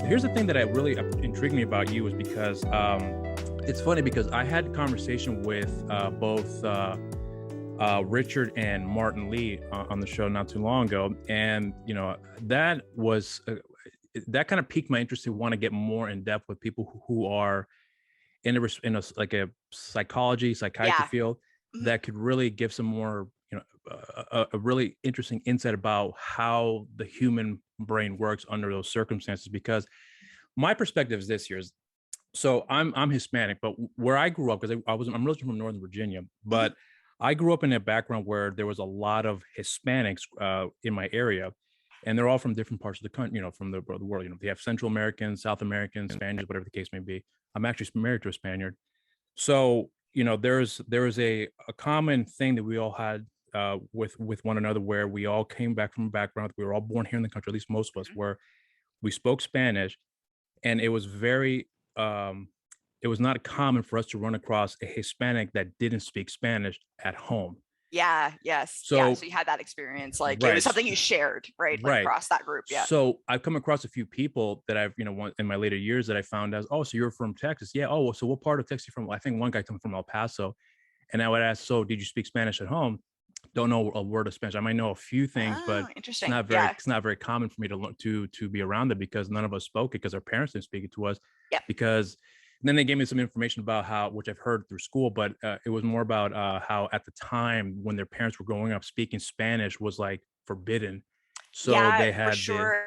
Here's the thing that really intrigued me about you is because it's funny because I had a conversation with both Richard and Martin Lee on the show not too long ago, and that was that kind of piqued my interest to want to get more in depth with people who are in a like a psychiatry Yeah. field that could really give some more a really interesting insight about how the human brain works under those circumstances. Because my perspective is this: year's so I'm Hispanic, but where I grew up, because I'm originally from Northern Virginia, but I grew up in a background where there was a lot of Hispanics in my area, and they're all from different parts of the country, from the world. They have Central Americans, South Americans, Spaniards, whatever the case may be. I'm actually married to a Spaniard, so there is a common thing that we all had with one another, where we all came back from a background. We were all born here in the country, at least most of us, where we spoke Spanish, and it was not common for us to run across a Hispanic that didn't speak Spanish at home. Yeah. Yes. Yeah. So So you had that experience, like it was right, something you shared, right? Like right. across that group. Yeah. So I've come across a few people that I've in my later years that I found as, oh, so you're from Texas? Yeah. Oh, so what part of Texas are you from? I think one guy come from El Paso, and I would ask, so did you speak Spanish at home? Don't know a word of Spanish. I might know a few things, but Oh, interesting. it's not very common for me to learn to be around it, because none of us spoke it, because our parents didn't speak it to us. Yep. Because then they gave me some information about how, which I've heard through school, but it was more about how at the time when their parents were growing up, speaking Spanish was like forbidden. So Yeah, they for had the sure.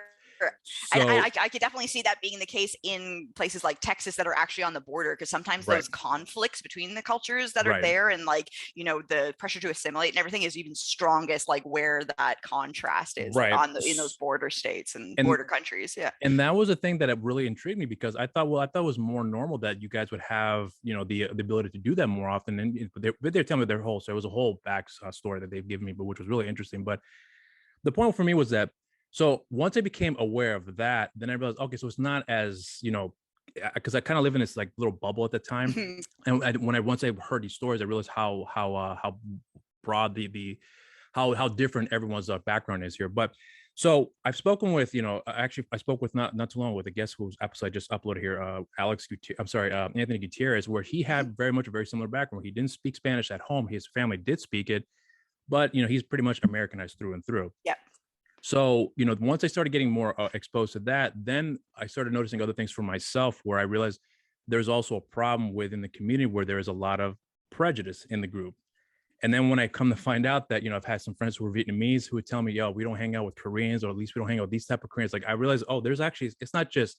And so I could definitely see that being the case in places like Texas that are actually on the border, because sometimes right, those conflicts between the cultures that are right. there, and the pressure to assimilate and everything is even strongest, like where that contrast is, like Right. in those border states and And border countries. Yeah. and that was a thing that really intrigued me, because I thought it was more normal that you guys would have, the ability to do that more often. And they're telling me their whole, so it was a whole back story that they've given me, but which was really interesting. But the point for me was that, so once I became aware of that, then I realized, okay, so it's not as, because I kind of live in this like little bubble at the time. And once I heard these stories, I realized how broad how different everyone's background is here. But so I've spoken with, actually I spoke with not too long with a guest whose episode I just uploaded here, Anthony Gutierrez, where he had very much a very similar background. He didn't speak Spanish at home. His family did speak it, but he's pretty much Americanized through and through. Yep. So, once I started getting more exposed to that, then I started noticing other things for myself, where I realized there's also a problem within the community where there is a lot of prejudice in the group. And then when I come to find out that, I've had some friends who are Vietnamese who would tell me, yo, we don't hang out with Koreans, or at least we don't hang out with these type of Koreans. Like, I realized, oh, there's actually, it's not just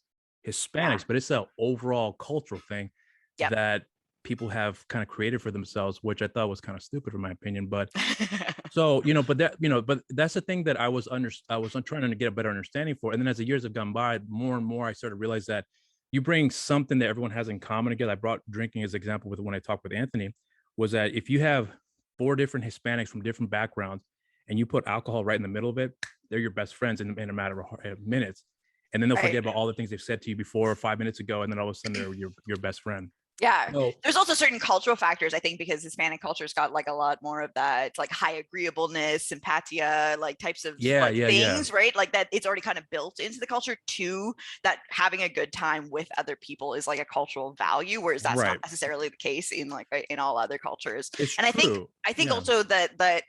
Hispanics, but it's an overall cultural thing Yep. that people have kind of created for themselves, which I thought was kind of stupid in my opinion. But so, but that's the thing that I was trying to get a better understanding for. And then as the years have gone by, more and more I started to realize that you bring something that everyone has in common. Again, I brought drinking as an example with when I talked with Anthony, was that if you have 4 different Hispanics from different backgrounds and you put alcohol right in the middle of it, they're your best friends in a matter of minutes. And then they'll forget about all the things they've said to you before 5 minutes ago. And then all of a sudden they're your best friend. Yeah. There's also certain cultural factors, I think, because Hispanic culture's got like a lot more of that. It's like high agreeableness, sympathia, like types of things, right? Like that it's already kind of built into the culture too, that having a good time with other people is like a cultural value, whereas that's not necessarily the case in all other cultures. And I think also that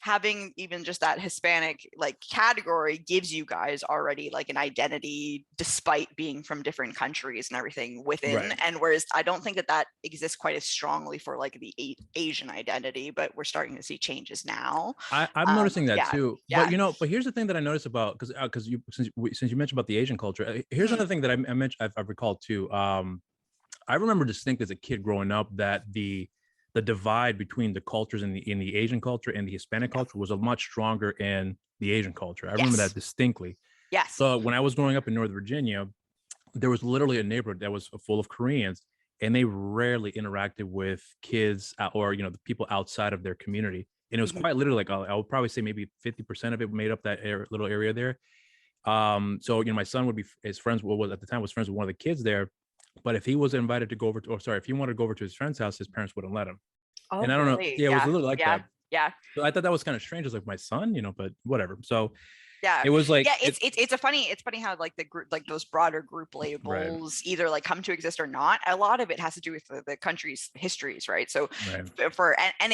having even just that Hispanic like category gives you guys already like an identity despite being from different countries and everything within. And whereas I don't think that exists quite as strongly for like the Asian identity, but we're starting to see changes now. I'm noticing that too. But but here's the thing that I noticed about, because since you mentioned about the Asian culture, here's another thing that I mentioned, I've recalled too. I remember distinct as a kid growing up that the divide between the cultures in the Asian culture and the Hispanic culture was a much stronger in the Asian culture. I remember that distinctly. Yes. So when I was growing up in Northern Virginia, there was literally a neighborhood that was full of Koreans, and they rarely interacted with kids or the people outside of their community. And it was quite literally like, I would probably say maybe 50% of it made up that little area there. So my son would be his friends at the time was friends with one of the kids there. But if he was invited to go over if he wanted to go over to his friend's house, his parents wouldn't let him. Oh, and I don't know. Yeah, it was a little like that. Yeah. So I thought that was kind of strange. It's like, my son, but whatever. So Yeah. It was like, yeah, it's funny how like the group, like those broader group labels either like come to exist or not. A lot of it has to do with the country's histories, right? So and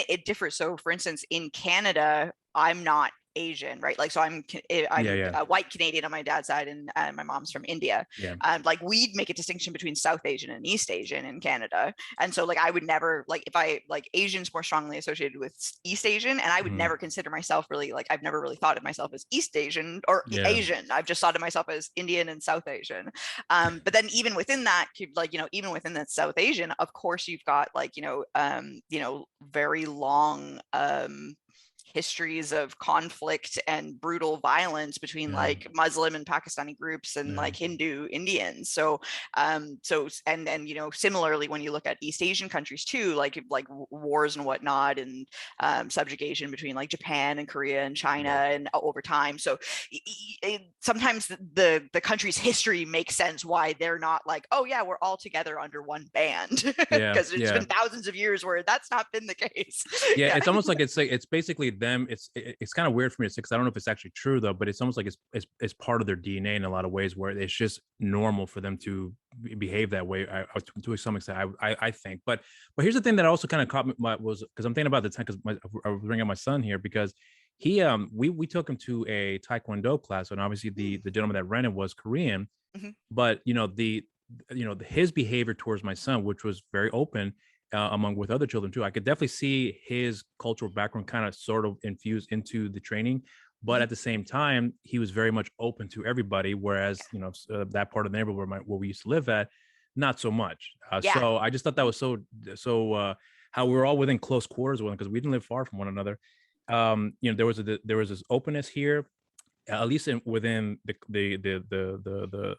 it differs. So for instance, in Canada, I'm not Asian, right? Like, so I'm a white Canadian on my dad's side, and my mom's from India. Like, we'd make a distinction between South Asian and East Asian in Canada. And so like, I would never, like, if I like, Asian's more strongly associated with East Asian, and I would never consider myself really, like, I've never really thought of myself as East Asian or Asian. I've just thought of myself as Indian and South Asian. But then even within that, like, even within that South Asian, of course, you've got like, very long histories of conflict and brutal violence between like Muslim and Pakistani groups and like Hindu Indians. So similarly, when you look at East Asian countries too, like wars and whatnot, and subjugation between like Japan and Korea and China and over time. So sometimes the country's history makes sense why they're not like, oh yeah, we're all together under one band, because it's been thousands of years where that's not been the case. It's almost like it's basically them. It's kind of weird for me to say, because I don't know if it's actually true though, but it's almost like it's part of their DNA in a lot of ways, where it's just normal for them to behave that way, to some extent, I think. But here's the thing that also kind of caught me, was because I'm thinking about the time, because I was bringing up my son here, because he we took him to a Taekwondo class, and obviously the gentleman that ran it was Korean, but his behavior towards my son, which was very open, among with other children too. I could definitely see his cultural background kind of sort of infused into the training, but at the same time, he was very much open to everybody. Whereas, that part of the neighborhood where we used to live at, not so much. So I just thought that was so how we were all within close quarters with him, because we didn't live far from one another. There was this openness here, at least within the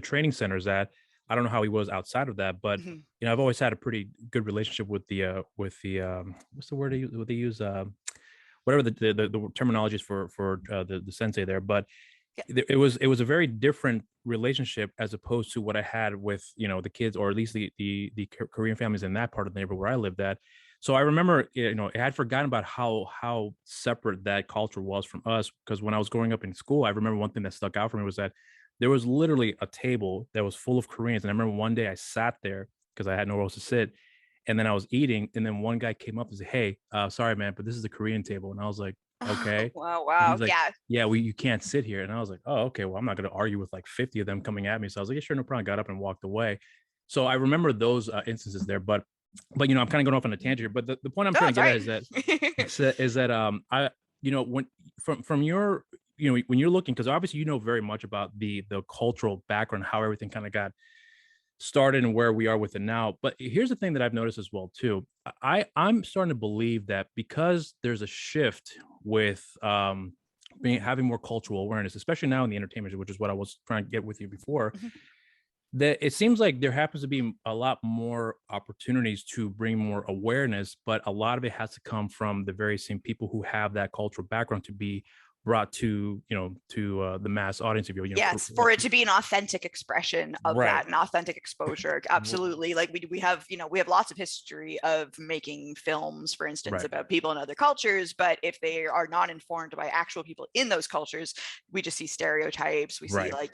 training centers, that I don't know how he was outside of that, but I've always had a pretty good relationship with the what's the word they use, whatever the terminology is for the sensei there, but it was a very different relationship as opposed to what I had with the kids, or at least the Korean families in that part of the neighborhood where I lived at. So I remember, I had forgotten about how separate that culture was from us, because when I was growing up in school, I remember one thing that stuck out for me was that there was literally a table that was full of Koreans. And I remember one day I sat there because I had nowhere else to sit. And then I was eating. And then one guy came up and said, "Hey, sorry, man, but this is the Korean table." And I was like, okay. Wow. He's like, yeah, you can't sit here. And I was like, oh, okay, well, I'm not going to argue with like 50 of them coming at me. So I was like, yeah, sure, no problem. Got up and walked away. So I remember those instances there. But I'm kind of going off on a tangent here. But the point I'm trying to get at is that I, when from your, when you're looking, because obviously very much about the cultural background, how everything kind of got started and where we are with it now. But here's the thing that I've noticed as well too. I'm starting to believe that because there's a shift with having more cultural awareness, especially now in the entertainment, which is what I was trying to get with you before, that it seems like there happens to be a lot more opportunities to bring more awareness, but a lot of it has to come from the very same people who have that cultural background to be brought to the mass audience of yes, for it to be an authentic expression of that, an authentic exposure. Absolutely. Like we have lots of history of making films, for instance, about people in other cultures, but if they are not informed by actual people in those cultures, we just see stereotypes. We see like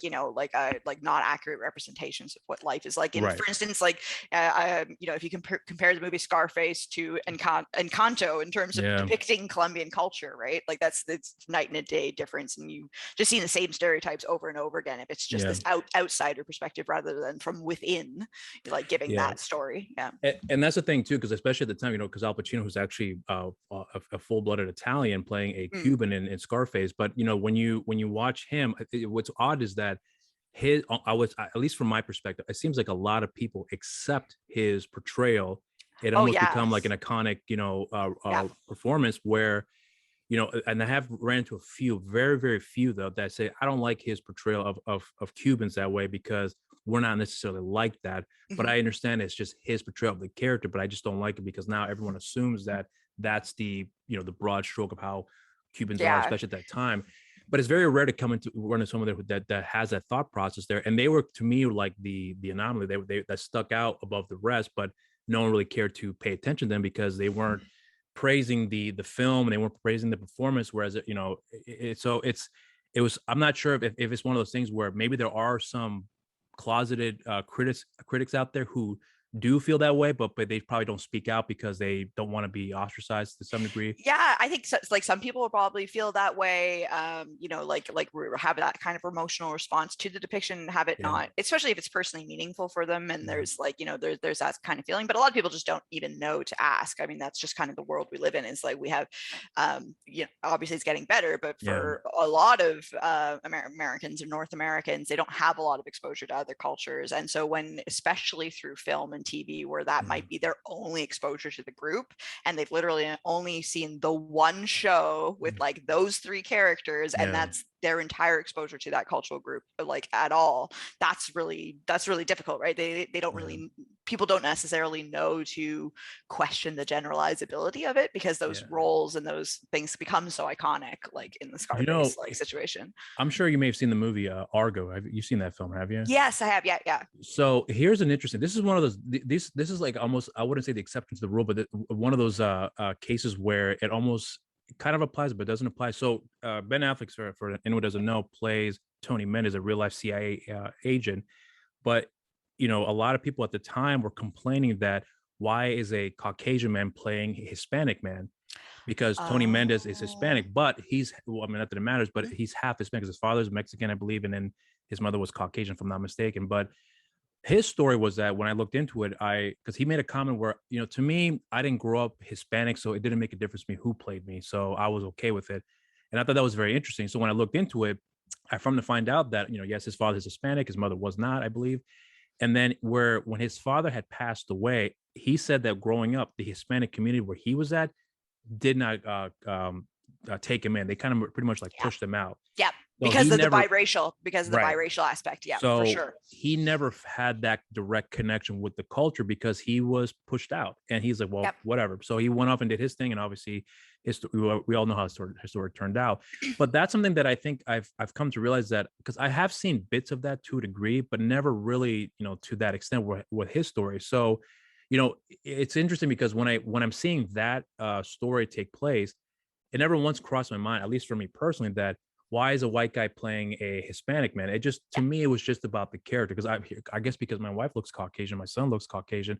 not accurate representations of what life is like. And for instance, like if you compare the movie Scarface to Encanto in terms of depicting Colombian culture, right? Like it's night and day difference, and you just see the same stereotypes over and over again if it's just this outsider perspective rather than from within, like giving that story. And that's the thing too, because especially at the time, because Al Pacino was actually a full-blooded Italian playing a Cuban in Scarface, but when you watch him, what's odd is that at least from my perspective, it seems like a lot of people accept his portrayal. It almost become like an iconic performance where and I have ran into a few, very, very few though, that say, I don't like his portrayal of Cubans that way, because we're not necessarily like that. But I understand it's just his portrayal of the character, but I just don't like it because now everyone assumes that that's the broad stroke of how Cubans are, especially at that time. But it's very rare to come into run into someone that has that thought process there. And they were, to me, like the anomaly. They that stuck out above the rest, but no one really cared to pay attention to them because they weren't praising the film, and they weren't praising the performance. Whereas, you know, it was, I'm not sure if it's one of those things where maybe there are some closeted critics out there who do feel that way, but they probably don't speak out because they don't want to be ostracized to some degree. Yeah, I think so, like some people will probably feel that way. You know, like have that kind of emotional response to the depiction and have it not, especially if it's personally meaningful for them. And there's like, you know, there's that kind of feeling, but a lot of people just don't even know to ask. I mean, that's just kind of the world we live in. Is like we have, you know, obviously it's getting better, but for a lot of Americans and North Americans, they don't have a lot of exposure to other cultures, and so when, especially through film and TV, where that might be their only exposure to the group, and they've literally only seen the one show with like those three characters, and that's their entire exposure to that cultural group, like at all, that's really difficult, right? They don't really, people don't necessarily know to question the generalizability of it, because those roles and those things become so iconic, like in the Scarface like situation. I'm sure you may have seen the movie Argo. Have you seen that film? Have you? Yes, I have. Yeah. So here's an interesting, this is one of those, this is like almost, I wouldn't say the exception to the rule, but one of those cases where it almost kind of applies but doesn't apply. So Ben Affleck, for anyone who doesn't know, plays Tony Mendez, a real life CIA agent. But you know, a lot of people at the time were complaining that why is a Caucasian man playing a Hispanic man? Because Tony Mendez is Hispanic, but he's, well, I mean, not that it matters, but he's half Hispanic, because his father's Mexican, I believe, and then his mother was Caucasian, if I'm not mistaken. But his story was that when I looked into it, because he made a comment where, you know, to me, I didn't grow up Hispanic, so it didn't make a difference to me who played me. So I was okay with it. And I thought that was very interesting. So when I looked into it, I found to find out that, you know, yes, his father is Hispanic, his mother was not, I believe. And then when his father had passed away, he said that growing up, the Hispanic community where he was at did not take him in. They kind of pretty much like pushed him out. Yeah. So because of the biracial aspect. Yeah, so for sure. He never had that direct connection with the culture because he was pushed out, and he's like, well, whatever. So he went off and did his thing, and obviously we all know how his story turned out. But that's something that I think I've come to realize, that because I have seen bits of that to a degree, but never really, you know, to that extent with his story. So, you know, it's interesting because when I'm seeing that story take place, it never once crossed my mind, at least for me personally, that why is a white guy playing a Hispanic man? It just, to me, it was just about the character. Because I guess because my wife looks Caucasian, my son looks Caucasian.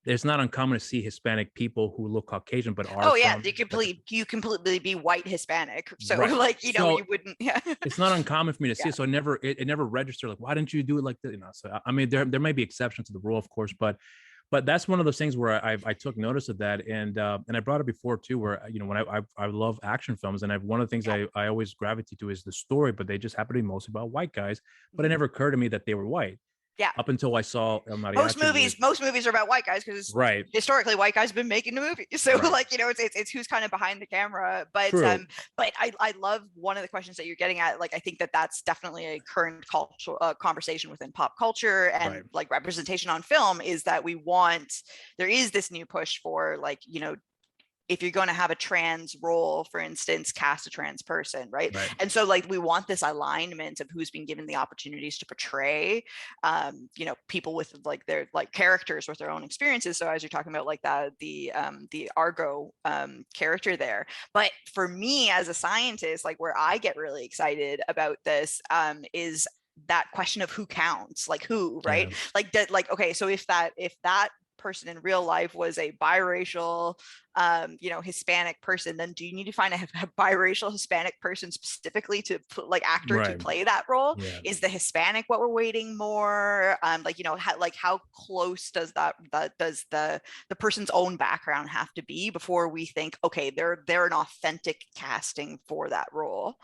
It's not uncommon to see Hispanic people who look Caucasian, but are you completely be white Hispanic. So like, you know, you wouldn't. Yeah, it's not uncommon for me to see it. So it never registered like, why didn't you do it like that? You know, so I mean, there may be exceptions to the rule, of course, but that's one of those things where I took notice of that, and I brought it before too, where, you know, when I love action films, and one of the things I always gravitate to is the story, but they just happen to be mostly about white guys. But it never occurred to me that they were white. Yeah. Up until I saw most movies are about white guys, because historically white guys have been making the movie. So like, you know, it's who's kind of behind the camera. But I love one of the questions that you're getting at. Like, I think that's definitely a current cultural conversation within pop culture and like representation on film, is that there is this new push for, like, you know, if you're going to have a trans role, for instance, cast a trans person, right? And so like we want this alignment of who's been given the opportunities to portray, you know, people with like their like characters with their own experiences. So as you're talking about like that, the Argo character there. But for me as a scientist, like where I get really excited about this is that question of who counts, like who, right? Like that, like, okay, so if that person in real life was a biracial you know, Hispanic person, then do you need to find a biracial Hispanic person specifically to like actor to play that role? Is the Hispanic what we're waiting more? Like, you know, how close does the person's own background have to be before we think, okay, they're an authentic casting for that role,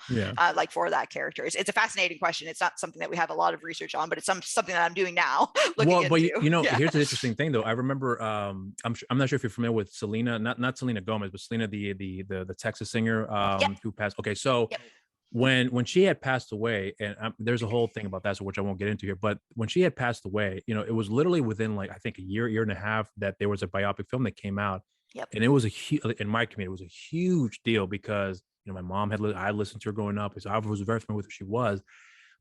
like for that character? It's a fascinating question. It's not something that we have a lot of research on, but it's something that I'm doing now. But you know, here's the interesting thing though. I remember I'm not sure if you're familiar with Selena, not Selena Gomez, but Selena, the Texas singer who passed. Okay, so when she had passed away, and there's a whole thing about that, so which I won't get into here, but when she had passed away, you know, it was literally within like I think a year and a half that there was a biopic film that came out, and it was in my community, it was a huge deal because, you know, my mom I listened to her growing up, so I was very familiar with who she was.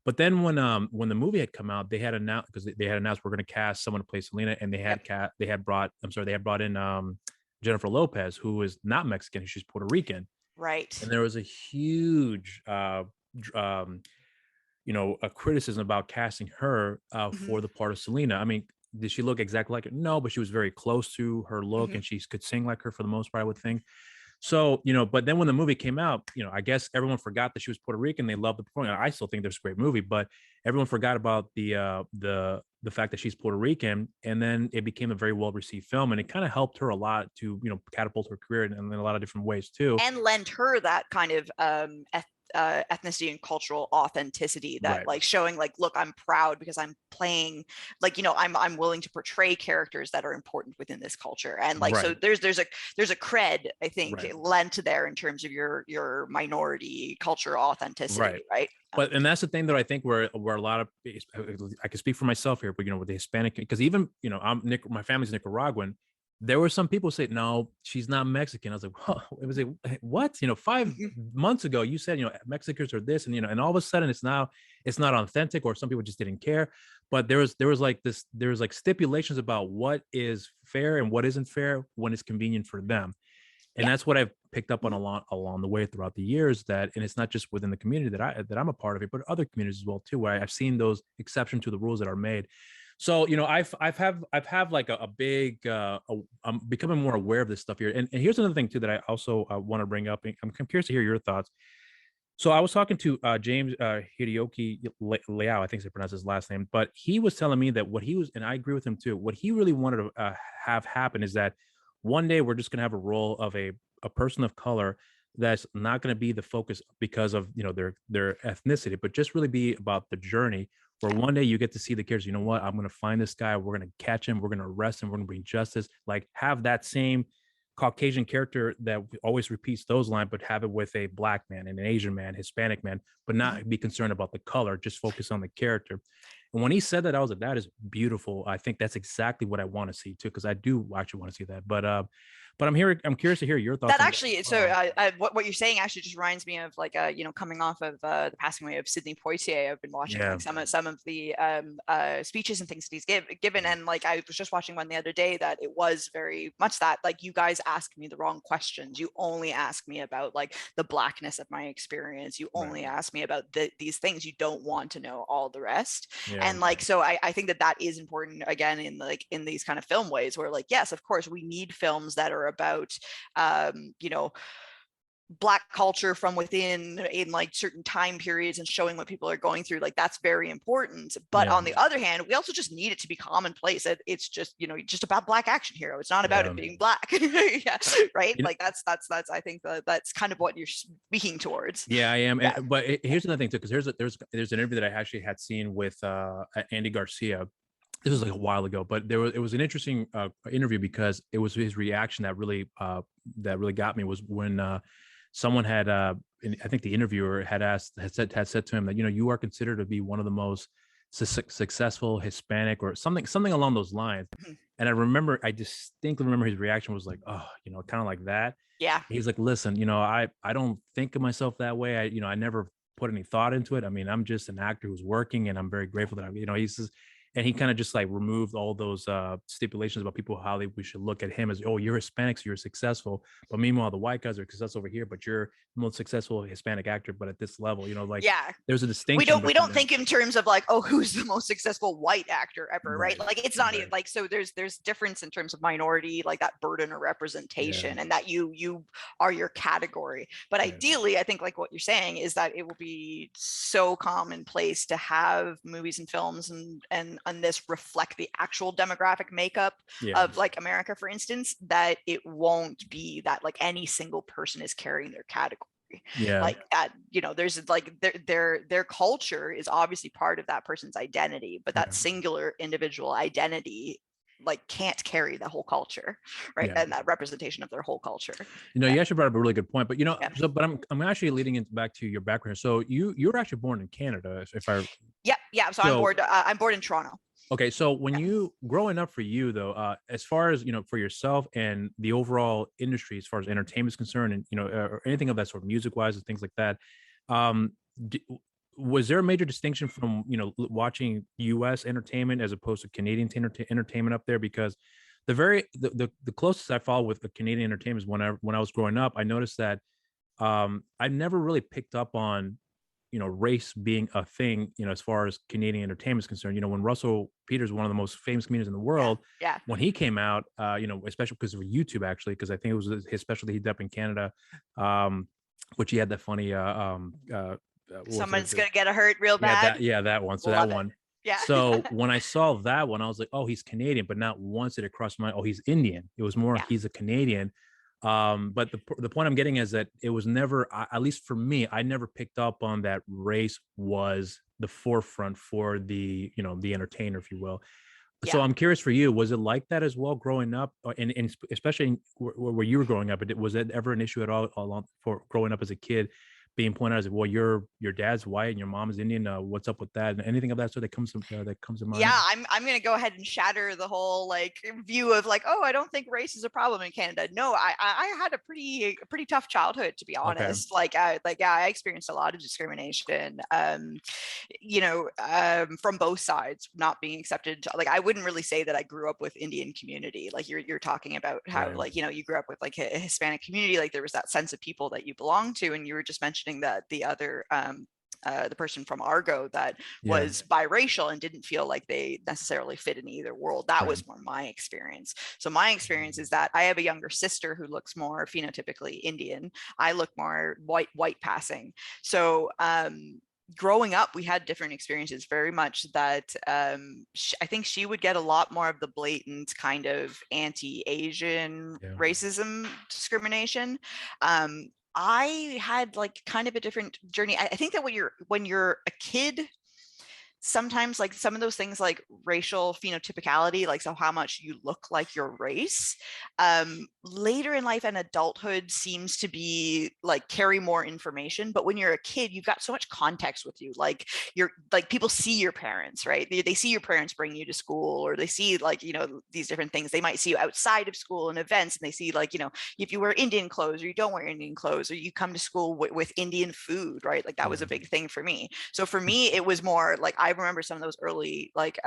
But then when the movie had come out, they had announced we're going to cast someone to play Selena, and they had brought in Jennifer Lopez, who is not Mexican, she's Puerto Rican. Right. And there was a huge, a criticism about casting her for the part of Selena. I mean, did she look exactly like her? No, but she was very close to her look, and she could sing like her for the most part, I would think. So, but then when the movie came out, I guess everyone forgot that she was Puerto Rican. They loved the performance. I still think there's a great movie, but everyone forgot about the fact that she's Puerto Rican, and then it became a very well received film, and it kind of helped her a lot to catapult her career in a lot of different ways too, and lend her that kind of ethnicity and cultural authenticity that like showing like, look, I'm proud because I'm playing like, I'm willing to portray characters that are important within this culture. And like, so there's a cred, I think, lent there in terms of your minority culture authenticity. Right. But and that's the thing that I think where a lot of, I can speak for myself here, but with the Hispanic, because even my family's Nicaraguan. There were some people say, no, she's not Mexican. I was like, huh. It was like, what? 5 months ago, you said, Mexicans are this, and all of a sudden it's not authentic, or some people just didn't care. But there was like stipulations about what is fair and what isn't fair when it's convenient for them. And that's what I've picked up on along the way throughout the years, and it's not just within the community that I'm a part of it, but other communities as well too, where I've seen those exceptions to the rules that are made. So, I've have like a big, I'm becoming more aware of this stuff here. And here's another thing too, that I also want to bring up. I'm curious to hear your thoughts. So I was talking to James Hideyoki Leao, I think I pronounced his last name, but he was telling me that what he was, and I agree with him too, what he really wanted to have happen is that one day we're just going to have a role of a person of color that's not going to be the focus because of their ethnicity, but just really be about the journey, where one day you get to see the characters. What, I'm going to find this guy, we're going to catch him, we're going to arrest him, we're going to bring justice. Like, have that same Caucasian character that always repeats those lines, but have it with a Black man and an Asian man, Hispanic man, but not be concerned about the color, just focus on the character. And when he said that, I was like, that is beautiful. I think that's exactly what I want to see too, because I do actually want to see that. But I'm curious to hear your thoughts. That actually, so what you're saying actually just reminds me of like, coming off of the passing away of Sidney Poitier. I've been watching like some of the speeches and things that he's given. And like, I was just watching one the other day that it was very much that, like, you guys ask me the wrong questions. You only ask me about like the Blackness of my experience. You only ask me about these things. You don't want to know all the rest. And like, so I think that is important, again, in these kind of film ways where, like, yes, of course, we need films that are about Black culture from within in like certain time periods and showing what people are going through. Like, that's very important. But on the other hand, we also just need it to be commonplace. It's just, just about Black action hero. It's not about it being Black. Right. Like that's I think that's kind of what you're speaking towards. Yeah, I am. And, but here's another thing too, because there's an interview that I actually had seen with Andy Garcia. This was like a while ago, but it was an interesting interview, because it was his reaction that really got me, was when someone had I think the interviewer had said to him that, you are considered to be one of the most successful Hispanic, or something along those lines. And I distinctly remember his reaction was like, oh, kind of like that. Yeah. He's like, listen, I don't think of myself that way. I never put any thought into it. I mean, I'm just an actor who's working, and I'm very grateful that he says. And he kind of just like removed all those stipulations about people, how we should look at him as, oh, you're Hispanic, so you're successful. But meanwhile, the white guys are successful over here, but you're the most successful Hispanic actor, but at this level, like, there's a distinction. We don't think in terms of like, oh, who's the most successful white actor ever, right? Like, it's not even like, so there's difference in terms of minority, like that burden of representation, and that you are your category. But ideally, I think like what you're saying is that it will be so commonplace to have movies and films and this reflect the actual demographic makeup of like America, for instance, that it won't be that like any single person is carrying their category. Like that, there's like their culture is obviously part of that person's identity, but that singular individual identity like can't carry the whole culture, right? And that representation of their whole culture. You actually brought up a really good point, but but I'm actually leading into back to your background. So you were actually born in Canada, if I so I'm born in Toronto. Okay, so when you growing up for you though, as far as for yourself and the overall industry, as far as entertainment is concerned, and or anything of that sort, music wise and things like that, was there a major distinction from watching U.S. entertainment as opposed to Canadian entertainment up there? Because The closest I follow with the Canadian entertainment is when I was growing up, I noticed that I never really picked up on, race being a thing, as far as Canadian entertainment is concerned. When Russell Peters, one of the most famous comedians in the world, yeah. when he came out, especially because of YouTube, actually, because I think it was his specialty, he did up in Canada, which he had that funny, someone's gonna get hurt real bad. That one. So Love that it. one. Yeah. So when I saw that one, I was like, oh, he's Canadian, but not once did it cross my mind, oh, he's Indian. It was more, he's a Canadian. But the point I'm getting is that it was never, at least for me, I never picked up on that race was the forefront for the, the entertainer, if you will. So I'm curious for you, was it like that as well growing up, and especially where you were growing up? Was it ever an issue at all along for growing up as a kid, being pointed out as, well, your dad's white and your mom is Indian? What's up with that? And anything of that sort that comes to mind? Yeah, I'm gonna go ahead and shatter the whole like view of like, oh, I don't think race is a problem in Canada. No, I had a pretty tough childhood, to be honest. Okay. I experienced a lot of discrimination, from both sides, not being accepted. Like, I wouldn't really say that I grew up with Indian community. Like you're talking about how like, you grew up with like a Hispanic community, like there was that sense of people that you belong to, and you were just mentioning that the other the person from Argo that was biracial and didn't feel like they necessarily fit in either world. That was more my experience. So my experience is that I have a younger sister who looks more phenotypically Indian. I look more white passing. So growing up, we had different experiences, very much that I think she would get a lot more of the blatant kind of anti-Asian racism discrimination. I had like kind of a different journey. I think that when you're a kid, sometimes like some of those things like racial phenotypicality, like so how much you look like your race, later in life and adulthood seems to be like carry more information. But when you're a kid, you've got so much context with you. Like you're like, people see your parents, right? They see your parents bring you to school, or they see like, these different things. They might see you outside of school and events, and they see like, if you wear Indian clothes or you don't wear Indian clothes, or you come to school with Indian food, right? Like that was a big thing for me. So for me, it was more like, I remember some of those early like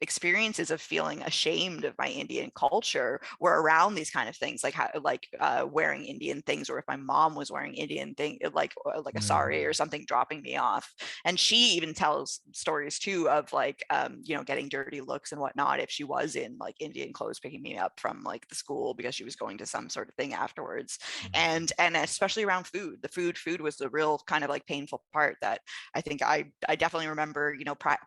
experiences of feeling ashamed of my Indian culture were around these kind of things, like how, like wearing Indian things, or if my mom was wearing Indian thing, like a sari or something, dropping me off. And she even tells stories too of like getting dirty looks and whatnot if she was in like Indian clothes picking me up from like the school because she was going to some sort of thing afterwards. And especially around food, food was the real kind of like painful part that I think I definitely remember,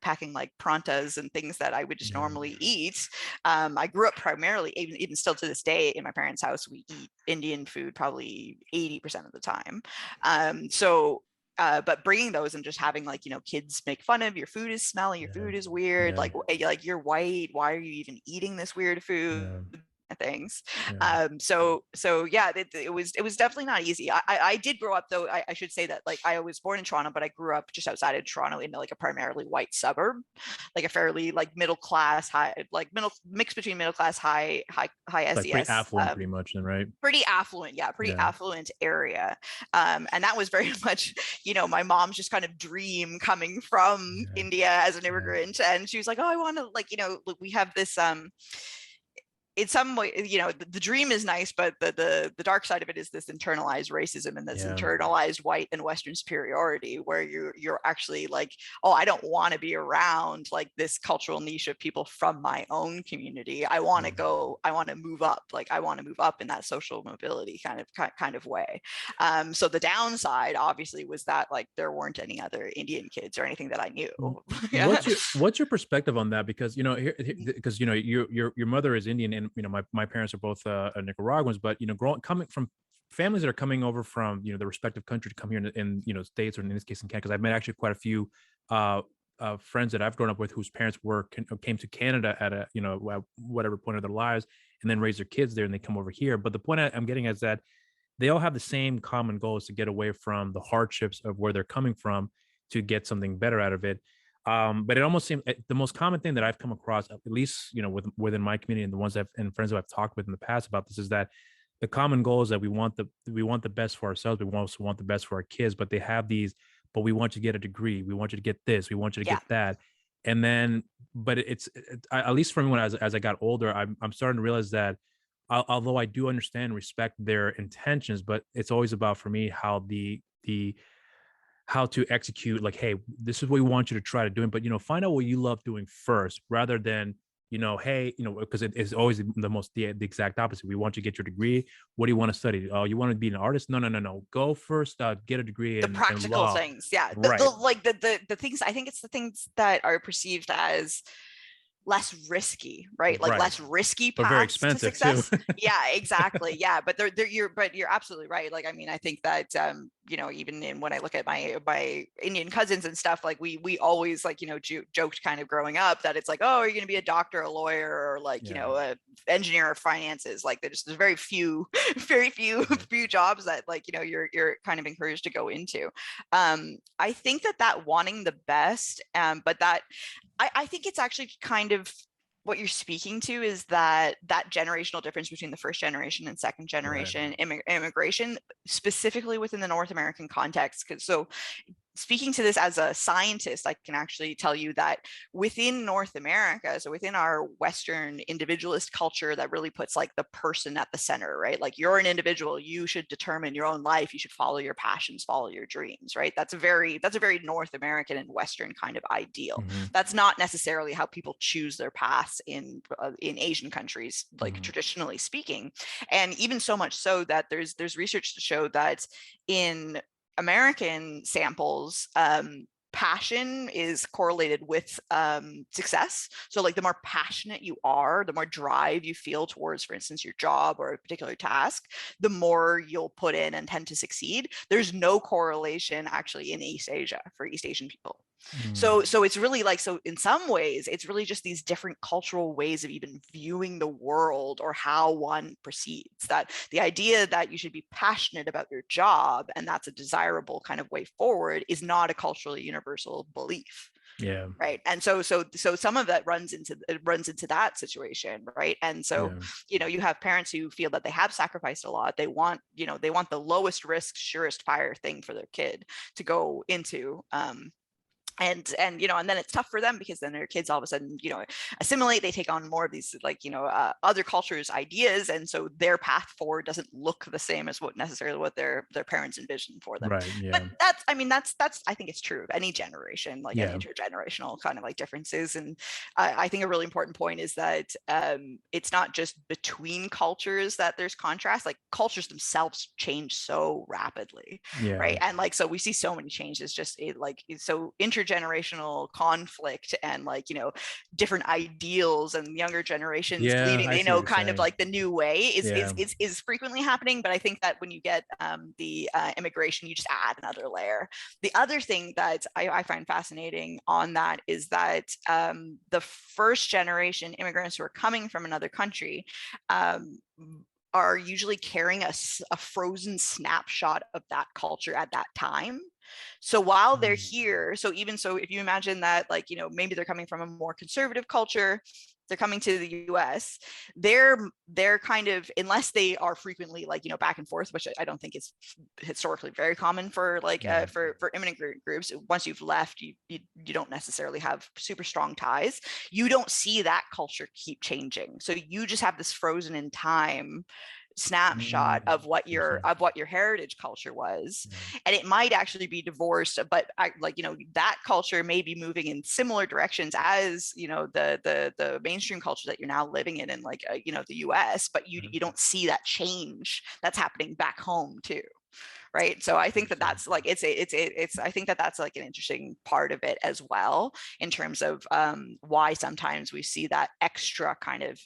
packing like prantas and things that I would just normally eat. I grew up primarily, even still to this day, in my parents' house, we eat Indian food probably 80% of the time. But bringing those and just having like, kids make fun of your food is smelly, your food is weird, like you're white, why are you even eating this weird food? Things. So yeah, it was definitely not easy. I did grow up though. I should say that like I was born in Toronto, but I grew up just outside of Toronto in like a primarily white suburb, like a fairly like middle class, high, like mix between middle class, high SES. Like pretty affluent, pretty much, then, right? Pretty affluent, affluent area. And that was very much, my mom's just kind of dream coming from India as an immigrant. And she was like, oh, I want to like, we have this in some way, the dream is nice, but the dark side of it is this internalized racism and this internalized white and Western superiority, where you're actually like, oh, I don't want to be around like this cultural niche of people from my own community. I want to move up. Like I want to move up in that social mobility kind of way. So the downside obviously was that like there weren't any other Indian kids or anything that I knew. What's your perspective on that? Because your mother is Indian, and my parents are both Nicaraguans, but coming from families that are coming over from the respective country to come here in States, or in this case in Canada, because I've met actually quite a few friends that I've grown up with whose parents came to Canada at a whatever point of their lives, and then raised their kids there, and they come over here. But the point I'm getting is that they all have the same common goal, is to get away from the hardships of where they're coming from to get something better out of it. But it almost seems the most common thing that I've come across, at least within my community and the ones and friends that I've talked with in the past about this, is that the common goal is that we want the best for ourselves. We also want the best for our kids, but they have these. But we want you to get a degree. We want you to get this. We want you to get that. And then, but at least for me, as I got older, I'm starting to realize that although I do understand and respect their intentions, but it's always about, for me, how the how to execute, like, hey, this is what we want you to try to do, but find out what you love doing first, rather than, hey, because it's always the exact opposite. We want you to get your degree. What do you want to study? Oh, you want to be an artist? No, no, no, no. Go first, get a degree The in practical law. things, yeah. Right. The things, I think it's the things that are perceived as less risky, right? Like Right. less risky But very paths to expensive too. success. Yeah, exactly. Yeah, but you're absolutely right. Like, I mean, I think that even when I look at my Indian cousins and stuff, like we always, like, joked kind of growing up that it's like, oh, are you going to be a doctor, a lawyer, or like, a engineer or finances? Like, there's very few few jobs that, like, you're kind of encouraged to go into. I think that wanting the best, but that I think it's actually kind of what you're speaking to is that generational difference between the first generation and second generation immigration, specifically within the North American context. Because speaking to this as a scientist, I can actually tell you that within North America, so within our Western individualist culture that really puts, like, the person at the center, right? Like, you're an individual, you should determine your own life, you should follow your passions, follow your dreams, right? That's a very North American and Western kind of ideal. That's not necessarily how people choose their paths in Asian countries, like traditionally speaking. And even so much so that there's research to show that in American samples, passion is correlated with success. So, like, the more passionate you are, the more drive you feel towards, for instance, your job or a particular task, the more you'll put in and tend to succeed. There's no correlation actually in East Asia for East Asian people. So it's really like, so in some ways, it's really just these different cultural ways of even viewing the world or how one proceeds. That the idea that you should be passionate about your job and that's a desirable kind of way forward is not a culturally universal belief. Yeah. Right. And so some of that runs into that situation. Right. And so, you have parents who feel that they have sacrificed a lot. They want the lowest risk, surest fire thing for their kid to go into. And then it's tough for them because then their kids all of a sudden assimilate, they take on more of these, like, other cultures' ideas, and so their path forward doesn't look the same as what their parents envisioned for them. Right. Yeah. But that's I think it's true of any generation, like any intergenerational kind of like differences. And I think a really important point is that it's not just between cultures that there's contrast. Like, cultures themselves change so rapidly, right? And like, so we see so many changes just so intergenerational conflict and, like, different ideals, and younger generations believing they know kind of like the new way is frequently happening. But I think that when you get the immigration, you just add another layer. The other thing that I find fascinating on that is that the first generation immigrants who are coming from another country are usually carrying a frozen snapshot of that culture at that time. So while they're here, so if you imagine that, like, maybe they're coming from a more conservative culture, they're coming to the US, they're kind of, unless they are frequently, like, back and forth, which I don't think is historically very common for, like, for immigrant groups. Once you've left, you don't necessarily have super strong ties. You don't see that culture keep changing. So you just have this frozen in time snapshot of what your heritage culture was. And it might actually be divorced, but that culture may be moving in similar directions as the mainstream culture that you're now living in like the US, but you don't see that change that's happening back home too. Right. So I think that's like, I think that's like an interesting part of it as well, in terms of why sometimes we see that extra kind of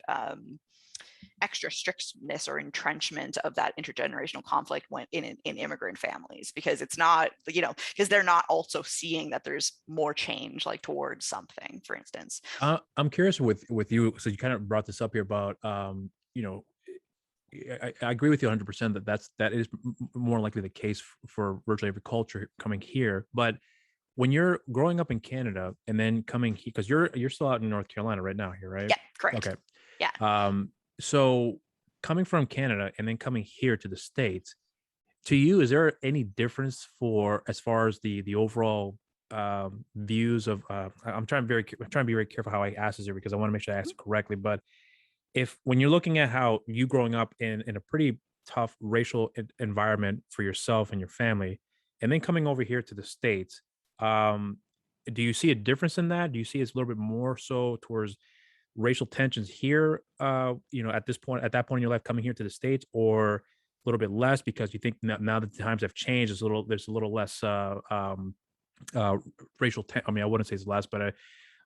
extra strictness or entrenchment of that intergenerational conflict when in immigrant families, because it's not, because they're not also seeing that there's more change, like, towards something, for instance. I'm curious with you. So you kind of brought this up here about, I agree with you 100% that is more likely the case for virtually every culture coming here. But when you're growing up in Canada and then coming here, because you're still out in North Carolina right now here, right? Yeah, correct. Okay. Yeah. So coming from Canada and then coming here to the States, to you, is there any difference as far as the overall views of I'm trying to be very careful how I ask this here because I want to make sure I ask it correctly. But if when you're looking at how you growing up in a pretty tough racial environment for yourself and your family, and then coming over here to the States, um, do you see a difference in that? Do you see it's a little bit more so towards racial tensions here, at this point, at that point in your life, coming here to the States, or a little bit less because you think now that the times have changed, there's a little less uh, I mean, I wouldn't say it's less, but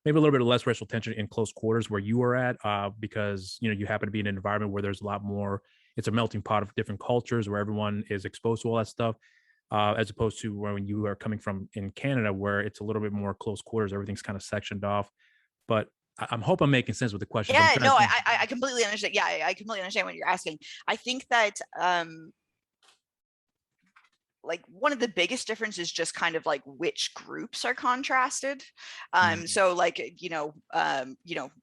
maybe a little bit of less racial tension in close quarters where you are at, because you happen to be in an environment where there's a lot more. It's a melting pot of different cultures where everyone is exposed to all that stuff, as opposed to when you are coming from in Canada, where it's a little bit more close quarters. Everything's kind of sectioned off. But I'm hope I'm making sense with the question. I'm Yeah, trying no, to think. I completely understand. Yeah, I completely understand what you're asking. I think that like one of the biggest differences is just kind of like which groups are contrasted. So like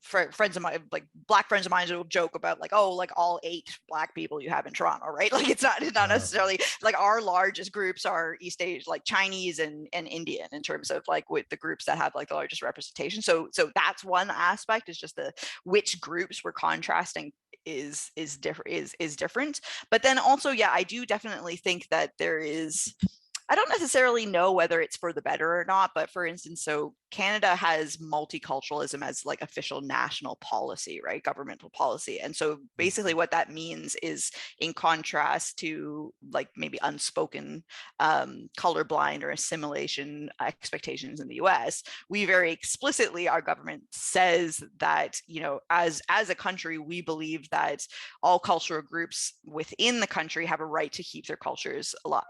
friends of mine, like Black friends of mine, will joke about like, oh, like all 8 Black people you have in Toronto, right? Like it's not necessarily like our largest groups are East Asia, like Chinese and Indian, in terms of like with the groups that have like the largest representation. So that's one aspect, is just the which groups we're contrasting is different. But then also, yeah, I do definitely think that there is, I don't necessarily know whether it's for the better or not, but for instance, so Canada has multiculturalism as like official national policy, right? Governmental policy. And so basically what that means is, in contrast to like maybe unspoken colorblind or assimilation expectations in the US, we very explicitly, our government says that, as a country, we believe that all cultural groups within the country have a right to keep their cultures alive,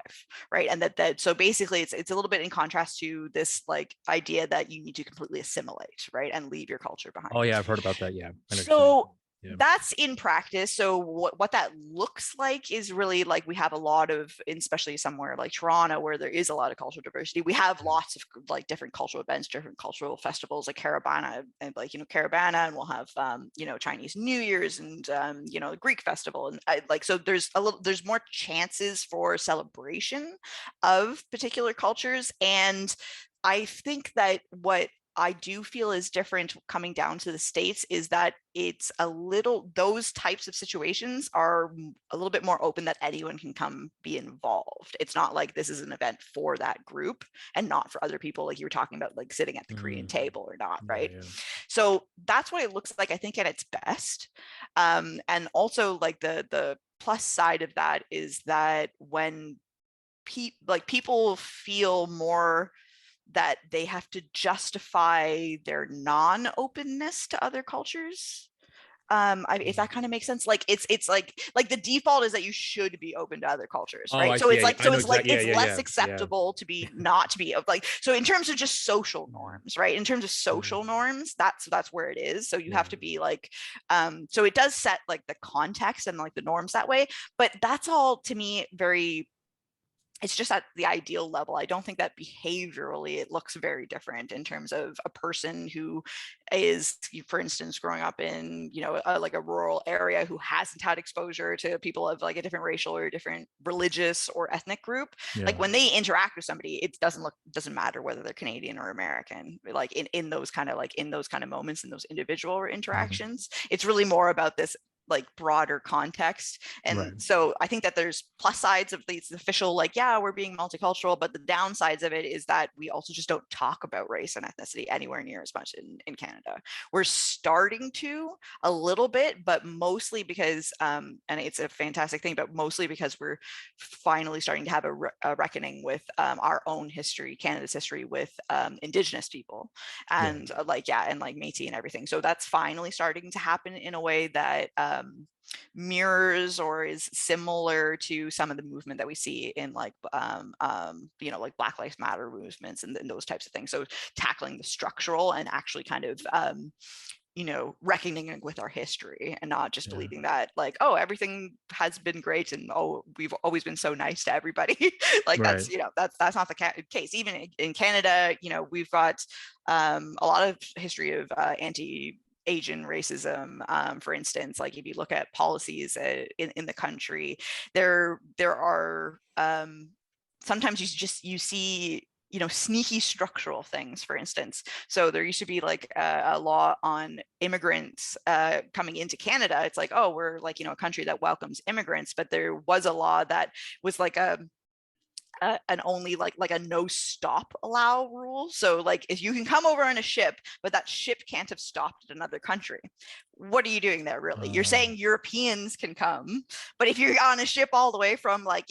right? And that so basically it's a little bit in contrast to this like idea that you need to completely assimilate, right, and leave your culture behind. Oh yeah, I've heard about that. Yeah. So yeah, that's in practice. So what that looks like is really like, we have a lot of, especially somewhere like Toronto where there is a lot of cultural diversity, we have lots of like different cultural events, different cultural festivals, like Caravana, and like Caravana, and we'll have Chinese New Year's and Greek festival, and so there's more chances for celebration of particular cultures. And I think that what I do feel is different coming down to the States is that it's those types of situations are a little bit more open, that anyone can come be involved. It's not like this is an event for that group and not for other people, like you were talking about, like sitting at the Korean table or not, right? Yeah. So that's what it looks like, I think, at its best. And also like the plus side of that is that when people feel more that they have to justify their non-openness to other cultures. If that kind of makes sense, like it's like the default is that you should be open to other cultures, right? So it's like, it's less acceptable to be not to be like, so in terms of just social norms, right? In terms of social norms, that's where it is. So you have to be like, so it does set like the context and like the norms that way, but that's all to me very, it's just at the ideal level. I don't think that behaviorally it looks very different in terms of a person who is, for instance, growing up in, like a rural area, who hasn't had exposure to people of like a different racial or different religious or ethnic group. Yeah. Like when they interact with somebody, it doesn't matter whether they're Canadian or American, like in those kind of moments, in those individual interactions, it's really more about this like broader context. And so I think that there's plus sides of these official, like, yeah, we're being multicultural, but the downsides of it is that we also just don't talk about race and ethnicity anywhere near as much in Canada. We're starting to a little bit, but mostly because, and it's a fantastic thing, but mostly because we're finally starting to have a reckoning with our own history, Canada's history with Indigenous people, and and like Métis and everything. So that's finally starting to happen in a way that mirrors or is similar to some of the movement that we see in like like Black Lives Matter movements and those types of things. So tackling the structural and actually kind of reckoning with our history, and not just believing that like, oh, everything has been great and oh, we've always been so nice to everybody. Like that's that's not the case. Even in Canada, we've got a lot of history of anti-Asian racism. For instance, like if you look at policies in the country, there are sometimes you see sneaky structural things, for instance. So there used to be like a law on immigrants coming into Canada. It's like, oh, we're like, a country that welcomes immigrants, but there was a law that was like an only like a no stop allow rule. So like if you can come over on a ship, but that ship can't have stopped at another country. What are you doing there, really? You're saying Europeans can come, but if you're on a ship all the way from like,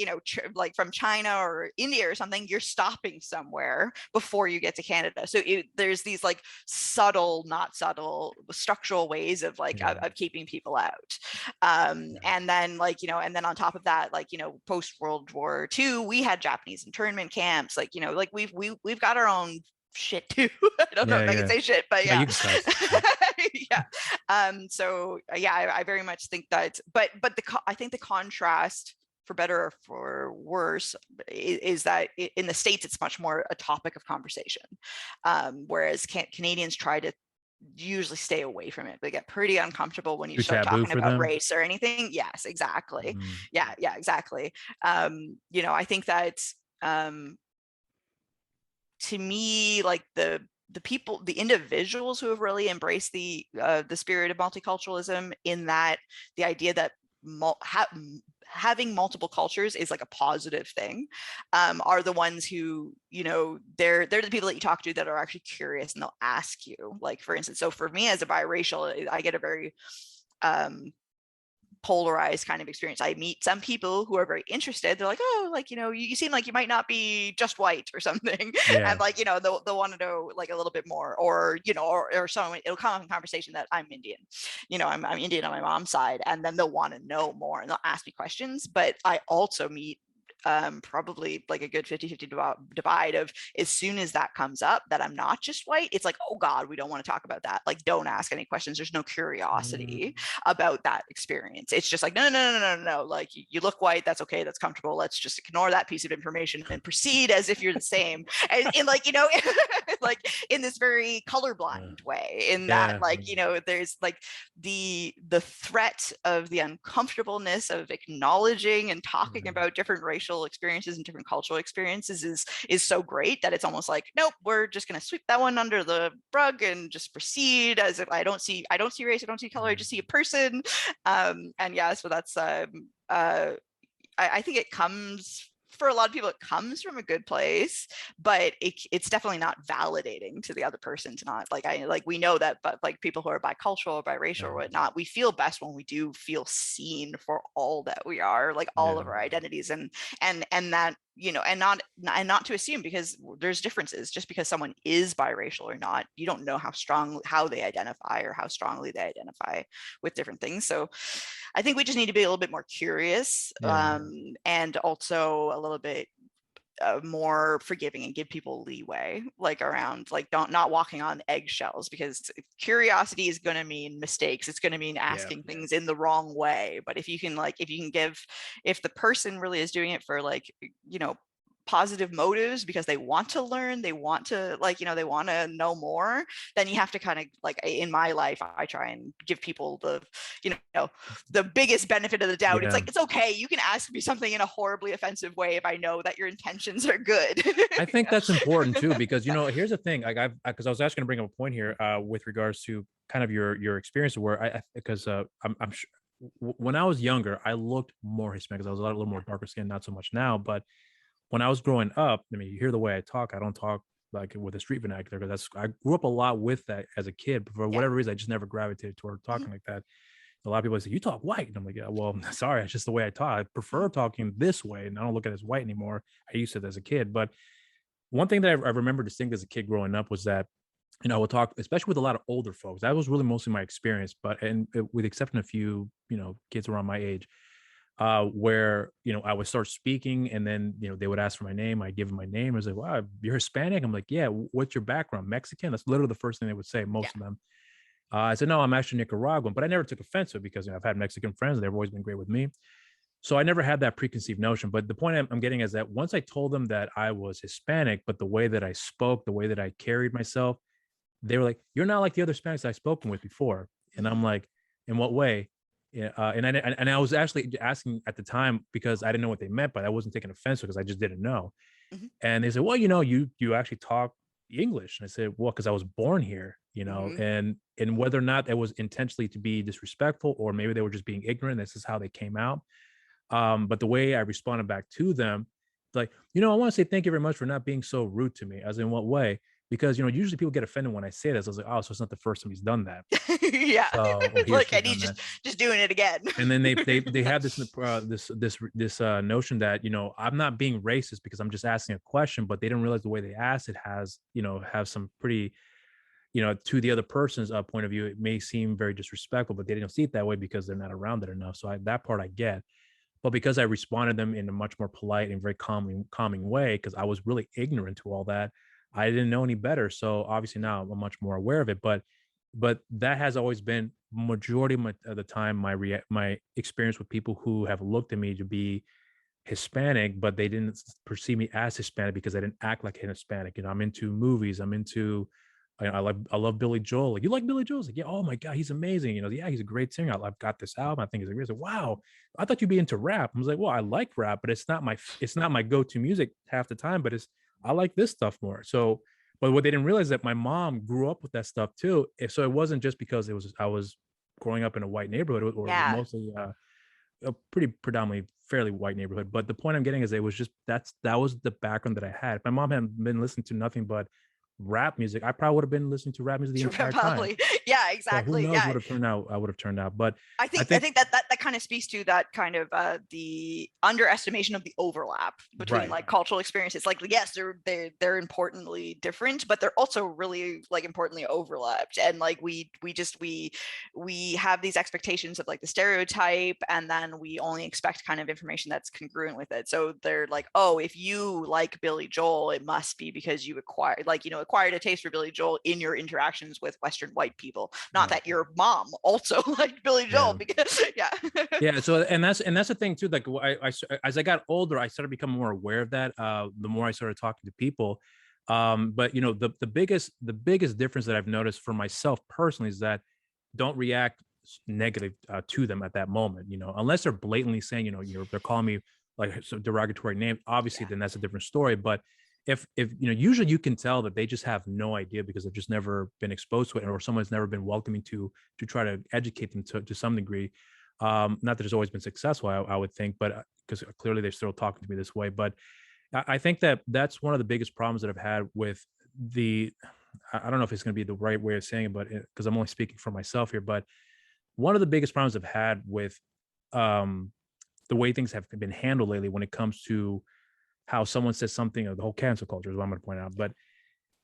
like from China or India or something, you're stopping somewhere before you get to Canada. So there's these like subtle, not subtle, structural ways of like of keeping people out. And then like, and then on top of that, like, post World War II, we had Japanese internment camps. Like, like we've got our own shit too. I don't know if I can say shit, but yeah. Yeah. So yeah, I very much think that, but I think the contrast, for better or for worse, is that in the States it's much more a topic of conversation, whereas Canadians try to usually stay away from it. They get pretty uncomfortable when you start talking about race or anything. Yes, exactly. Yeah, exactly. I think that to me, like the people, the individuals who have really embraced the spirit of multiculturalism, in that the idea that having multiple cultures is like a positive thing, are the ones who, they're the people that you talk to that are actually curious, and they'll ask you, like, for instance, so for me as a biracial, I get a very polarized kind of experience. I meet some people who are very interested. They're like, oh, like, you seem like you might not be just white or something. Yeah. And like, they'll want to know like a little bit more, or, or someone, it'll come up in conversation that I'm Indian, I'm Indian on my mom's side. And then they'll want to know more and they'll ask me questions. But I also meet probably like a good 50-50 divide of, as soon as that comes up that I'm not just white, it's like, oh God, we don't want to talk about that. Like, don't ask any questions. There's no curiosity about that experience. It's just like, no. Like, you look white. That's okay. That's comfortable. Let's just ignore that piece of information and proceed as if you're the same. And like, like in this very colorblind way, in that, like, there's like the threat of the uncomfortableness of acknowledging and talking about different racial experiences and different cultural experiences is so great that it's almost like, nope, we're just going to sweep that one under the rug and just proceed as if I don't see race, I don't see color, I just see a person. And yeah, so that's I think it comes, for a lot of people, it comes from a good place, but it's definitely not validating to the other person to not like, we know that, but like people who are bicultural or biracial or whatnot, we feel best when we do feel seen for all that we are, like all of our identities, and that, and not to assume, because there's differences. Just because someone is biracial or not, you don't know how they identify or how strongly they identify with different things. So I think we just need to be a little bit more curious, and also a little bit more forgiving, and give people leeway, like around like not walking on eggshells, because curiosity is going to mean mistakes. It's going to mean asking things in the wrong way. But if you can if the person really is doing it for like, positive motives, because they want to learn, they want to they want to know more, then you have to kind of like, in my life, I try and give people the the biggest benefit of the doubt. It's like, it's okay, you can ask me something in a horribly offensive way if I know that your intentions are good. I think that's important too, because here's the thing, like because I was actually going to bring up a point here with regards to kind of your experience, where I'm sure when I was younger I looked more Hispanic, because I was a little more darker skin, not so much now, but when I was growing up, I mean, you hear the way I talk. I don't talk like with a street vernacular, because I grew up a lot with that as a kid. But for whatever reason, I just never gravitated toward talking like that. A lot of people say, "You talk white," and I'm like, "Yeah, well, sorry, it's just the way I talk. I prefer talking this way, and I don't look at it as white anymore. I used to as a kid." But one thing that I remember distinct as a kid growing up was that, I would talk, especially with a lot of older folks. That was really mostly my experience. But with the exception of a few, kids around my age, where I would start speaking, and then they would ask for my name. I give them my name. I was like, "Wow, you're Hispanic?" I'm like, "Yeah." "What's your background?" "Mexican." That's literally the first thing they would say. Most of them. I said, "No, I'm actually Nicaraguan," but I never took offense to it, because I've had Mexican friends and they've always been great with me. So I never had that preconceived notion. But the point I'm getting is that once I told them that I was Hispanic, but the way that I spoke, the way that I carried myself, they were like, "You're not like the other Hispanics I've spoken with before." And I'm like, "In what way?" Yeah, and I was actually asking at the time because I didn't know what they meant, but I wasn't taking offense because I just didn't know. Mm-hmm. And they said, well, you actually talk English. And I said, well, because I was born here, Mm-hmm. and whether or not it was intentionally to be disrespectful, or maybe they were just being ignorant, this is how they came out. But the way I responded back to them, like, I want to say thank you very much for not being so rude to me. As in what way? Because usually people get offended when I say this. I was like, oh, so it's not the first time he's done that. Yeah. So, or he or Look, she's and he's done that. just doing it again. And then they have this notion that I'm not being racist because I'm just asking a question, but they didn't realize the way they asked it have some pretty, to the other person's point of view, it may seem very disrespectful, but they didn't see it that way because they're not around it enough. So that part I get. But because I responded them in a much more polite and very calming way, because I was really ignorant to all that, I didn't know any better. So obviously now I'm much more aware of it. But that has always been majority of the time my experience with people who have looked at me to be Hispanic, but they didn't perceive me as Hispanic because I didn't act like a Hispanic. I'm into movies. I'm into I love Billy Joel. Like, you like Billy Joel? Like, yeah. Oh my God, he's amazing. Yeah, he's a great singer. I've got this album. I think he's a great. Like, wow, I thought you'd be into rap. I was like, well, I like rap, but it's not my go-to music half the time. But I like this stuff more. So, but what they didn't realize that my mom grew up with that stuff too. So it wasn't just because I was growing up in a white neighborhood, or Yeah. mostly a pretty predominantly fairly white neighborhood. But the point I'm getting is it was just that was the background that I had. If my mom hadn't been listening to nothing but rap music, I probably would have been listening to rap music the entire Probably. time. Yeah, So who exactly. knows Yeah. what I would have turned out. But I think that kind of speaks to that kind of the underestimation of the overlap between right. like cultural experiences. Like, yes, they're importantly different, but they're also really like importantly overlapped. And like we have these expectations of like the stereotype, and then we only expect kind of information that's congruent with it. So they're like, oh, if you like Billy Joel, it must be because you acquired a taste for Billy Joel in your interactions with Western white people. Not that your mom also like Billy Joel, because yeah. So and that's the thing too. Like I as I got older, I started becoming more aware of that. The more I started talking to people, but the biggest difference that I've noticed for myself personally is that don't react negative to them at that moment. Unless they're blatantly saying they're calling me like some derogatory name. Obviously, then that's a different story. But if usually you can tell that they just have no idea because they've just never been exposed to it, or someone's never been welcoming to try to educate them to some degree. Not that it's always been successful, I would think, but because clearly they're still talking to me this way. But I think that that's one of the biggest problems that I've had with I don't know if it's going to be the right way of saying it, but because I'm only speaking for myself here, but one of the biggest problems I've had with the way things have been handled lately when it comes to how someone says something, or the whole cancel culture is what I'm going to point out, but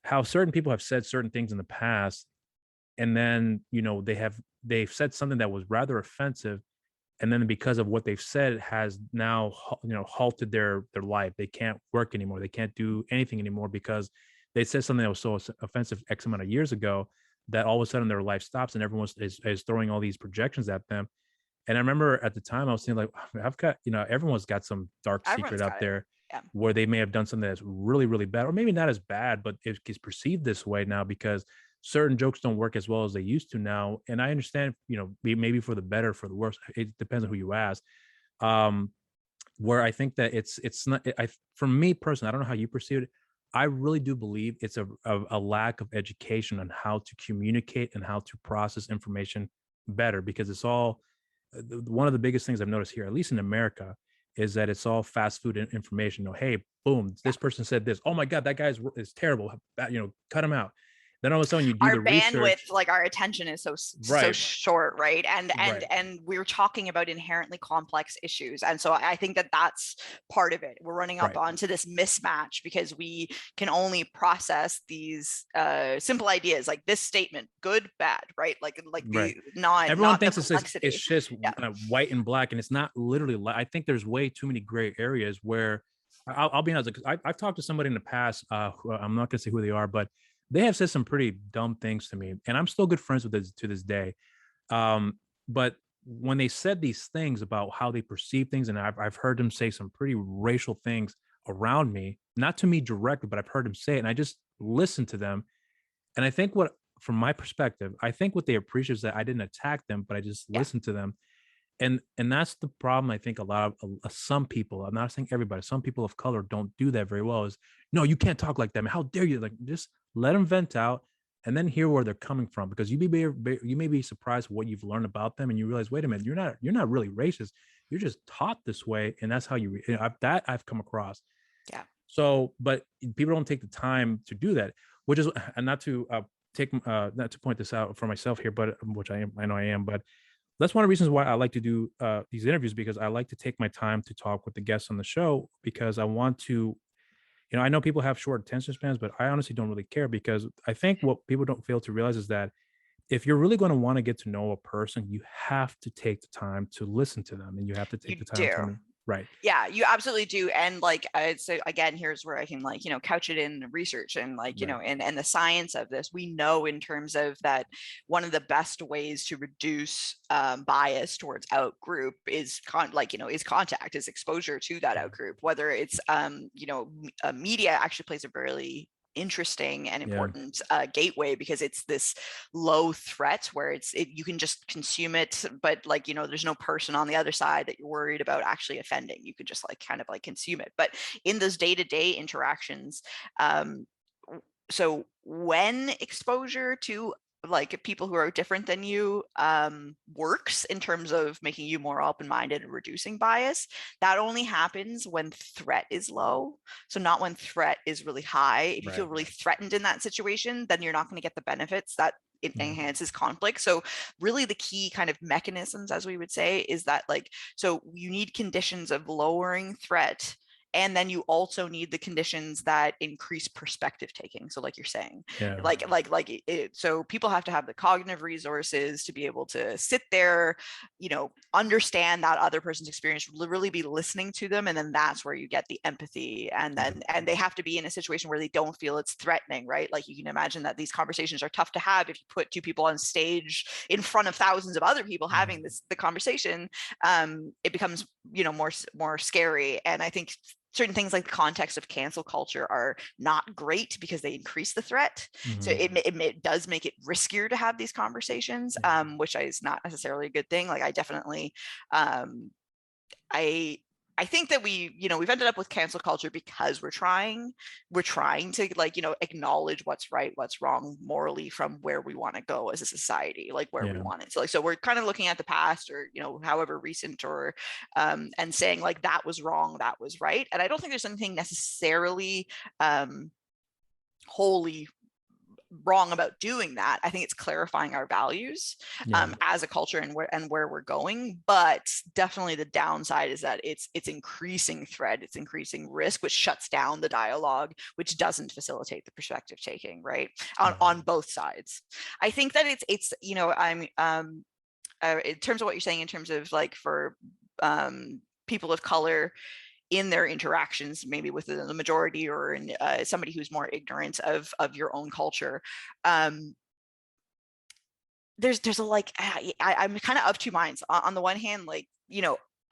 how certain people have said certain things in the past, and then they've said something that was rather offensive, and then because of what they've said has now halted their life. They can't work anymore, they can't do anything anymore because they said something that was so offensive X amount of years ago that all of a sudden their life stops and everyone is throwing all these projections at them. And I remember at the time I was thinking, like, I've got, everyone's got some dark secret out there where they may have done something that's really, really bad, or maybe not as bad, but it gets perceived this way now because certain jokes don't work as well as they used to now. And I understand, maybe for the better, for the worse, it depends on who you ask. Where I think that it's not, for me personally, I don't know how you perceive it. I really do believe it's a lack of education on how to communicate and how to process information better, because it's all, one of the biggest things I've noticed here, at least in America, is that it's all fast food information. Hey, boom, this person said this. Oh my God, that guy is terrible. Cut him out. Then all of a sudden you do the research. Like our attention is so short, right? And we're talking about inherently complex issues, and so I think that that's part of it. We're running up onto this mismatch because we can only process these simple ideas, like this statement, good, bad, right? Like everyone thinks it's just white and black, and it's not literally. I think there's way too many gray areas where I'll be honest, because I've talked to somebody in the past. I'm not going to say who they are, but they have said some pretty dumb things to me, and I'm still good friends with them to this day. But when they said these things about how they perceive things, and I've heard them say some pretty racial things around me, not to me directly, but I've heard them say it, and I just listened to them. And I think from my perspective, I think what they appreciate is that I didn't attack them, but I just listened to them. and that's the problem. I think a lot of some people, I'm not saying everybody, some people of color don't do that very well. Is, no, you can't talk like that, man. How dare you? Like, just let them vent out and then hear where they're coming from, because you may be surprised what you've learned about them, and you realize, wait a minute, you're not really racist. You're just taught this way, and that's how I've come across. Yeah. So, but people don't take the time to do that, which is, and not to not to point this out for myself here, but which I know I am, but that's one of the reasons why I like to do these interviews, because I like to take my time to talk with the guests on the show, because I want to, I know people have short attention spans, but I honestly don't really care, because I think what people don't fail to realize is that if you're really going to want to get to know a person, you have to take the time to listen to them, and you have to take the time to, right. Yeah, you absolutely do. And like I'd say again, here's where I can like, couch it in research and like, and the science of this. We know in terms of that one of the best ways to reduce bias towards out group is is contact, is exposure to that out group, whether it's media actually plays a really interesting and important gateway, because it's this low threat where you can just consume it, but like there's no person on the other side that you're worried about actually offending. You could just like kind of like consume it. But in those day-to-day interactions, so when exposure to like people who are different than you works in terms of making you more open-minded and reducing bias, that only happens when threat is low. So not when threat is really high. If you feel really threatened in that situation, then you're not going to get the benefits that it enhances conflict. So really the key kind of mechanisms, as we would say, is that like, so you need conditions of lowering threat, and then you also need the conditions that increase perspective taking. So like you're saying, so people have to have the cognitive resources to be able to sit there, understand that other person's experience, really be listening to them. And then that's where you get the empathy. And then, and they have to be in a situation where they don't feel it's threatening, right? Like you can imagine that these conversations are tough to have if you put two people on stage in front of thousands of other people having the conversation. It becomes, more scary. And I think certain things like the context of cancel culture are not great because they increase the threat. So it does make it riskier to have these conversations, which is not necessarily a good thing. Like I definitely, I think that we've ended up with cancel culture because we're trying to like, acknowledge what's right, what's wrong morally from where we want to go as a society, like where we want it. So like, so we're kind of looking at the past or, however recent or, and saying like, that was wrong, that was right. And I don't think there's anything necessarily wholly wrong about doing that. I think it's clarifying our values as a culture and where we're going. But definitely the downside is that it's increasing threat, it's increasing risk, which shuts down the dialogue, which doesn't facilitate the perspective taking, right? On both sides. I think that it's I'm in terms of what you're saying, in terms of like for people of color in their interactions, maybe with the majority or in somebody who's more ignorant of your own culture. There's a like, I'm kind of two minds. On the one hand, like,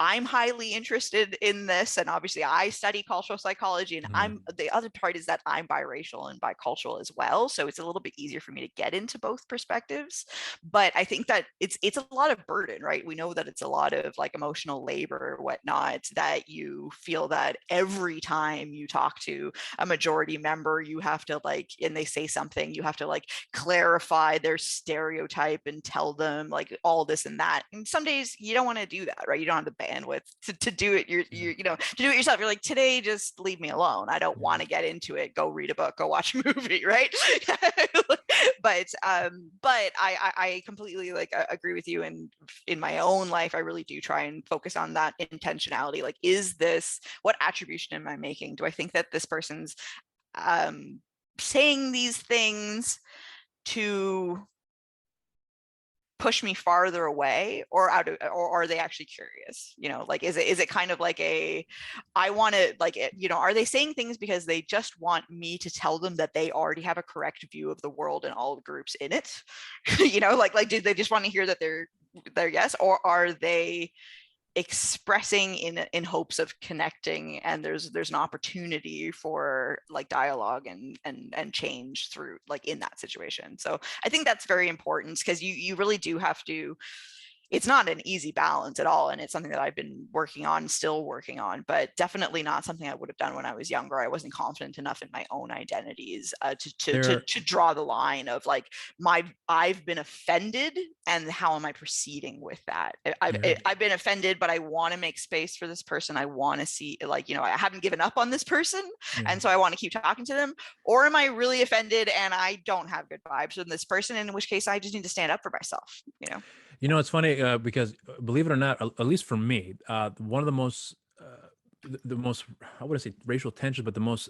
I'm highly interested in this, and obviously I study cultural psychology, and the other part is that I'm biracial and bicultural as well, so it's a little bit easier for me to get into both perspectives. But I think that it's a lot of burden, right? We know that it's a lot of like emotional labor or whatnot, that you feel that every time you talk to a majority member, you have to like, and they say something, you have to like clarify their stereotype and tell them like all this and that. And some days you don't want to do that, right? You don't have the bandwidth to do it. To do it yourself. You're like, today, just leave me alone. I don't want to get into it. Go read a book. Go watch a movie. Right. But I completely like agree with you. And in my own life, I really do try and focus on that intentionality. Like, what attribution am I making? Do I think that this person's saying these things to push me farther away or out of, or are they actually curious? Like, is it kind of like I want to like, are they saying things because they just want me to tell them that they already have a correct view of the world and all the groups in it? Like do they just want to hear that they're yes, or are they expressing in hopes of connecting, and there's an opportunity for like dialogue and change through like in that situation? So I think that's very important, because you really do have to it's not an easy balance at all. And it's something that I've been still working on, but definitely not something I would have done when I was younger. I wasn't confident enough in my own identities to draw the line of like I've been offended and how am I proceeding with that? I've been offended, but I want to make space for this person. I want to see, like, I haven't given up on this person. And so I want to keep talking to them. Or am I really offended and I don't have good vibes with this person, in which case I just need to stand up for myself, It's funny because believe it or not, at least for me, one of the most, I wouldn't say racial tensions, but the most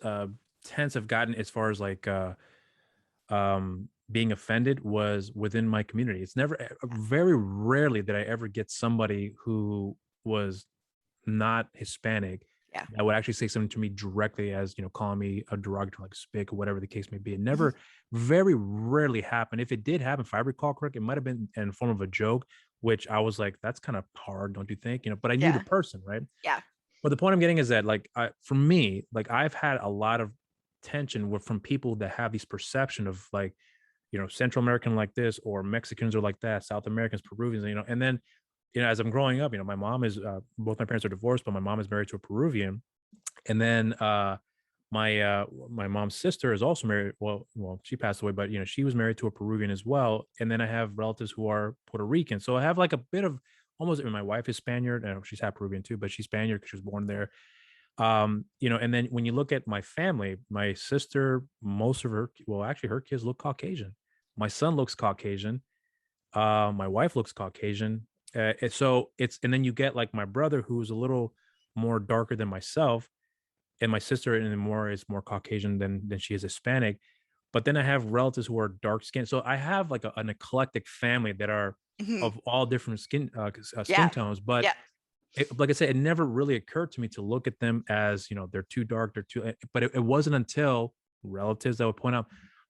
tense I've gotten as far as like being offended was within my community. It's very rarely did I ever get somebody who was not Hispanic that would actually say something to me directly as, calling me a derogatory, like spick or whatever the case may be. It never, very rarely happened. If it did happen, if I recall correct, it might've been in the form of a joke, which I was like, that's kind of hard, don't you think? But I knew the person, right? Yeah. But the point I'm getting is that like, for me, like I've had a lot of tension from people that have these perception of like, Central American like this, or Mexicans are like that, South Americans, Peruvians, and then, as I'm growing up, my mom is, both my parents are divorced, but my mom is married to a Peruvian. And then my mom's sister is also married. Well, she passed away, but she was married to a Peruvian as well. And then I have relatives who are Puerto Rican. So I have like a bit of almost, my wife is Spaniard, and she's half Peruvian too, but she's Spaniard because she was born there. And then when you look at my family, my sister, most of her, actually her kids look Caucasian. My son looks Caucasian. My wife looks Caucasian. And then you get like my brother, who's a little more darker than myself, and my sister is more Caucasian than she is Hispanic. But then I have relatives who are dark skinned. So I have like an eclectic family that are of all different skin tones. But like I said, it never really occurred to me to look at them as, they're too dark, but it wasn't until relatives that would point out,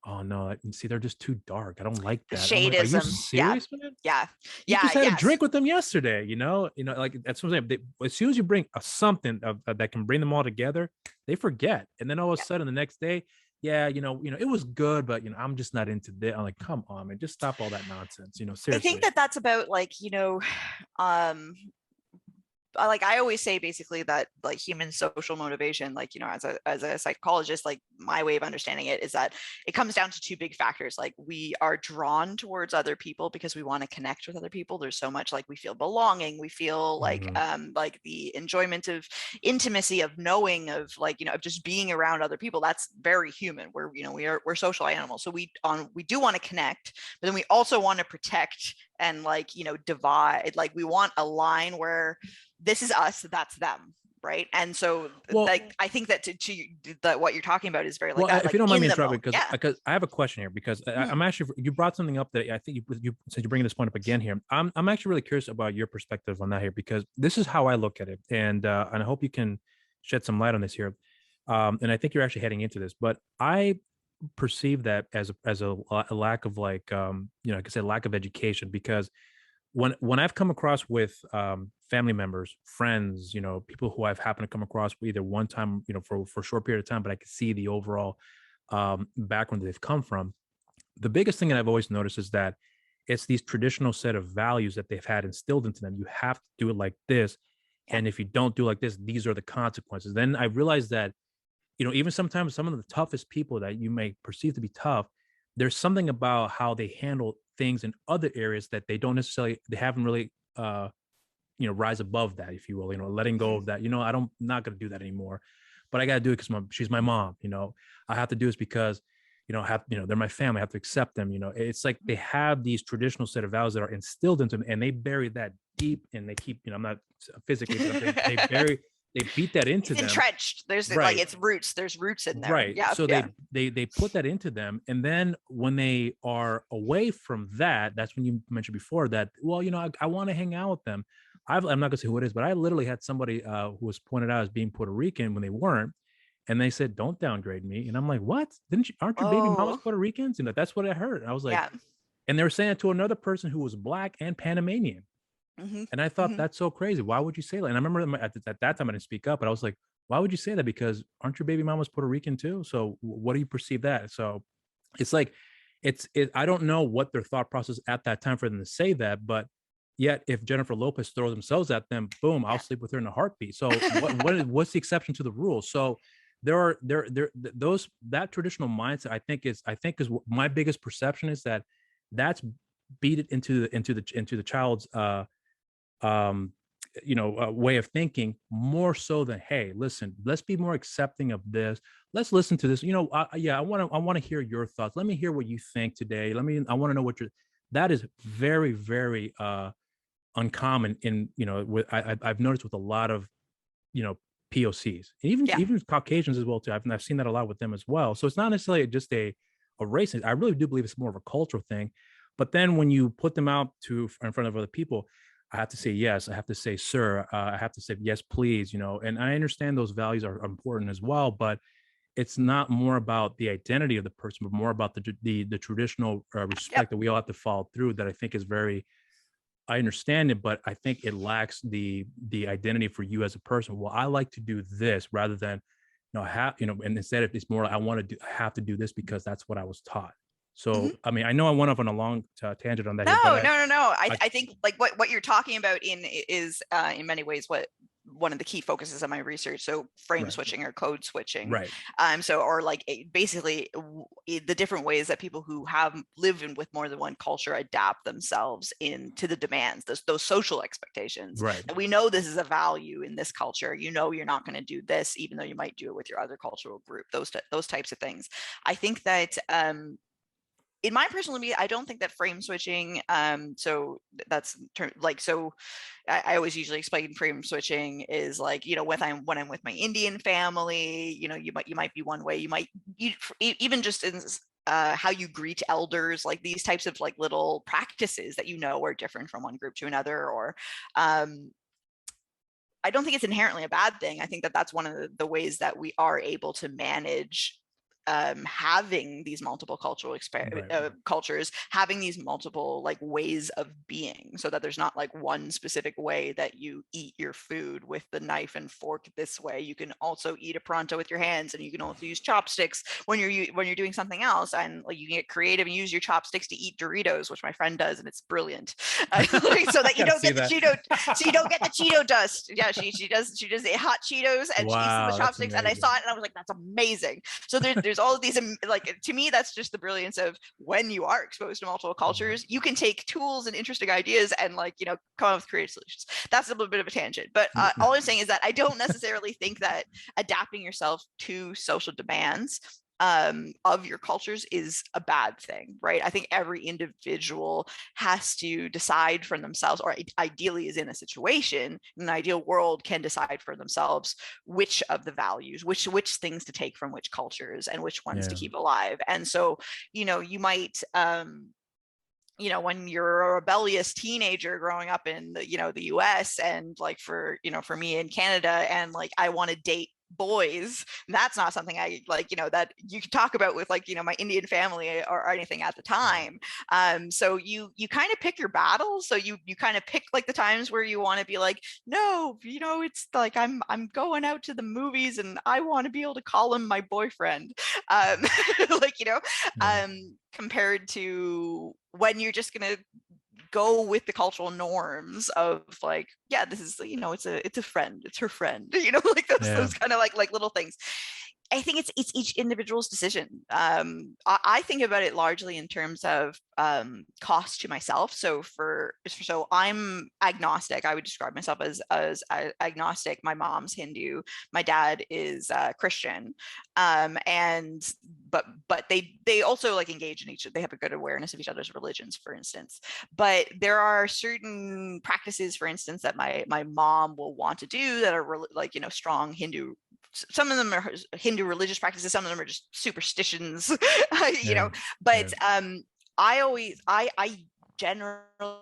oh no, see, they're just too dark. I don't like that. Shadeism. Like, are you serious, man? Yeah. You just had a drink with them yesterday, like that's what I'm saying. As soon as you bring something that can bring them all together, they forget. And then all of a sudden the next day, it was good, but I'm just not into this. I'm like, come on, man, just stop all that nonsense. Seriously. I think that's about like, like I always say basically that like human social motivation, like, as a psychologist, like my way of understanding it is that it comes down to two big factors. Like we are drawn towards other people because we want to connect with other people. There's so much like we feel belonging. We feel like the enjoyment of intimacy, of knowing, of like, of just being around other people. That's very human. We're social animals. So we do want to connect, but then we also want to protect and like, divide. Like we want a line where this is us, that's them, right? And so like I think that that what you're talking about is very like that. If you don't mind me interrupting, because I have a question here, because I'm actually, you brought something up that I think you said you're bringing this point up again here. I'm actually really curious about your perspective on that here, because this is how I look at it, and I hope you can shed some light on this here. And I think you're actually heading into this, but I perceive that as a lack of like like I said, lack of education, because when I've come across with family members, friends, people who I've happened to come across either one time, for a short period of time, but I can see the overall background that they've come from. The biggest thing that I've always noticed is that it's these traditional set of values that they've had instilled into them. You have to do it like this. And if you don't do like this, these are the consequences. Then I realized that, even sometimes some of the toughest people that you may perceive to be tough, there's something about how they handle things in other areas that they haven't really, rise above that, if you will, letting go of that, I'm not going to do that anymore, but I got to do it because she's my mom, I have to do this because, they're my family. I have to accept them. It's like they have these traditional set of values that are instilled into them, and they bury that deep, and they keep, I'm not physically, but they beat that into them. Entrenched. There's like it's roots. There's roots in there. Right. Yeah. So they put that into them. And then when they are away from that, that's when you mentioned before that, well, I want to hang out with them. I'm not gonna say who it is, but I literally had somebody who was pointed out as being Puerto Rican when they weren't. And they said, don't downgrade me. And I'm like, what? Aren't your baby mamas Puerto Ricans? That's what I heard. And I was like, and they were saying it to another person who was Black and Panamanian. And I thought, that's so crazy. Why would you say that? And I remember at that time I didn't speak up, but I was like, why would you say that? Because aren't your baby mamas Puerto Rican too? So what do you perceive that? So it's like, I don't know what their thought process at that time for them to say that, but Yet if Jennifer Lopez throws themselves at them, boom, I'll sleep with her in a heartbeat. So what's the exception to the rule? So those, that traditional mindset, I think is my biggest perception is that's beat it into the child's way of thinking, more so than, hey, listen, let's be more accepting of this. Let's listen to this. I want to hear your thoughts. Let me hear what you think today. I want to know what you're. That is very, very uncommon in, I've noticed with a lot of, POCs, and even Caucasians as well too. I've seen that a lot with them as well. So it's not necessarily just a race thing. I really do believe it's more of a cultural thing. But then when you put them out in front of other people, I have to say yes. I have to say sir. I have to say yes, please. And I understand those values are important as well, but it's not more about the identity of the person, but more about the traditional respect that we all have to follow through. That I think is very. I understand it, but I think it lacks the identity for you as a person. Well, I like to do this rather than, and instead it's more like I have to do this because that's what I was taught. So, I mean, I know I went off on a long tangent on that. No. I think like what you're talking about is in many ways one of the key focuses of my research. So frame switching or code switching. Right. Or like basically the different ways that people who have lived in with more than one culture adapt themselves into the demands, those social expectations. Right. And we know this is a value in this culture. You're not going to do this, even though you might do it with your other cultural group. Those types of things. I think that in my personal opinion, I don't think that frame switching. So that's I always usually explain frame switching is like, when I'm with my Indian family, you might be one way. You might even just in how you greet elders, like these types of like little practices that are different from one group to another. Or I don't think it's inherently a bad thing. I think that that's one of the ways that we are able to manage having these multiple cultural cultures, having these multiple like ways of being, so that there's not like one specific way that you eat your food with the knife and fork this way. You can also eat a pronto with your hands, and you can also use chopsticks when you're doing something else, and like you can get creative and use your chopsticks to eat Doritos, which my friend does, and it's brilliant. So that you don't get the Cheeto dust. Yeah, she does hot Cheetos, and she eats them with chopsticks, and I saw it and I was like, that's amazing. So there's all of these, like, to me, that's just the brilliance of when you are exposed to multiple cultures, you can take tools and interesting ideas and come up with creative solutions. That's a little bit of a tangent, but all I'm saying is that I don't necessarily think that adapting yourself to social demands of your cultures is a bad thing, right? I think every individual has to decide for themselves, or ideally is in a situation, in an ideal world, can decide for themselves which of the values, which things to take from which cultures and which ones to keep alive. And so, you might when you're a rebellious teenager growing up in the US, and like for me in Canada, and like I want to date boys, that's not something I like, that you can talk about with like, my Indian family or anything at the time. So you kind of pick your battles. So you kind of pick like the times where you want to be like, no, it's like I'm going out to the movies and I want to be able to call him my boyfriend. Compared to when you're just going to go with the cultural norms of like, yeah, this is, it's a friend, it's her friend, like those kind of like little things. I think it's each individual's decision. I think about it largely in terms of cost to myself. So I'm agnostic. I would describe myself as agnostic. My mom's Hindu. My dad is Christian. But they also like engage in each. They have a good awareness of each other's religions, for instance. But there are certain practices, for instance, that my mom will want to do that are like strong Hindu. Some of them are Hindu religious practices, some of them are just superstitions, but I generally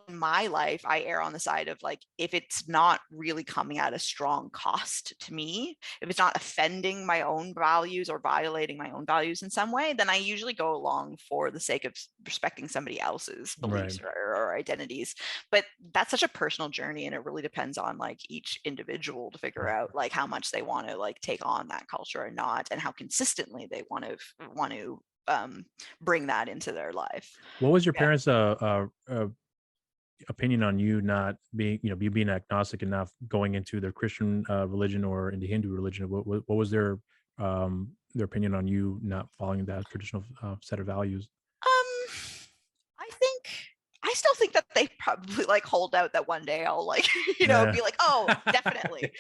in my life, I err on the side of like, if it's not really coming at a strong cost to me, if it's not offending my own values or violating my own values in some way, then I usually go along for the sake of respecting somebody else's beliefs or identities. But that's such a personal journey, and it really depends on like each individual to figure out like how much they want to like take on that culture or not, and how consistently they want to bring that into their life. What was your parents opinion on you not being, you being agnostic enough, going into their Christian religion or into Hindu religion? What was their opinion on you not following that traditional set of values? I think I still think that they probably like hold out that one day I'll like, be like, oh, definitely,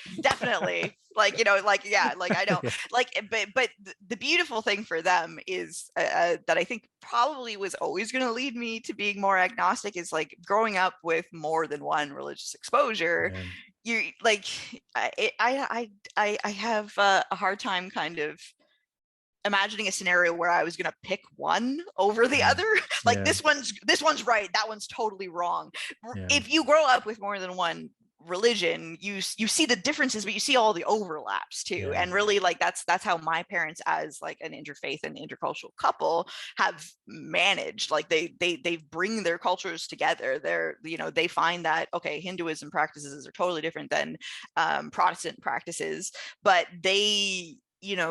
like, yeah, like I know, yeah. Like, but the beautiful thing for them is that I think probably was always going to lead me to being more agnostic is like growing up with more than one religious exposure. Yeah. You're like, I have a hard time kind of imagining a scenario where I was going to pick one over the other. Like, yeah. this one's right, that one's totally wrong. Yeah. If you grow up with more than one religion, you see the differences, but you see all the overlaps too. Yeah. And really, like, that's how my parents, as like an interfaith and intercultural couple, have managed. Like they bring their cultures together. They're, they find that, okay, Hinduism practices are totally different than Protestant practices, but they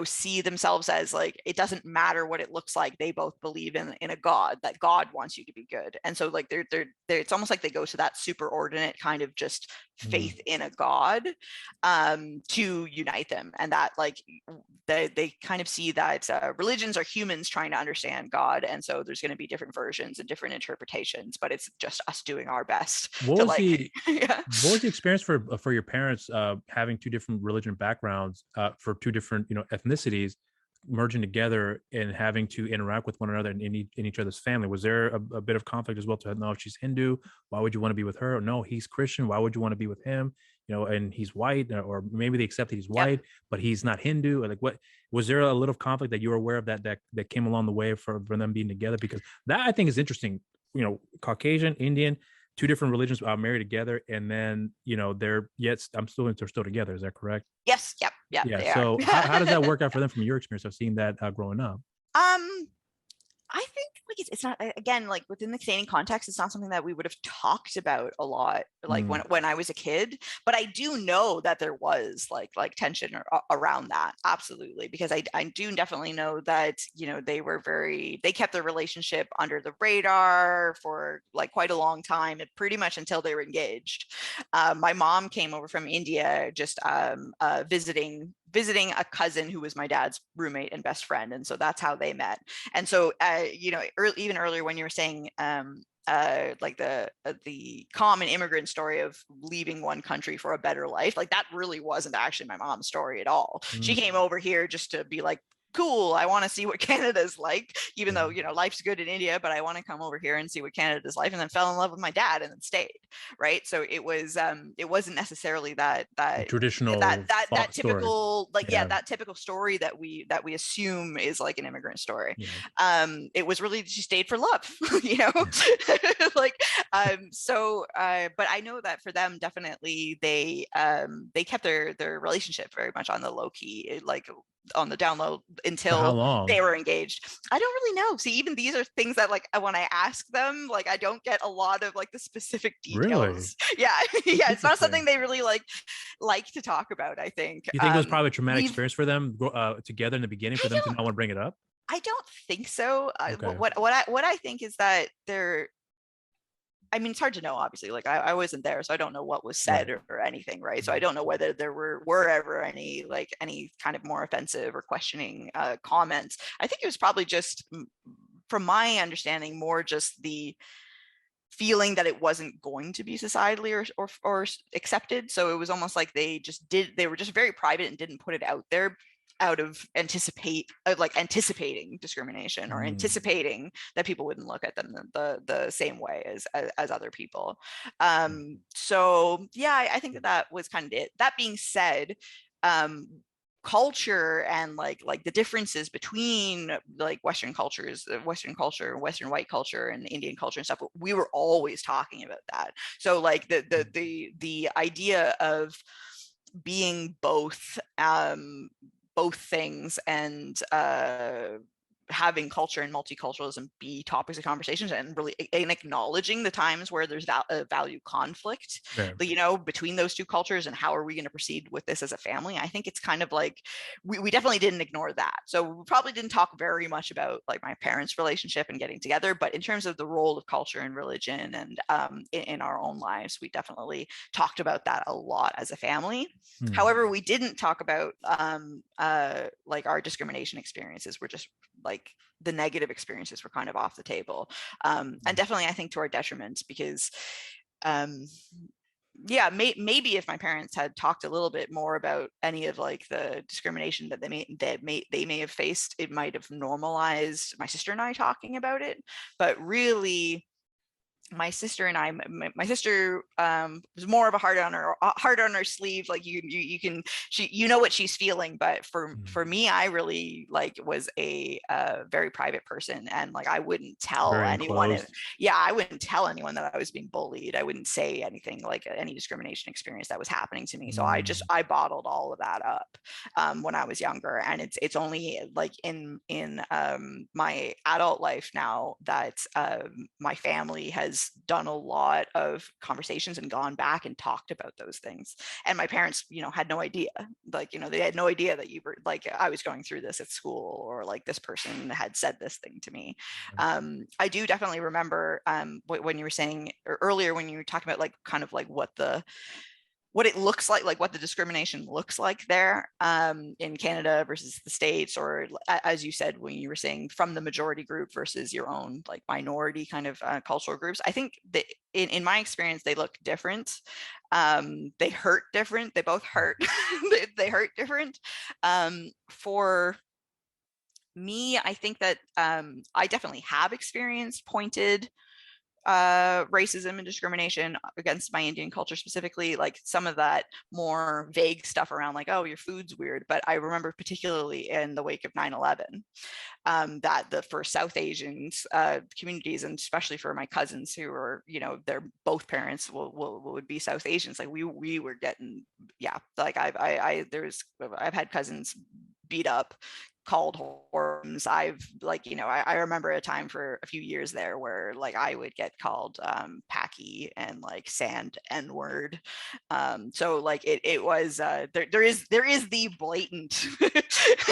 see themselves as like, it doesn't matter what it looks like. They both believe in a God, that God wants you to be good. And so like they're it's almost like they go to that superordinate kind of just faith in a God to unite them. And that like they kind of see that religions are humans trying to understand God. And so there's going to be different versions and different interpretations, but it's just us doing our best. What was the experience for your parents having two different religion backgrounds for two different ethnicities merging together and having to interact with one another in each other's family? Was there a bit of conflict as well to know if she's Hindu, why would you want to be with her? Or no, he's Christian, why would you want to be with him? And he's white, or maybe they accept that he's white, but he's not Hindu. Or like, what was there a little conflict that you were aware of that came along the way for them being together? Because that I think is interesting. Caucasian, Indian, two different religions married together, and then they're still together. Is that correct? Yes. Yep. Yeah. So how does that work out for them from your experience of seeing that growing up? I think like it's not, again, like within the Canadian context, it's not something that we would have talked about a lot, like when I was a kid. But I do know that there was like tension around that, absolutely, because I do definitely know that they kept their relationship under the radar for like quite a long time, and pretty much until they were engaged. My mom came over from India just visiting a cousin who was my dad's roommate and best friend, and so that's how they met. And so even earlier when you were saying like the common immigrant story of leaving one country for a better life, like that really wasn't actually my mom's story at all. She came over here just to be like, cool, I want to see what Canada's like, even though life's good in India, but I want to come over here and see what Canada's like, and then fell in love with my dad and then stayed, right? So it wasn't necessarily that traditional that typical story. That typical story that we assume is like an immigrant story. It was really, she stayed for love. Like but I know that for them, definitely they kept their relationship very much on the low key, like on the down low, until they were engaged. I don't really know. See, even these are things that like when I ask them, like I don't get a lot of like the specific details. Really? Yeah. It's not something they really like to talk about, I think. You think it was probably a traumatic experience for them together in the beginning for them to not want to bring it up? I don't think so. Okay. What I think is that it's hard to know, obviously. Like I wasn't there, so I don't know what was said or anything, right? So I don't know whether there were ever any kind of more offensive or questioning comments. I think it was probably just, from my understanding, more just the feeling that it wasn't going to be societally or accepted. So it was almost like they were just very private and didn't put it out there out of anticipating discrimination, or anticipating that people wouldn't look at them the same way as other people. So yeah, I think that was kind of it. That being said, culture and like the differences between like Western culture, Western white culture, and Indian culture and stuff, we were always talking about that. So like the idea of being both things, and having culture and multiculturalism be topics of conversations, and really in acknowledging the times where there's a value conflict, you know, between those two cultures, and how are we going to proceed with this as a family. I think it's kind of like we definitely didn't ignore that. So we probably didn't talk very much about like my parents' relationship and getting together, but in terms of the role of culture and religion and in our own lives, we definitely talked about that a lot as a family. However, we didn't talk about like our discrimination experiences. Were just like the negative experiences were kind of off the table, and definitely I think to our detriment, because yeah, maybe if my parents had talked a little bit more about any of like the discrimination that they may have faced, it might have normalized my sister and I talking about it. But really, my sister and I, my sister was more of a heart on her sleeve. Like you can, you know what she's feeling. But for me, I really like was a very private person, and like I wouldn't tell anyone. Yeah, I wouldn't tell anyone that I was being bullied. I wouldn't say anything like any discrimination experience that was happening to me. So I bottled all of that up when I was younger, and it's only like in my adult life now that my family has done a lot of conversations and gone back and talked about those things. And my parents, you know, had no idea, like, you know, they had no idea that you were like, I was going through this at school, or like this person had said this thing to me. I do definitely remember when you were saying earlier, when you were talking about like kind of like what it looks like what the discrimination looks like there in Canada versus the States, or as you said, when you were saying from the majority group versus your own like minority kind of cultural groups. I think that in my experience, they look different. They hurt different. They both hurt. they hurt different. For me, I think that I definitely have experienced pointed racism and discrimination against my Indian culture specifically, like some of that more vague stuff around like, oh, your food's weird. But I remember particularly in the wake of 9/11, that for South Asians communities, and especially for my cousins who are, you know, their both parents would be South Asians, like we were getting, yeah, like I've had cousins beat up, called horns. I've like, you know, I remember a time for a few years there where like I would get called Packy and like sand N-word. So like it was there is the blatant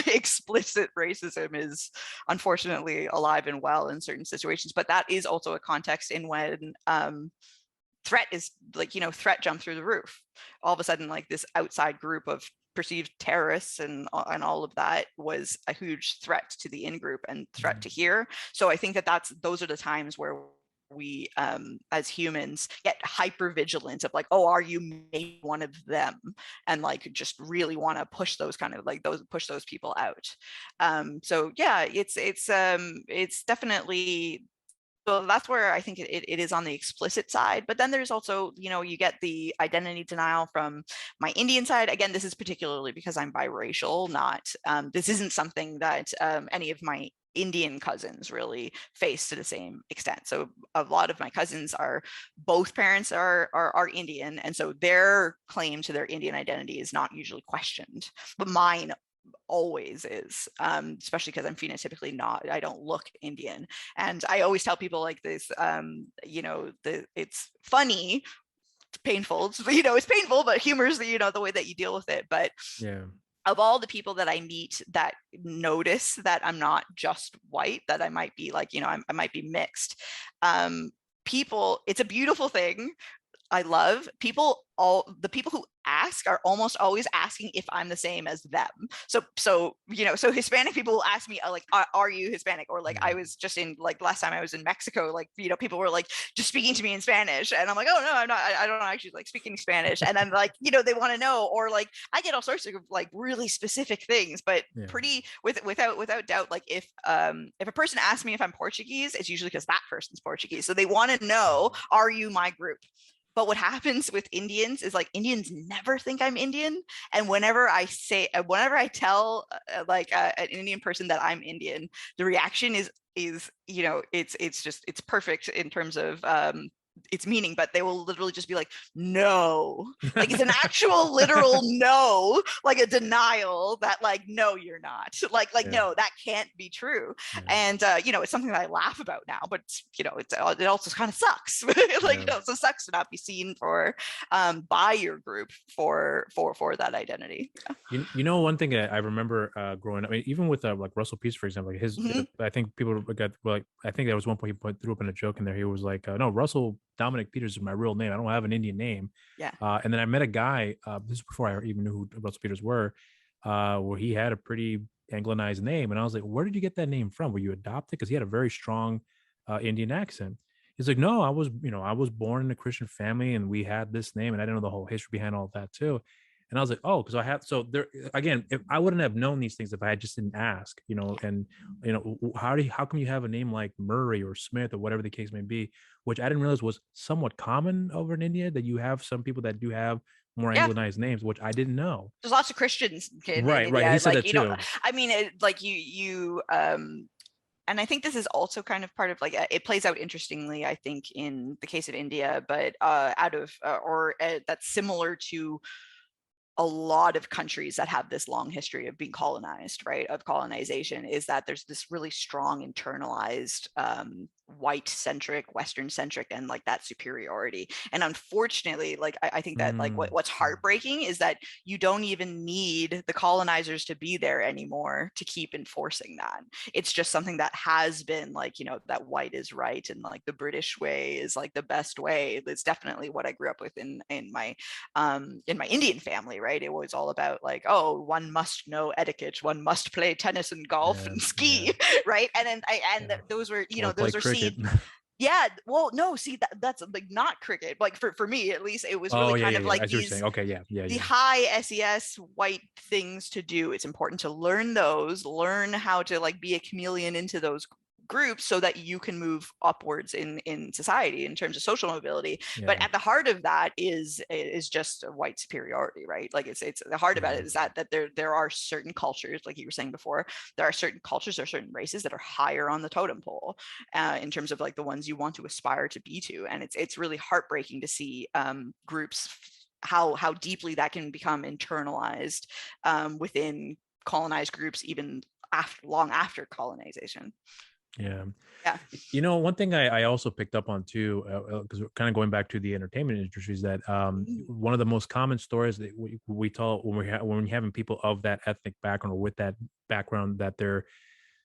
explicit racism is unfortunately alive and well in certain situations, but that is also a context in when threat is like, you know, threat jumped through the roof. All of a sudden, like this outside group of perceived terrorists and all of that was a huge threat to the in-group and threat to here. So I think that those are the times where we as humans get hyper vigilant of like, oh, are you maybe one of them, and like just really want to push those kind of like push those people out. So yeah, it's definitely, so that's where I think it is on the explicit side. But then there's also, you know, you get the identity denial from my Indian side. Again, this is particularly because I'm biracial, not, this isn't something that any of my Indian cousins really face to the same extent. So a lot of my cousins are, both parents are Indian. And so their claim to their Indian identity is not usually questioned, but mine always is, especially because I'm phenotypically not, I don't look Indian. And I always tell people like this, you know, it's funny, it's painful, you know, it's painful, but humor is, you know, the way that you deal with it. But yeah, of all the people that I meet that notice that I'm not just white, that I might be like, you know, I might be mixed, people, it's a beautiful thing. I love people, all the people who ask are almost always asking if I'm the same as them. So you know, so Hispanic people will ask me like, are you Hispanic? Or like, I was just in, like last time I was in Mexico, like, you know, people were like just speaking to me in Spanish, and I'm like, oh no, I'm not, I don't actually like speaking Spanish. And then like, you know, they want to know, or like I get all sorts of like really specific things, but pretty without doubt, like if a person asks me if I'm Portuguese, it's usually because that person's Portuguese, so they want to know, are you my group? But what happens with Indians is like Indians never think I'm Indian. And whenever I tell like an Indian person that I'm Indian, the reaction is, you know, it's perfect in terms of its meaning, but they will literally just be like, no, like it's an actual literal no, like a denial that like, no, you're not, like no, that can't be true. And it's something that I laugh about now, but it also kind of sucks. Like it also sucks to not be seen for by your group for that identity. One thing I remember growing up, I mean, even with like Russell Peace, for example, like his I think people got like, I think there was one point he threw up in a joke in there. He was like, no, Russell Dominic Peters is my real name. I don't have an Indian name. And then I met a guy, this is before I even knew who Russell Peters were, where he had a pretty Anglicized name. And I was like, where did you get that name from? Were you adopted? Because he had a very strong Indian accent. He's like, no, I was born in a Christian family and we had this name, and I didn't know the whole history behind all of that too. And I was like, oh, because I have, so there again, if I wouldn't have known these things if I just didn't ask, and how come you have a name like Murray or Smith or whatever the case may be, which I didn't realize was somewhat common over in India, that you have some people that do have more Anglicized names, which I didn't know. There's lots of Christians in right. India. He said that too. I mean, and I think this is also kind of part of like, it plays out interestingly, I think, in the case of India, but that's similar to a lot of countries that have this long history of being colonized, right, of colonization, is that there's this really strong internalized white-centric, Western-centric, and like that superiority. And unfortunately, like I think that like what's heartbreaking is that you don't even need the colonizers to be there anymore to keep enforcing that. It's just something that has been like, that white is right and like the British way is like the best way. It's definitely what I grew up with in my Indian family, right? It was all about like, oh, one must know etiquette, one must play tennis and golf and ski, right? And then those were, those are cricket. Yeah, well, no, see, that's like not cricket. Like for me, at least, it was really kind of like as these, the high SES white things to do. It's important to learn those, learn how to like be a chameleon into those groups so that you can move upwards in society in terms of social mobility. But at the heart of that is just a white superiority, right? Like it's the heart about it is that there are certain cultures, like you were saying before, there are certain cultures, there are certain races that are higher on the totem pole in terms of like the ones you want to aspire to be to. And it's really heartbreaking to see groups, how deeply that can become internalized within colonized groups, even long after colonization. Yeah. One thing I also picked up on too, because we're kind of going back to the entertainment industry, is that one of the most common stories that we tell when we're having people of that ethnic background or with that background that they're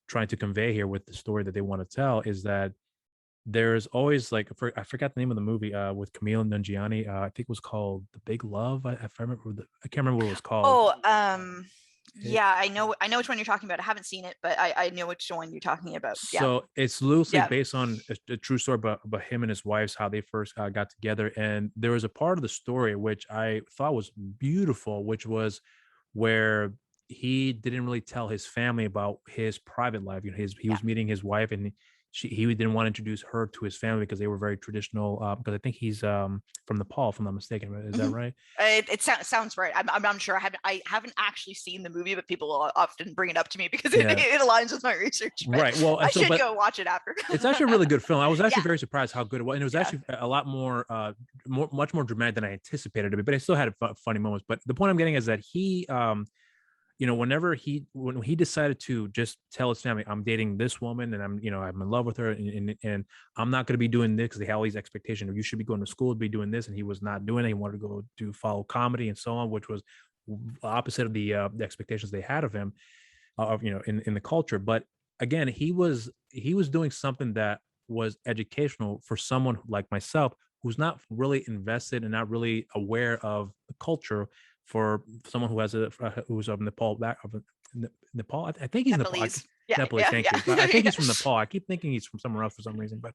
trying to convey here with the story that they want to tell, is that there's always like, I forgot the name of the movie with Camille Nanjiani. I think it was called The Big Love. I can't remember what it was called. Yeah, I know which one you're talking about. I haven't seen it, but I know which one you're talking about. So it's loosely based on a true story about him and his wives, how they first got together. And there was a part of the story which I thought was beautiful, which was where he didn't really tell his family about his private life. He was meeting his wife, and he didn't want to introduce her to his family because they were very traditional. Because I think he's from Nepal, if I'm not mistaken. Is that right? It sounds right. I'm sure. I haven't actually seen the movie, but people often bring it up to me because it aligns with my research. Right. Well, I should go watch it after. It's actually a really good film. I was actually very surprised how good it was, and it was actually a lot more, much more dramatic than I anticipated it to be. But it still had funny moments. But the point I'm getting is that he, when he decided to just tell his family, I'm dating this woman and I'm in love with her, and I'm not going to be doing this, because they had all these expectations of you should be going to school to be doing this, and he was not doing it. He wanted to go follow comedy and so on, which was opposite of the expectations they had of him, in the culture. But again, he was doing something that was educational for someone like myself, who's not really invested and not really aware of the culture. For someone who who's of Nepal Nepal, I think he's Nepalese. Nepalese. Thank you. I think he's from Nepal. I keep thinking he's from somewhere else for some reason. But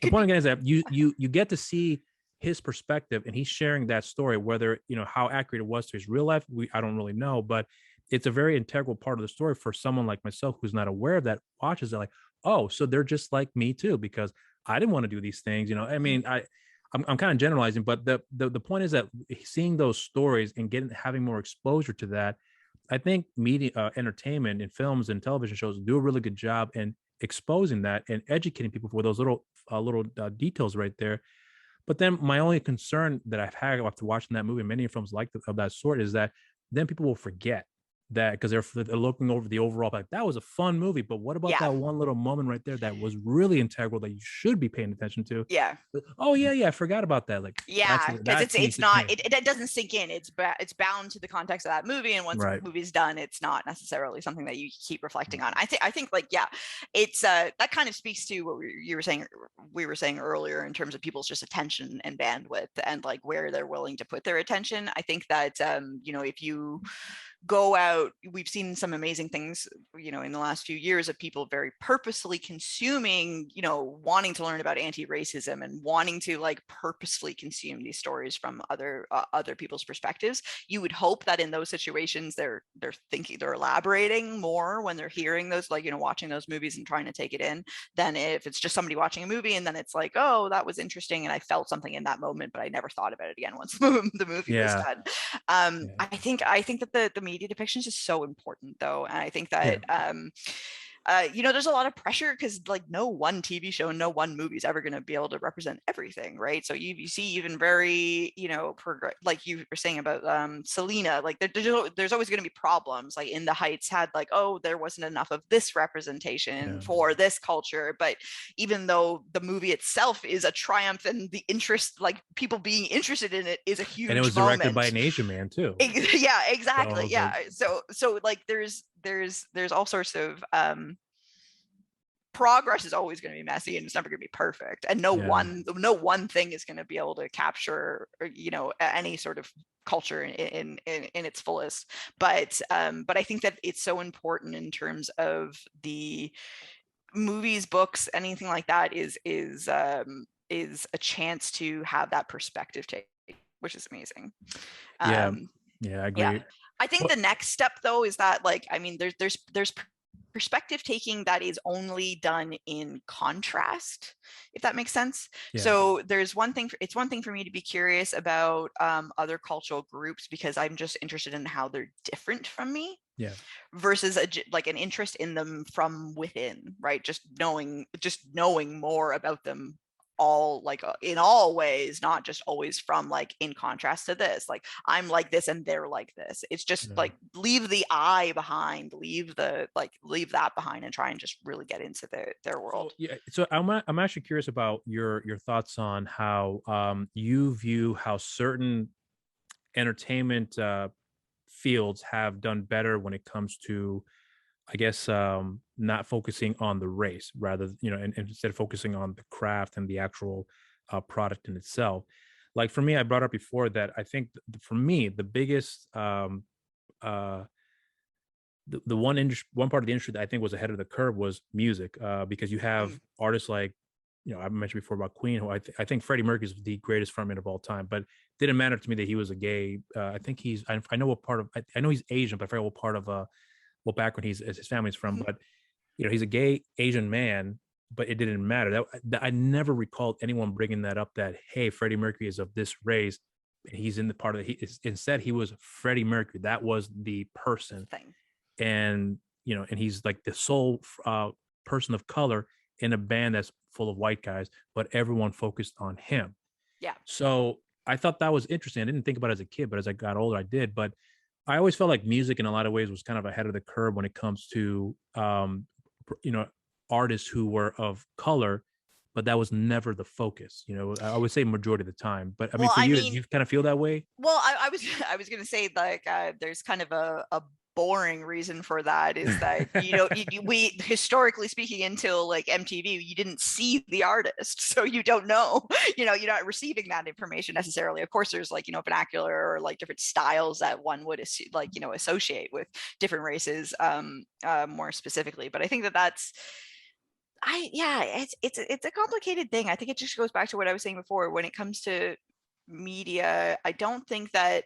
the point again is that you get to see his perspective, and he's sharing that story. Whether how accurate it was to his real life, I don't really know, but it's a very integral part of the story for someone like myself who's not aware of that. Watches it like, oh, so they're just like me too, because I didn't want to do these things. I mean, I'm kind of generalizing, but the point is that seeing those stories and having more exposure to that, I think media, entertainment, and films and television shows do a really good job in exposing that and educating people for those little details right there. But then my only concern that I've had after watching that movie, many films like of that sort, is that then people will forget that because they're looking over the overall, like that was a fun movie, but what about Yeah. that one little moment right there that was really integral that you should be paying attention to? Yeah. Oh yeah, I forgot about that. Like Yeah, because that needs it's to not change. it doesn't sink in. It's bound to the context of that movie, and once Right. the movie's done, it's not necessarily something that you keep reflecting on. I think like yeah, it's that kind of speaks to what we were saying earlier in terms of people's just attention and bandwidth and like where they're willing to put their attention. I think that you know, if you go out, we've seen some amazing things, you know, in the last few years of people very purposefully consuming, you know, wanting to learn about anti-racism and wanting to like purposefully consume these stories from other people's perspectives. You would hope that in those situations they're thinking, they're elaborating more when they're hearing those, like, you know, watching those movies and trying to take it in, than if it's just somebody watching a movie and then it's like, oh, that was interesting and I felt something in that moment, but I never thought about it again once the movie was done. I think that the media depiction is just so important, though, and I think that you know, there's a lot of pressure because like no one TV show, no one movie is ever going to be able to represent everything, right? So you see even very, you know, like you were saying about Selena, like there's always going to be problems. Like In the Heights had like, oh, there wasn't enough of this representation for this culture, but even though the movie itself is a triumph and the interest, like people being interested in it, is a huge and it was directed by an Asian man too. Yeah, exactly. So, yeah, so like there's all sorts of progress is always going to be messy and it's never going to be perfect, and no one thing is going to be able to capture, you know, any sort of culture in its fullest. But I think that it's so important in terms of the movies, books, anything like that is a chance to have that perspective take, which is amazing. Yeah, I agree. Yeah. I think the next step though is that, like, I mean, there's perspective taking that is only done in contrast, if that makes sense. So there's it's one thing for me to be curious about other cultural groups because I'm just interested in how they're different from me, versus like an interest in them from within, right? Just knowing more about them, all like in all ways, not just always from like in contrast to this, like I'm like this and they're like this. It's just like leave the I behind, leave that behind, and try and just really get into their world. So I'm actually curious about your thoughts on how you view how certain entertainment fields have done better when it comes to, I guess, not focusing on the race, rather, you know, and instead of focusing on the craft and the actual product in itself. Like for me, I brought up before that I think for me the biggest the one part of the industry that I think was ahead of the curve was music, because you have artists like, you know, I mentioned before about Queen, who I think Freddie Mercury is the greatest frontman of all time, but it didn't matter to me that he was a gay. I think I know what part of, I know he's Asian, but I forget what part of what background his family's from. But you know, he's a gay Asian man, but it didn't matter. That I never recalled anyone bringing that up. That hey, Freddie Mercury is of this race, and he's in the part of instead he was Freddie Mercury. That was the person, and you know, and he's like the sole person of color in a band that's full of white guys, but everyone focused on him. So I thought that was interesting. I didn't think about it as a kid, but as I got older, I did. But I always felt like music in a lot of ways was kind of ahead of the curve when it comes to, you know, artists who were of color, but that was never the focus. You know, I would say majority of the time. But I mean, for you, did you kind of feel that way? Well, I was going to say like there's kind of a boring reason for that is that, you know, we historically speaking, until like MTV, you didn't see the artist, so you don't know, you know, you're not receiving that information necessarily. Of course there's like, you know, vernacular or like different styles that one would like, you know, associate with different races more specifically, but I think that's it's a complicated thing. I think it just goes back to what I was saying before when it comes to media. I don't think that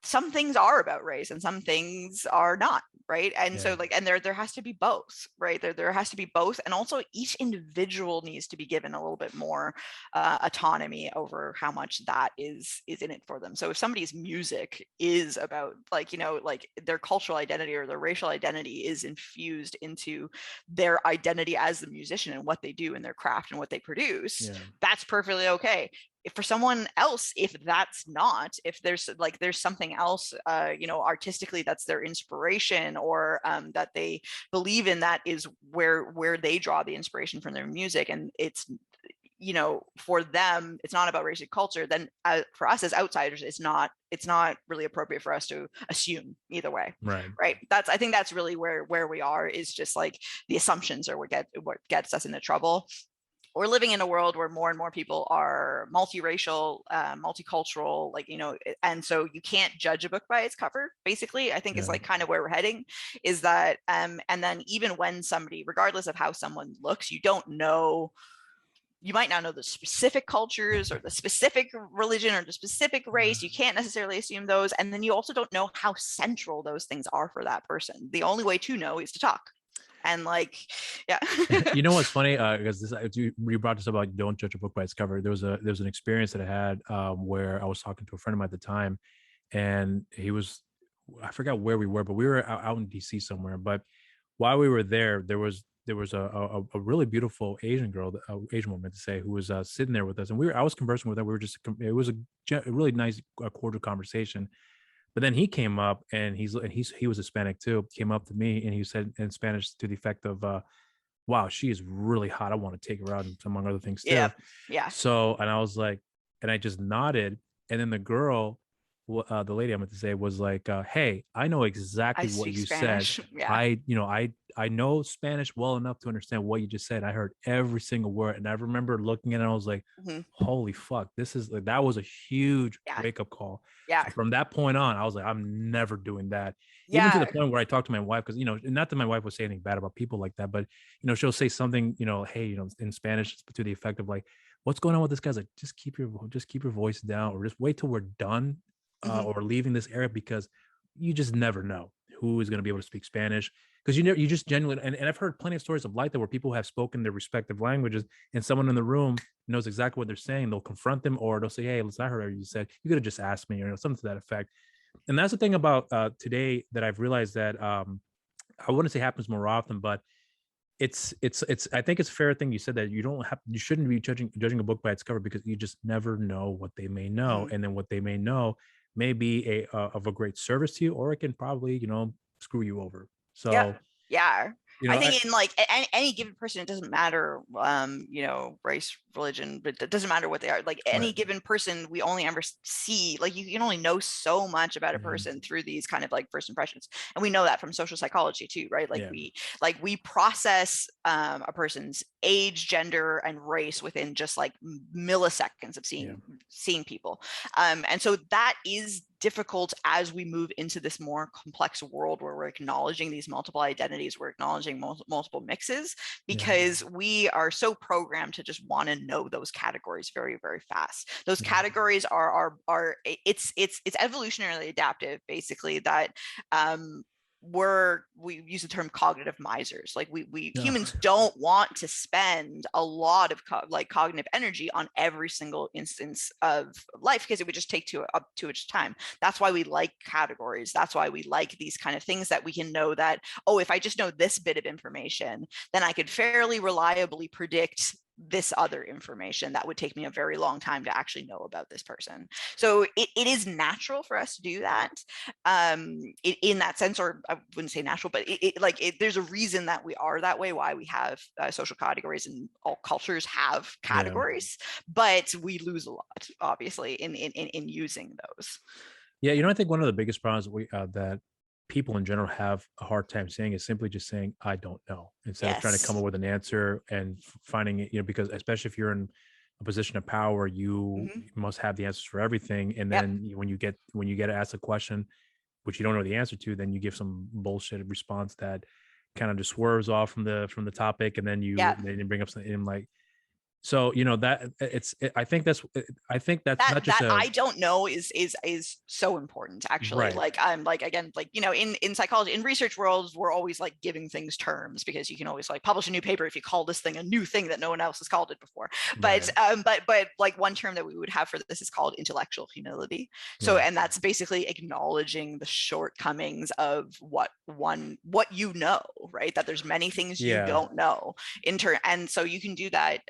some things are about race and some things are not, right? And so and there has to be both, right? There has to be both, and also each individual needs to be given a little bit more autonomy over how much that is in it for them. So if somebody's music is about like their cultural identity or their racial identity is infused into their identity as the musician and what they do in their craft and what they produce, that's perfectly okay. If for someone else, if that's not, if there's something else, artistically that's their inspiration, or that they believe in, that is where they draw the inspiration from their music, and it's for them it's not about race and culture, then for us as outsiders it's not really appropriate for us to assume either way, right? I think that's really where we are, is just like the assumptions are what gets us into trouble. We're living in a world where more and more people are multiracial, multicultural, and so you can't judge a book by its cover, basically, I think is like kind of where we're heading, is that, and then even when somebody, regardless of how someone looks, you might not know the specific cultures or the specific religion or the specific race. You can't necessarily assume those. And then you also don't know how central those things are for that person. The only way to know is to talk. And you know what's funny, because you brought this about don't judge a book by its cover. There was an experience that I had where I was talking to a friend of mine at the time, and I forgot where we were, but we were out in DC somewhere. But while we were there was a really beautiful Asian girl, Asian woman to say, who was sitting there with us, and I was conversing with her. It was a really nice, cordial conversation. But then he came up, and he was Hispanic too. Came up to me and he said in Spanish to the effect of, "Wow, she is really hot. I want to take her out," and among other things too. Yeah. So, and I was like, and I just nodded, and then the girl, the lady I meant to say, was like, "Hey, I know exactly what you Spanish. said. Yeah. I know Spanish well enough to understand what you just said. I heard every single word." And I remember looking at it, and I was like, holy fuck, that was a huge wake up call. Yeah. So from that point on, I was like, I'm never doing that. Even to the point where I talked to my wife, because, not that my wife would say anything bad about people like that, but, she'll say something, hey, in Spanish to the effect of like, "What's going on with this guy?" Like, just keep your voice down, or just wait till we're done or leaving this area, because you just never know who is going to be able to speak Spanish. Because you just genuinely, and I've heard plenty of stories of like that, where people have spoken their respective languages, and someone in the room knows exactly what they're saying. They'll confront them, or they'll say, "Hey, listen, I heard what you said. You could have just asked me," or something to that effect. And that's the thing about today that I've realized that I wouldn't say happens more often, but it's I think it's a fair thing you said, that you shouldn't be judging a book by its cover, because you just never know what they may know, and then what they may know may be of a great service to you, or it can probably screw you over. So I think in like any given person, it doesn't matter, race, religion, but it doesn't matter what they are. Like any given person, we only ever see, like you can only know so much about a person through these kind of like first impressions. And we know that from social psychology too, right? Like we process a person's age, gender, and race within just like milliseconds of seeing people. And so that is difficult as we move into this more complex world where we're acknowledging these multiple identities, we're acknowledging multiple mixes, because we are so programmed to just want to know those categories very, very fast. Those categories are it's evolutionarily adaptive, basically, that we use the term cognitive misers. Like we humans don't want to spend a lot of cognitive energy on every single instance of life, because it would just take up too much time. That's why we like categories. That's why we like these kind of things, that we can know that, oh, if I just know this bit of information, then I could fairly reliably predict this other information that would take me a very long time to actually know about this person. So it is natural for us to do that in that sense, or I wouldn't say natural, but there's a reason that we are that way, why we have social categories, and all cultures have categories, but we lose a lot, obviously, in using those. Yeah, I think one of the biggest problems that people in general have a hard time saying is simply just saying, "I don't know," instead of trying to come up with an answer and finding it, because especially if you're in a position of power, you must have the answers for everything. And then when you get asked a question which you don't know the answer to, then you give some bullshit response that kind of just swerves off from the topic, and then you bring up something like, So, that I think that's not just that I don't know is so important, actually. right. Like, I'm like, again, like, in psychology, in research worlds, we're always like giving things terms, because you can always like publish a new paper if you call this thing a new thing that no one else has called it before. But like, one term that we would have for this is called intellectual humility. So, Right. and that's basically acknowledging the shortcomings of what you know, right? That there's many things you don't know and so you can do that.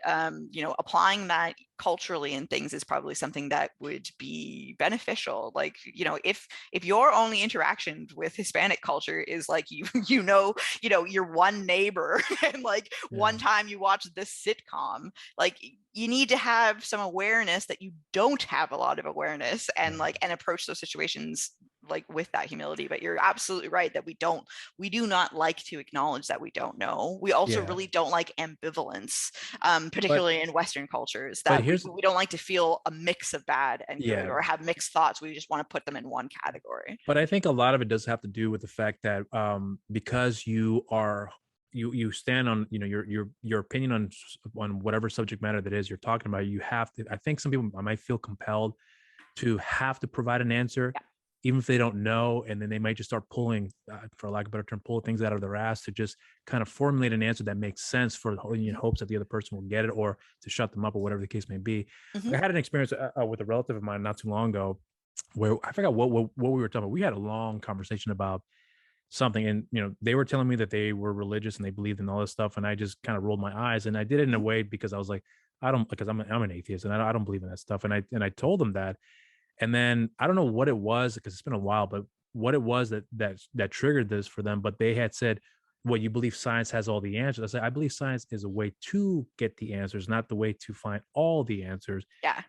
Applying that culturally in things is probably something that would be beneficial. Like, if your only interaction with Hispanic culture is like your one neighbor and like one time you watch this sitcom, like, you need to have some awareness that you don't have a lot of awareness, and like, and approach those situations like with that humility. But you're absolutely right that we do not like to acknowledge that we don't know. We also really don't like ambivalence, particularly in Western cultures, that we don't like to feel a mix of bad and good, or have mixed thoughts. We just want to put them in one category. But I think a lot of it does have to do with the fact that because you stand on your opinion on whatever subject matter that is you're talking about, you have to. I think some people might feel compelled to have to provide an answer, even if they don't know, and then they might just start pulling, for lack of a better term, pull things out of their ass to just kind of formulate an answer that makes sense for in hopes that the other person will get it, or to shut them up, or whatever the case may be. I had an experience with a relative of mine not too long ago, where I forgot what we were talking about. We had a long conversation about something, and they were telling me that they were religious and they believed in all this stuff, and I just kind of rolled my eyes, and I did it in a way because I was like, because I'm an atheist and I don't believe in that stuff, and I told them that. And then I don't know what it was, because it's been a while, but what it was that triggered this for them. But they had said, "What, you believe science has all the answers?" I said, "I believe science is a way to get the answers, not the way to find all the answers." Yeah.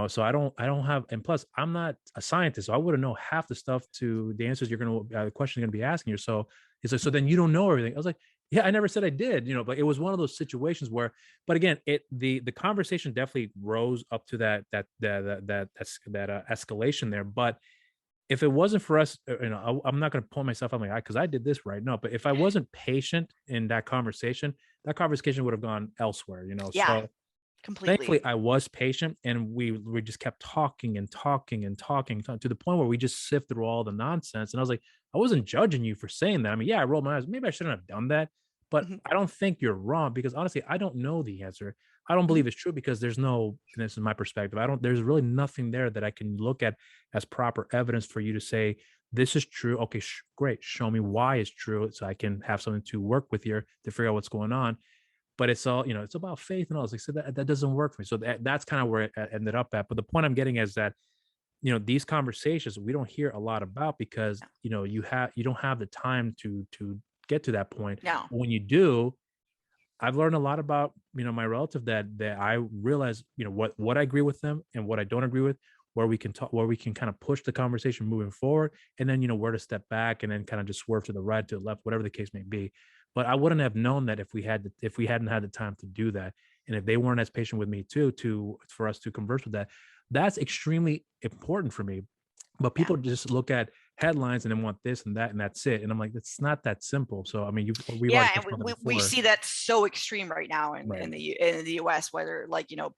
So I don't have, and plus I'm not a scientist, so I wouldn't know half the stuff to the answers the question you're going to be asking you. So it's like, so then you don't know everything. I was like, yeah, I never said I did, but it was one of those situations where, but again, the conversation definitely rose up to that escalation there. But if it wasn't for us, I'm not going to pull myself up like, because I did this right. No, but if I wasn't patient in that conversation would have gone elsewhere. So completely. thankfully I was patient, and we just kept talking and talking and talking to the point where we just sifted through all the nonsense. And I was like, I wasn't judging you for saying that. I mean, yeah, I rolled my eyes. Maybe I shouldn't have done that, but I don't think you're wrong, because honestly, I don't know the answer. I don't believe it's true, because there's no, and this is my perspective, there's really nothing there that I can look at as proper evidence for you to say, this is true. Okay, great. Show me why it's true, so I can have something to work with here to figure out what's going on. But it's all, it's about faith and all this. Like, so that doesn't work for me. So that's kind of where it ended up at. But the point I'm getting is that, these conversations we don't hear a lot about, because, you don't have the time to get to that point. No. When you do, I've learned a lot about, my relative, that I realize, what I agree with them and what I don't agree with, where we can talk, where we can kind of push the conversation moving forward, and then, where to step back and then kind of just swerve to the right, to the left, whatever the case may be. But I wouldn't have known that if we hadn't had the time to do that, and if they weren't as patient with me too, for us to converse with that. That's extremely important for me. But people just look at headlines and then want this and that, and that's it. And I'm like, it's not that simple. So I mean, we see that so extreme right now in the US, whether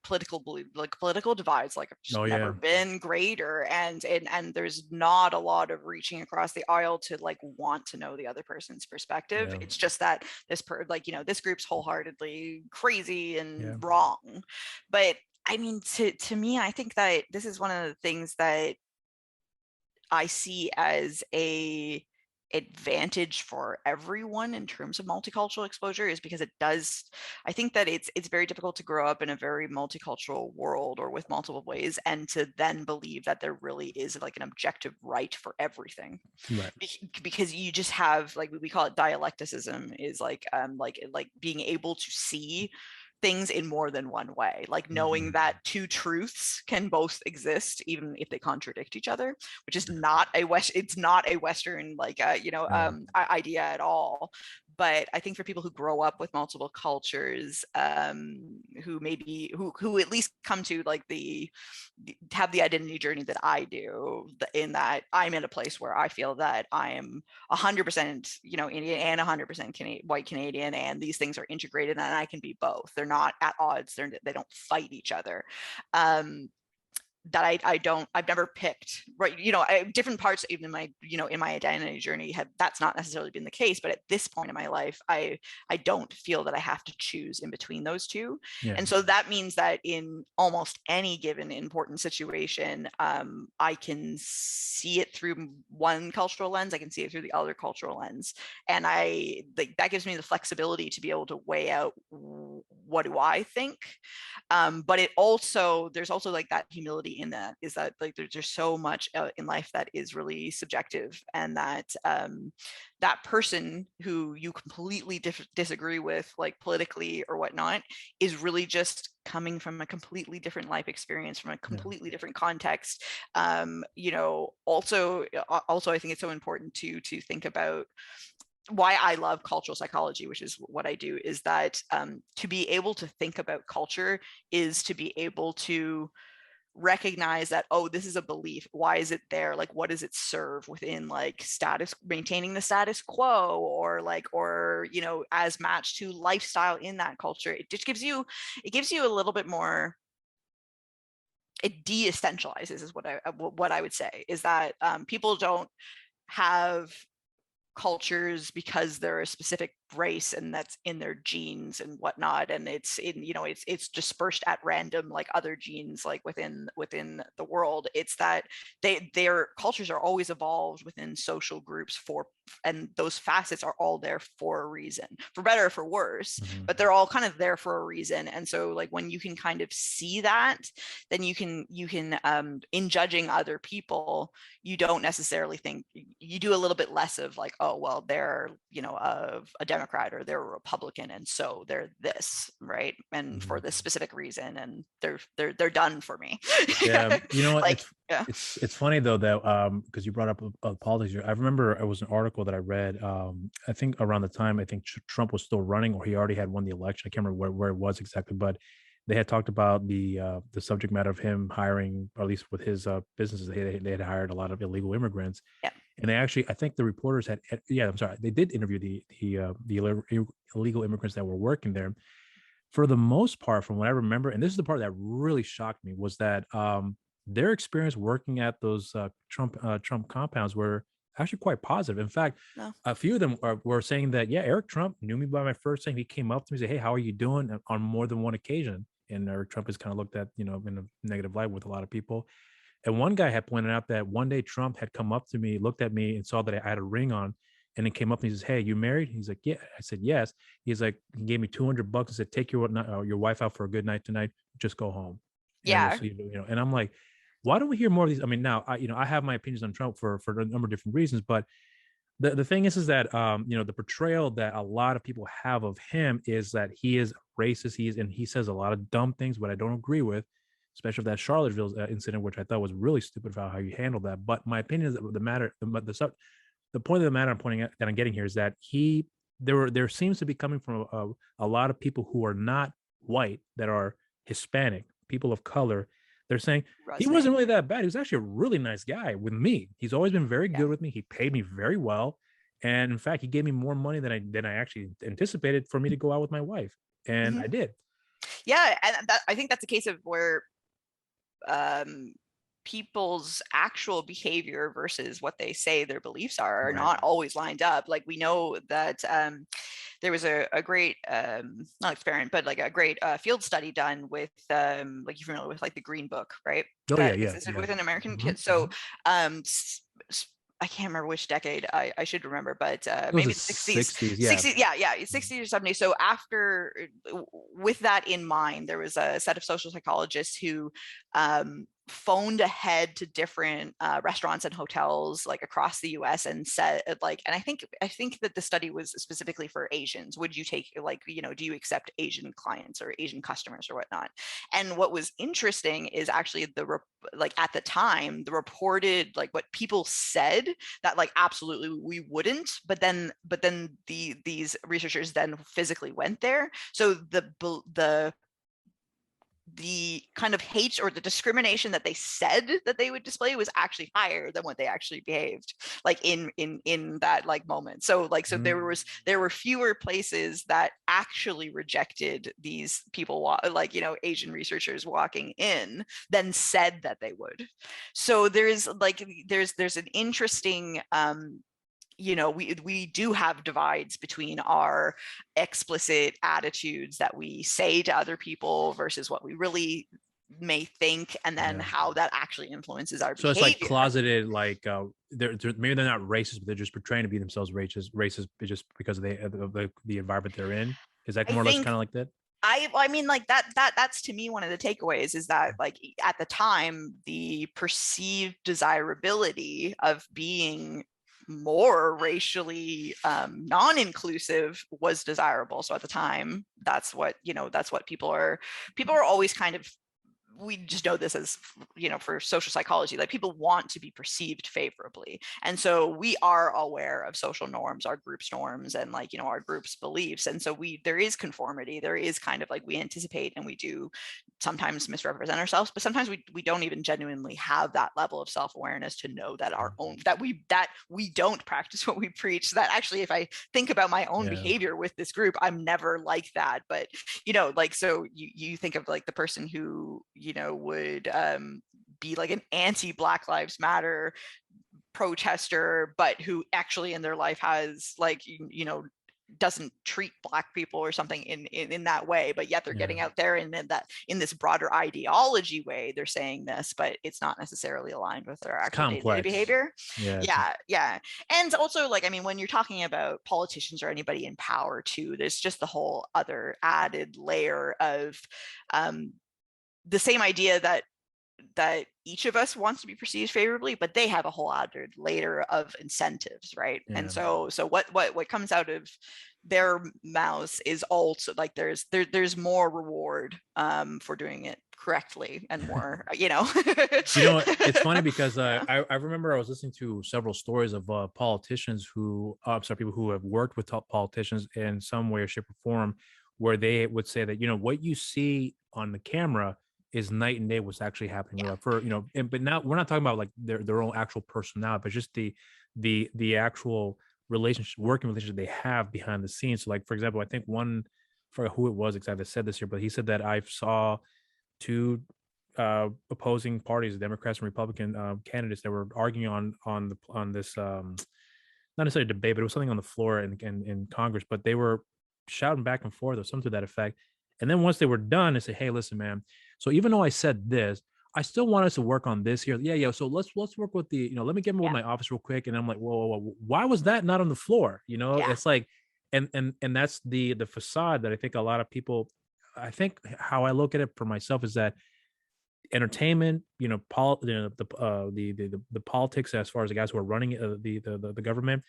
political divides like have just never been greater, and there's not a lot of reaching across the aisle to like want to know the other person's perspective. It's just that this group's wholeheartedly crazy and wrong. But I mean, to me, I think that this is one of the things that I see as a advantage for everyone in terms of multicultural exposure, is because I think that it's very difficult to grow up in a very multicultural world, or with multiple ways, and to then believe that there really is like an objective right for everything. Right. Because you just have, like, we call it dialecticism, is like being able to see things in more than one way, like knowing that two truths can both exist even if they contradict each other, which is not a Western idea at all. but I think for people who grow up with multiple cultures, who at least come to like have the identity journey that I do, in that I'm in a place where I feel that I am 100%, Indian and 100% white Canadian, and these things are integrated, and I can be both. They're not at odds. They don't fight each other. That I've never picked, right? Different parts, even in my identity journey, that's not necessarily been the case. But at this point in my life, I don't feel that I have to choose in between those two. Yeah. And so that means that in almost any given important situation, I can see it through one cultural lens. I can see it through the other cultural lens. And that gives me the flexibility to be able to weigh out, what do I think? But there's also like that humility in that, is that like there's so much in life that is really subjective, and that that person who you completely disagree with, like politically or whatnot, is really just coming from a completely different life experience, from a completely different context. Also I think it's so important to think about why I love cultural psychology, which is what I do, is that to be able to think about culture is to be able to recognize that, oh, this is a belief. Why is it there? Like, what does it serve within like maintaining the status quo, or as matched to lifestyle in that culture? It just gives you a little bit more. It de-essentializes is what I would say, is that people don't have cultures because they're a specific race and that's in their genes and whatnot, and it's dispersed at random like other genes like within the world. It's that their cultures are always evolved within social groups and those facets are all there for a reason, for better or for worse, but they're all kind of there for a reason. And so like when you can kind of see that, then you can in judging other people, you don't necessarily think, you do a little bit less of like, oh well, they're a Democrat or they're a Republican, and so they're this, right, and for this specific reason, and they're done for me. Yeah, you know what? Like, it's funny though that because you brought up politics. I remember it was an article that I read. I think around the time Trump was still running, or he already had won the election. I can't remember where it was exactly, but they had talked about the subject matter of him hiring, or at least with his businesses, they had hired a lot of illegal immigrants. Yeah. And they actually, I think the reporters they did interview the illegal immigrants that were working there. For the most part, from what I remember, and this is the part that really shocked me, was that their experience working at those Trump compounds were actually quite positive. In fact, a few of them were saying that, Eric Trump knew me by my first name. He came up to me and said, "Hey, how are you doing?" on more than one occasion. And Eric Trump is kind of looked at, in a negative light with a lot of people. And one guy had pointed out that one day Trump had come up to me, looked at me, and saw that I had a ring on, and then came up and he says, "Hey, you married?" He's like, "Yeah." I said, "Yes." He's like, he gave me $200 and said, "Take your wife out for a good night tonight. Just go home." Yeah. And I'm like, why don't we hear more of these? I mean, now I have my opinions on Trump for a number of different reasons, but the thing is that the portrayal that a lot of people have of him is that he is racist. He says a lot of dumb things, but I don't agree with, especially that Charlottesville incident, which I thought was really stupid about how you handled that. But my opinion is that the point of the matter I'm pointing out that I'm getting here is that there seems to be coming from a lot of people who are not white, that are Hispanic, people of color. They're saying he wasn't really that bad. He was actually a really nice guy with me. He's always been very good with me. He paid me very well. And in fact, he gave me more money than I actually anticipated for me to go out with my wife. And I did. Yeah. And I think that's a case of where people's actual behavior versus what they say their beliefs are not always lined up. Like we know that there was a great not experiment, but like a great field study done with like you're familiar with like the Green Book, right? Within American kids. So I can't remember which decade. I should remember, but maybe the 60s. 60s, 60s or 70s. So with that in mind, there was a set of social psychologists who phoned ahead to different restaurants and hotels like across the US and said like, and I think that the study was specifically for Asians. Would you take like, you know, do you accept Asian clients or Asian customers or whatnot? And what was interesting is actually like at the time, the reported like what people said that like absolutely we wouldn't, but then these researchers then physically went there. So the kind of hate or the discrimination that they said that they would display was actually higher than what they actually behaved like in that like moment. So like, so there were fewer places that actually rejected these people like, you know, Asian researchers walking in than said that they would. So there's like, there's an interesting you know, we do have divides between our explicit attitudes that we say to other people versus what we really may think, and then how that actually influences our behavior. So it's like closeted, like they're maybe they're not racist, but they're just portraying to be themselves racist just because of the environment they're in. Is that more or less kind of like that? I mean, like that's to me one of the takeaways is that like at the time the perceived desirability of being more racially non-inclusive was desirable. So at the time, that's what, you know, that's what people are always kind of, we just know this as, you know, for social psychology, like people want to be perceived favorably. And so we are aware of social norms, our group's norms, and like, you know, our group's beliefs. And so there is conformity, there is kind of like, we anticipate and we do sometimes misrepresent ourselves, but sometimes we don't even genuinely have that level of self-awareness to know that our own, that we don't practice what we preach. That actually, if I think about my own behavior with this group, I'm never like that. But, you know, like, so you think of like the person who, you know, would be like an anti-Black Lives Matter protester, but who actually in their life has like, you know, doesn't treat Black people or something in that way, but yet they're getting out there and that in this broader ideology way, they're saying this, but it's not necessarily aligned with their actual day-to-day behavior. Yeah. And also, like, I mean, when you're talking about politicians or anybody in power too, there's just the whole other added layer of the same idea that each of us wants to be perceived favorably, but they have a whole other layer of incentives, right? And so what comes out of their mouths is also like there's more reward for doing it correctly and more, you know. You know, it's funny because I remember I was listening to several stories of politicians who, people who have worked with top politicians in some way or shape or form, where they would say that, you know, what you see on the camera is night and day what's actually happening for, you know, but now we're not talking about like their own actual personality, but just the actual working relationship they have behind the scenes. So like, for example, I think for who it was exactly that said this here, but he said that I saw two opposing parties, Democrats and Republican candidates that were arguing on this not necessarily debate, but it was something on the floor in Congress, but they were shouting back and forth or something to that effect. And then once they were done, they said, "Hey, listen, man. So even though I said this, I still want us to work on this here. Yeah. So let's work with the, you know, let me get with my office real quick." And I'm like, whoa, why was that not on the floor? You know, it's like, and that's the facade that I think a lot of people, I think how I look at it for myself is that entertainment, you know, the politics as far as the guys who are running the government,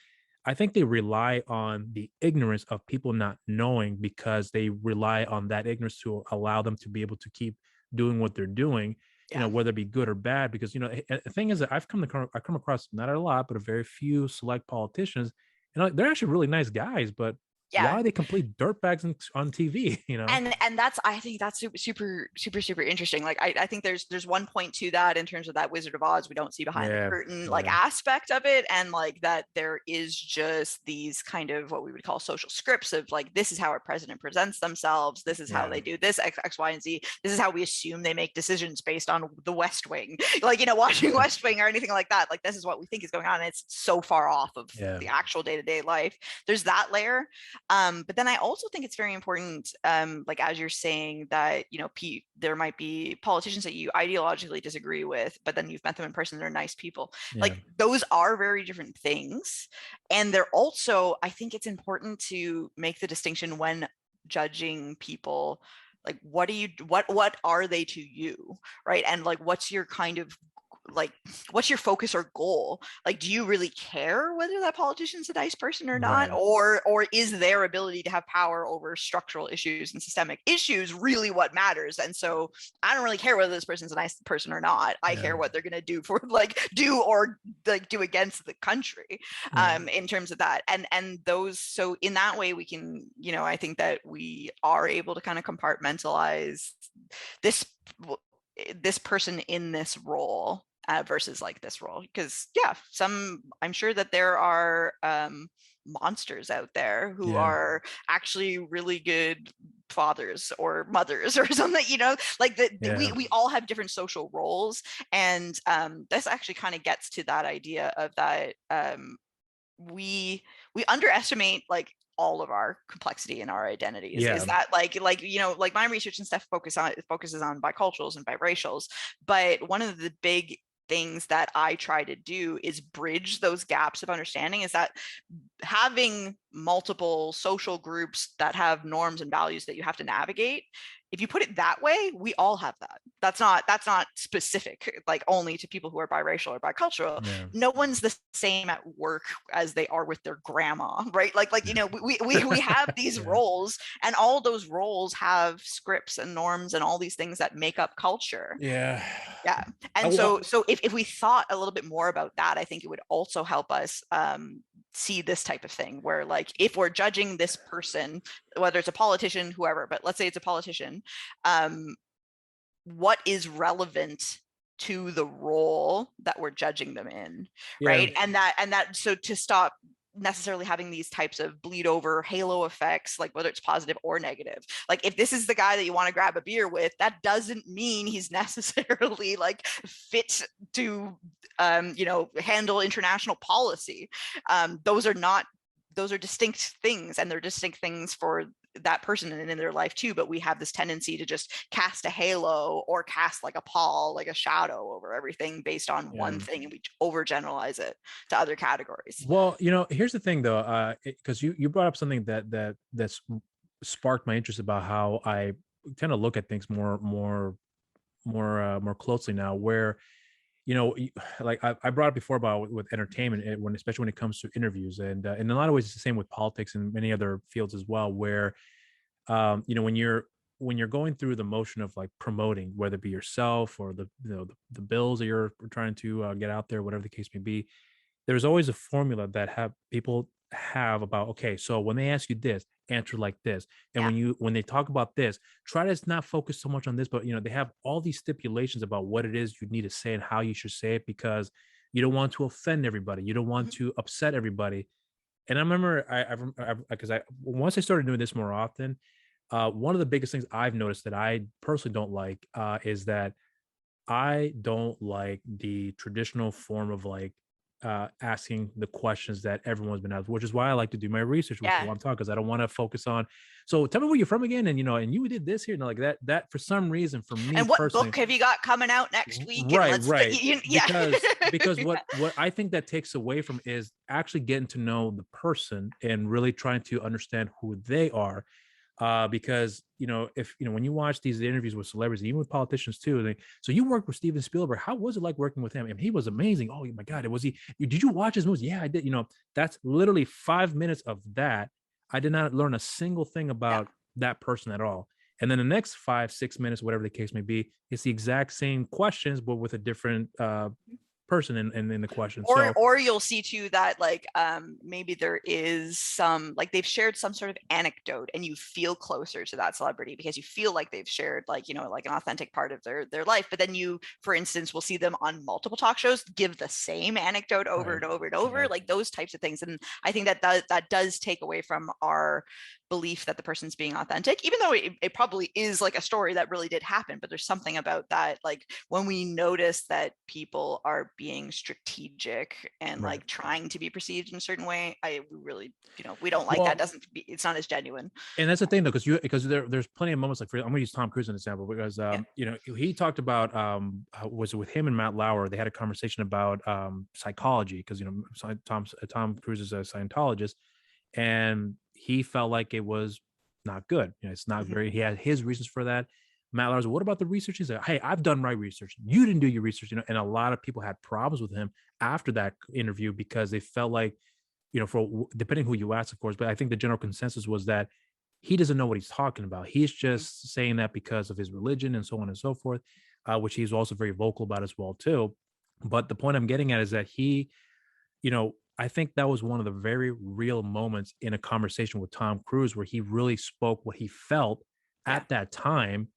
I think they rely on the ignorance of people not knowing, because they rely on that ignorance to allow them to be able to keep doing what they're doing, you know, whether it be good or bad. Because, you know, the thing is that I come across, not a lot, but a very few select politicians, and they're actually really nice guys, but why are they complete dirtbags on TV? You know, and that's, I think that's super interesting. Like I think there's one point to that in terms of that Wizard of Oz we don't see behind the curtain like aspect of it, and like that there is just these kind of what we would call social scripts of like, this is how our president presents themselves, this is how they do this X, Y, and Z, this is how we assume they make decisions based on the West Wing, like, you know, watching West Wing or anything like that. Like, this is what we think is going on, and it's so far off of the actual day-to-day life. There's that layer. But then I also think it's very important, like as you're saying, that, you know, there might be politicians that you ideologically disagree with, but then you've met them in person, they're nice people. Like, those are very different things. And they're also, I think it's important to make the distinction when judging people like, what are they to you, right? And like, what's your kind of like, what's your focus or goal? Like, do you really care whether that politician's a nice person or not? Or is their ability to have power over structural issues and systemic issues really what matters? And so I don't really care whether this person's a nice person or not. I care what they're going to do for do against the country, in terms of that. And those, so in that way we can, I think that we are able to kind of compartmentalize this person in this role versus like this role, because I'm sure that there are monsters out there who are actually really good fathers or mothers or something, we all have different social roles. And this actually kind of gets to that idea of that we underestimate like all of our complexity in our identities. Is that like my research and stuff focuses on biculturals and biracials, but one of the big things that I try to do is bridge those gaps of understanding, is that having multiple social groups that have norms and values that you have to navigate, if you put it that way, we all have that. That's not specific like only to people who are biracial or bicultural. No one's the same at work as they are with their grandma, right? We have these roles, and all those roles have scripts and norms and all these things that make up culture. And so if we thought a little bit more about that, I think it would also help us see this type of thing, where like if we're judging this person, whether it's a politician, whoever, but let's say it's a politician, what is relevant to the role that we're judging them in, right? And that so to stop necessarily having these types of bleed over halo effects, like whether it's positive or negative. Like if this is the guy that you want to grab a beer with, that doesn't mean he's necessarily like fit to handle international policy. Those are distinct things, and they're distinct things for that person and in their life too. But we have this tendency to just cast a halo or cast like a pall, like a shadow over everything based on one thing, and we overgeneralize it to other categories. Well, here's the thing though, because you brought up something that's sparked my interest about how I tend to look at things more closely now, where like I brought up before about with entertainment, especially when it comes to interviews, and in a lot of ways it's the same with politics and many other fields as well, where when you're going through the motion of like promoting, whether it be yourself or the bills that you're trying to get out there, whatever the case may be, there's always a formula that people have about, okay, so when they ask you this, answer like this, and when they talk about this, try to not focus so much on this, but they have all these stipulations about what it is you need to say and how you should say it, because you don't want to offend everybody, you don't want to upset everybody. And I remember because once I started doing this more often, one of the biggest things I've noticed that I personally don't like is that I don't like the traditional form of like asking the questions that everyone's been asked, which is why I like to do my research with who I'm talking, because I don't want to focus on, so tell me where you're from again, and and you did this here, and like that for some reason for me. And what book have you got coming out next week? Right. Because what I think that takes away from is actually getting to know the person and really trying to understand who they are. Because if when you watch these interviews with celebrities, even with politicians too, so you worked with Steven Spielberg, how was it like working with him? And he was amazing. Oh my God, did you watch his movies? Yeah, I did. That's literally 5 minutes of that. I did not learn a single thing about that person at all. And then the next 5-6 minutes, whatever the case may be, it's the exact same questions, but with a different person in the question. Or you'll see too that like maybe there is some, like they've shared some sort of anecdote, and you feel closer to that celebrity because you feel like they've shared like like an authentic part of their life. But then you, for instance, will see them on multiple talk shows give the same anecdote over and over and over, like those types of things. And I think that does take away from our belief that the person's being authentic, even though it probably is like a story that really did happen. But there's something about that, like when we notice that people are being strategic and like trying to be perceived in a certain way, we really we don't like that. It's not as genuine. And that's the thing though, because there's plenty of moments, like I'm gonna use Tom Cruise as an example, because he talked about was it with him and Matt Lauer, they had a conversation about psychology, because Tom Cruise is a Scientologist, and he felt like it was not good. It's not very, he had his reasons for that. Matt Lauer, what about the research? He's like, hey, I've done my research. You didn't do your research, and a lot of people had problems with him after that interview because they felt like, for depending who you ask, of course, but I think the general consensus was that he doesn't know what he's talking about. He's just saying that because of his religion and so on and so forth, which he's also very vocal about as well, too. But the point I'm getting at is that he, I think that was one of the very real moments in a conversation with Tom Cruise where he really spoke what he felt at that time.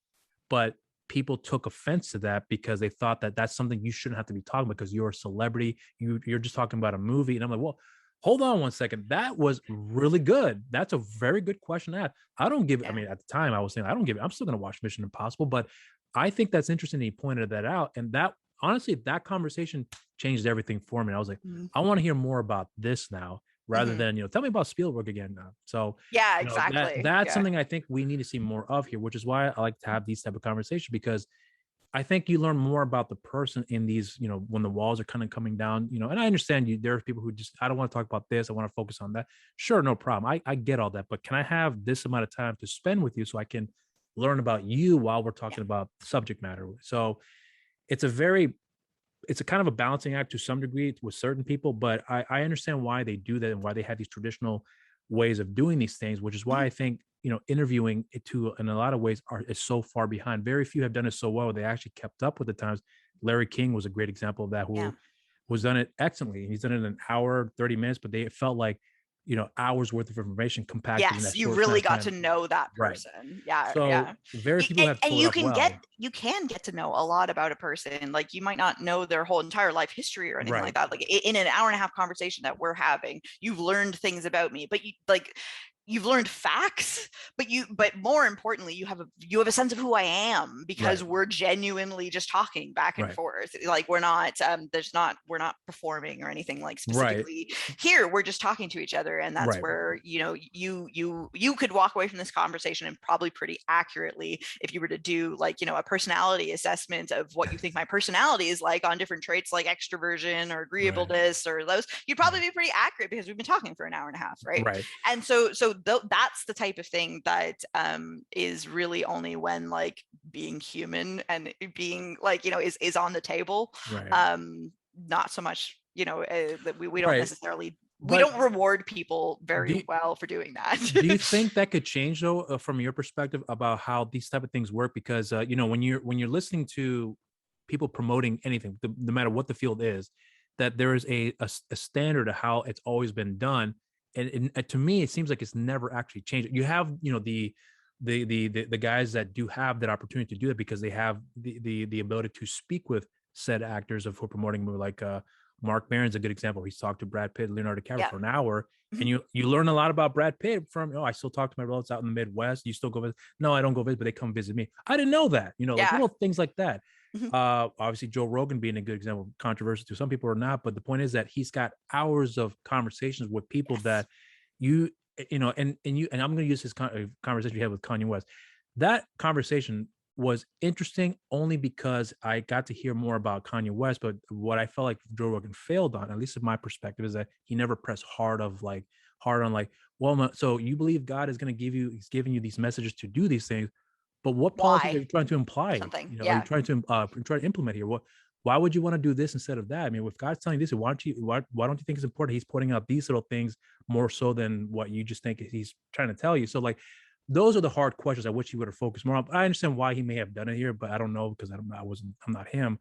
But people took offense to that because they thought that that's something you shouldn't have to be talking about because you're a celebrity. You're just talking about a movie. And I'm like, well, hold on one second. That was really good. That's a very good question to ask. I don't give, I mean, at the time I was saying, I don't give, I'm still going to watch Mission Impossible, but I think that's interesting that he pointed that out. And that, honestly, that conversation changed everything for me. I was like, I want to hear more about this now rather than, tell me about Spielberg again now. So exactly. That's something I think we need to see more of here, which is why I like to have these type of conversations, because I think you learn more about the person in these, when the walls are kind of coming down, and I understand there are people who just, I don't want to talk about this. I want to focus on that. Sure. No problem. I get all that, but can I have this amount of time to spend with you so I can learn about you while we're talking about subject matter? So it's a kind of a balancing act to some degree with certain people, but I understand why they do that and why they have these traditional ways of doing these things, which is why I think, interviewing it too, in a lot of ways is so far behind. Very few have done it so well. They actually kept up with the times. Larry King was a great example of that, who was done it excellently. He's done it in an hour, 30 minutes, but it felt like, hours worth of information compacted. Yes, you really got to know that person. Right. Yeah. So very people have and you can get to know a lot about a person. Like, you might not know their whole entire life history or anything like that. Like, in an hour and a half conversation that we're having, you've learned things about me, but you've learned facts, but more importantly, you have a sense of who I am, because we're genuinely just talking back and forth. Like, we're not performing or anything like specifically here. We're just talking to each other. And that's where, you could walk away from this conversation and probably pretty accurately, if you were to do a personality assessment of what you think my personality is like on different traits like extroversion or agreeableness or those, you'd probably be pretty accurate because we've been talking for an hour and a half. Right. And so that's the type of thing that is really only when being human and being is on the table. Not so much, that we don't necessarily, we don't reward people very well for doing that. Do you think that could change though, from your perspective about how these type of things work? Because when you're listening to people promoting anything, no matter what the field is, that there is a standard of how it's always been done. And to me, it seems like it's never actually changed. You have, the guys that do have that opportunity to do it because they have the ability to speak with said actors who are promoting a movie. Like Mark Maron's a good example. He's talked to Brad Pitt, Leonardo DiCaprio for an hour, and you learn a lot about Brad Pitt from, I still talk to my relatives out in the Midwest. You still go visit? No, I don't go visit, but they come visit me. I didn't know that. Like little things like that. Obviously Joe Rogan being a good example, controversial to some people or not, but the point is that he's got hours of conversations with people that and I'm going to use his conversation you had with Kanye West. That conversation was interesting only because I got to hear more about Kanye West, but what I felt like Joe Rogan failed on, at least in my perspective, is that he never pressed hard on well, so you believe God is going to he's giving you these messages to do these things, but what policies are you trying to imply? Are you trying to implement here? Why would you want to do this instead of that? I mean, if God's telling you this, why don't you think it's important? He's pointing out these little things more so than what you just think he's trying to tell you. So those are the hard questions I wish he would have focused more on. I understand why he may have done it here, but I don't know because I'm not him.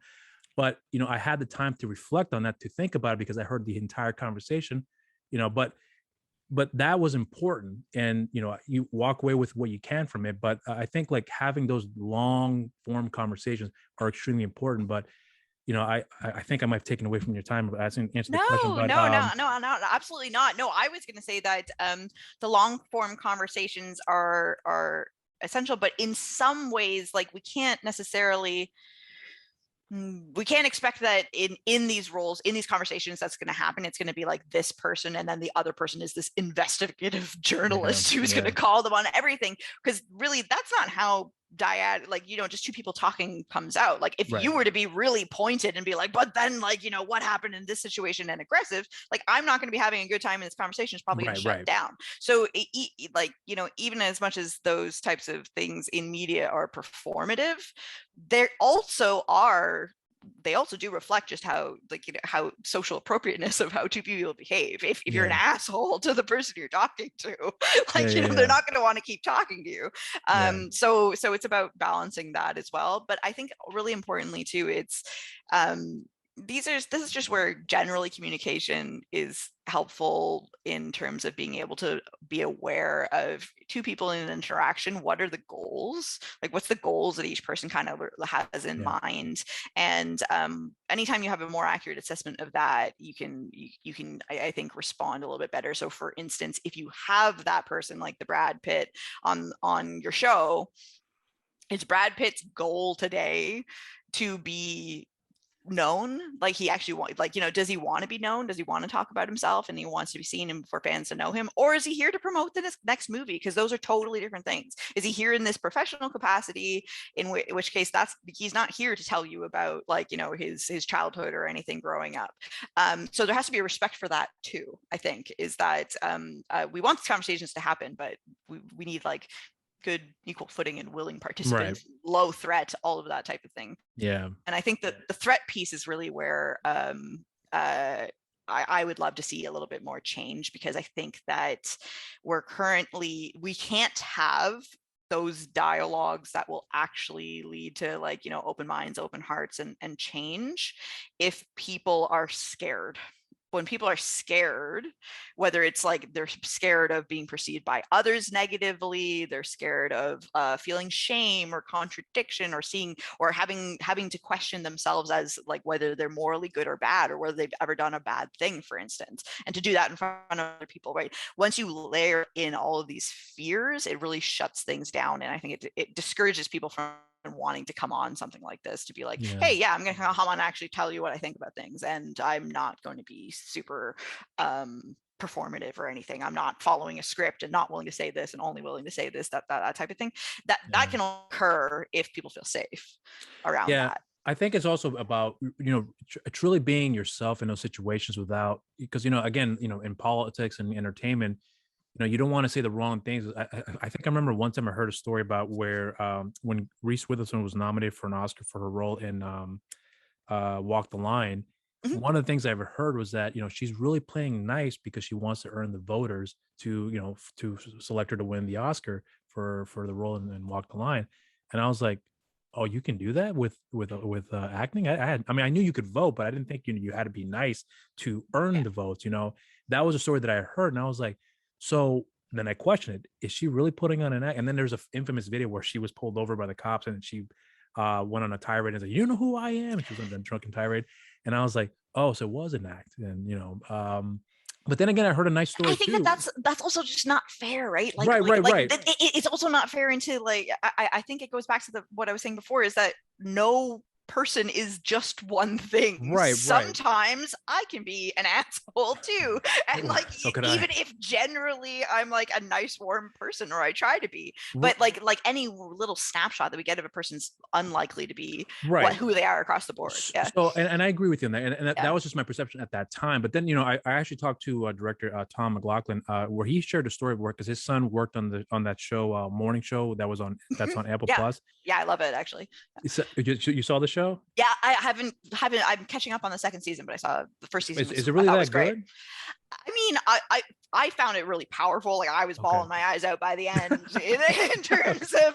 But I had the time to reflect on that, to think about it, because I heard the entire conversation. But that was important, and you walk away with what you can from it. But I think having those long form conversations are extremely important. But I think I might have taken away from your time of answering the question. But, no, absolutely not. No, I was going to say that the long form conversations are essential, but in some ways, we can't necessarily. We can't expect that in these roles, in these conversations, that's going to happen. It's going to be like this person, and then the other person is this investigative journalist who's going to call them on everything, because really that's not how dyad, like, just two people talking comes out. Like if you were to be really pointed and be like, but then like, what happened in this situation and aggressive, like I'm not going to be having a good time in this conversation. It's probably going to shut down. So like, even as much as those types of things in media are performative, they also do reflect just how, like, how social appropriateness of how two people behave. If you're an asshole to the person you're talking to, like, they're not going to want to keep talking to you. So it's about balancing that as well. But I think really importantly too, it's, this is just where generally communication is helpful in terms of being able to be aware of two people in an interaction. What are the goals? Like, what's the goals that each person kind of has in mind? And anytime you have a more accurate assessment of that, you can, I think, respond a little bit better. So for instance, if you have that person like the Brad Pitt on your show, is Brad Pitt's goal today to be known? Like, he actually want, like, does he want to be known? Does he want to talk about himself and he wants to be seen and for fans to know him? Or is he here to promote the next movie? Because those are totally different things. Is he here in this professional capacity, in which case he's not here to tell you about, like, his childhood or anything growing up. So there has to be a respect for that too, I think, is that we want these conversations to happen, but we need like good equal footing and willing participants, low threat, all of that type of thing. And I think that the threat piece is really where I would love to see a little bit more change, because I think that we can't have those dialogues that will actually lead to, like, open minds, open hearts, and change if people are scared. When people are scared, whether it's like they're scared of being perceived by others negatively, they're scared of feeling shame or contradiction, or having to question themselves as like whether they're morally good or bad, or whether they've ever done a bad thing, for instance, and to do that in front of other people, right? Once you layer in all of these fears, it really shuts things down, and I think it discourages people from wanting to come on something like this, to be like, hey, I'm going to come on and actually tell you what I think about things, and I'm not going to be super performative or anything. I'm not following a script and not willing to say this and only willing to say this, that type of thing. That can occur if people feel safe around that. I think it's also about, truly being yourself in those situations without, because, again, in politics and entertainment, you don't want to say the wrong things. I think I remember one time I heard a story about where when Reese Witherspoon was nominated for an Oscar for her role in Walk the Line, one of the things I ever heard was that, she's really playing nice because she wants to earn the voters to, to select her to win the Oscar for the role in Walk the Line. And I was like, oh, you can do that with acting? I knew you could vote, but I didn't think you had to be nice to earn the votes. That was a story that I heard, and I was like, so then I questioned it. Is she really putting on an act? And then there's an infamous video where she was pulled over by the cops and she went on a tirade and said, you know who I am? And she was on a drunken tirade. And I was like, oh, so it was an act. And, but then again, I heard a nice story. I think that's also just not fair, right? Like, right. It's also not fair into, like, I think it goes back to what I was saying before, is that no person is just one thing. Sometimes I can be an asshole too, and like, so even if generally I'm like a nice, warm person, or I try to be, but like any little snapshot that we get of a person's unlikely to be who they are across the board. So and I agree with you on that, and that was just my perception at that time. But then I actually talked to director Tom McLaughlin, where he shared a story of work, because his son worked on that show, morning show that's on Apple Plus. I love it, actually. So, you saw the show? Yeah, I haven't. I'm catching up on the second season, but I saw the first season. Is it really that good? I mean, I found it really powerful. Like, I was bawling my eyes out by the end in terms of,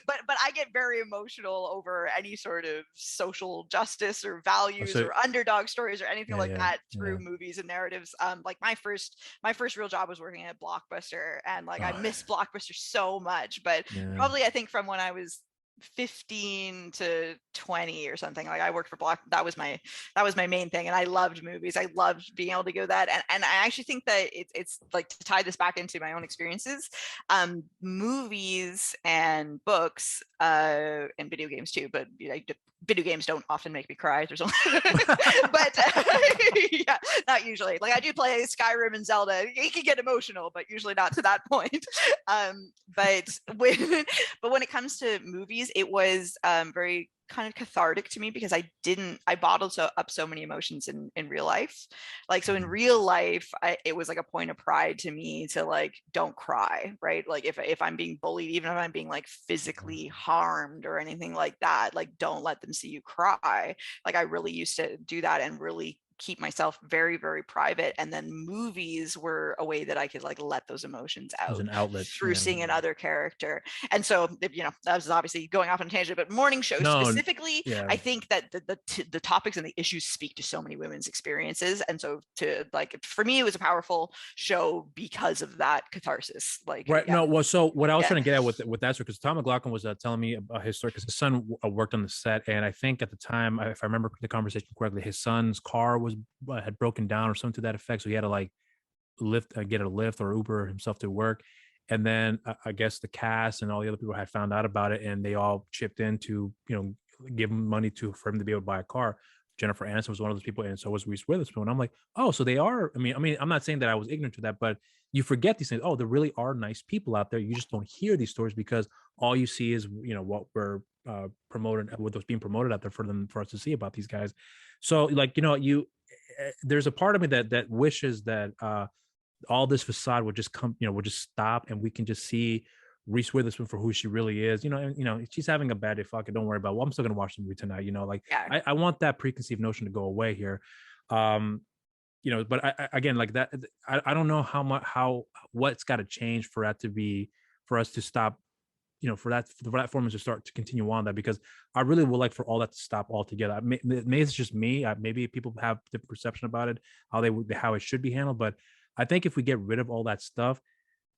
but I get very emotional over any sort of social justice or values or underdog stories or anything like that through movies and narratives. Like my first real job was working at Blockbuster, and like I miss Blockbuster so much. But probably I think from when I was 15 to 20 or something. Like I worked for Block. That was my main thing. And I loved movies. I loved being able to go that. And I actually think that it's like, to tie this back into my own experiences, movies and books, and video games too, but video games don't often make me cry or something. But yeah, not usually. Like I do play Skyrim and Zelda. It can get emotional, but usually not to that point. But when it comes to movies, it was very kind of cathartic to me, because I bottled up so many emotions in real life. Like, so in real life, it was like a point of pride to me to like, don't cry, right? Like if I'm being bullied, even if I'm being like physically harmed or anything like that, like don't let them see you cry. Like I really used to do that and really keep myself very, very private. And then movies were a way that I could like let those emotions out. As an outlet through seeing another character. And so, that was obviously going off on a tangent, but morning shows specifically, I think that the topics and the issues speak to so many women's experiences. And so for me, it was a powerful show because of that catharsis. Like, right. No, well, so what I was trying to get at with that, because Tom McLaughlin was telling me about his story, because his son worked on the set. And I think at the time, if I remember the conversation correctly, his son's car had broken down or something to that effect, so he had to like get a lift or Uber himself to work. And then I guess the cast and all the other people had found out about it, and they all chipped in to give him money for him to be able to buy a car. Jennifer Aniston was one of those people, and so was Reese Witherspoon. And I'm like, oh, so they are. I mean, I'm not saying that I was ignorant to that, but you forget these things. Oh, there really are nice people out there. You just don't hear these stories because all you see is what we're promoting, what's being promoted out there for us to see about these guys. So like there's a part of me that wishes that all this facade would just would just stop, and we can just see Reese Witherspoon for who she really is. She's having a bad day. Fuck it, don't worry about it. Well, I'm still gonna watch the movie tonight. I want that preconceived notion to go away here. But I again, like that, I don't know what's got to change for us to stop. For that format to start to continue on that, because I really would like for all that to stop altogether. Maybe it's just me. Maybe people have different perception about it, how it should be handled. But I think if we get rid of all that stuff,